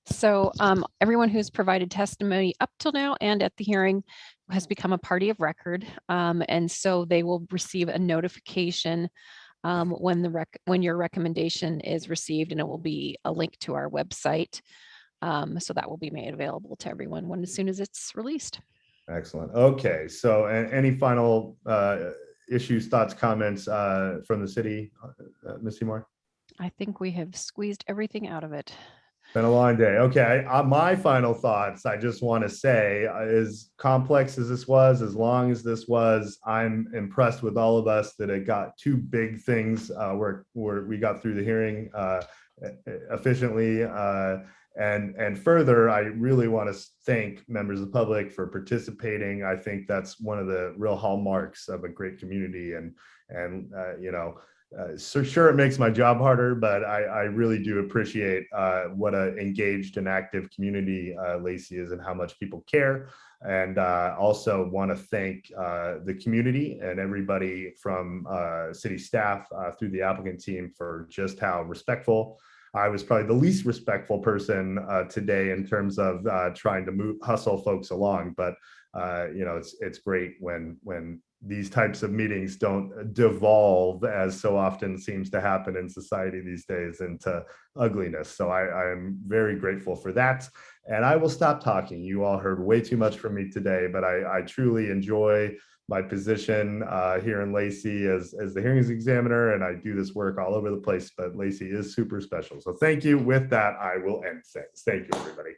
So everyone who's provided testimony up till now and at the hearing has become a party of record. And so they will receive a notification when your recommendation is received, and it will be a link to our website. So that will be made available to everyone as soon as it's released. Excellent. Okay. So any final issues, thoughts, comments from the city, Ms. Seymour? I think we have squeezed everything out of it. Been a long day. Okay. My final thoughts, I just want to say, as complex as this was, as long as this was, I'm impressed with all of us that it got two big things where we got through the hearing efficiently. And further, I really want to thank members of the public for participating. I think that's one of the real hallmarks of a great community. And you know, so sure, it makes my job harder, but I really do appreciate what an engaged and active community Lacey is and how much people care. And also want to thank the community and everybody from city staff through the applicant team for just how respectful. I was probably the least respectful person today in terms of trying to hustle folks along, but you know, it's great when these types of meetings don't devolve, as so often seems to happen in society these days, into ugliness. So I am very grateful for that. And I will stop talking. You all heard way too much from me today, but I truly enjoy my position here in Lacey as the hearings examiner, and I do this work all over the place, but Lacey is super special. So thank you. With that, I will end things. Thank you, everybody.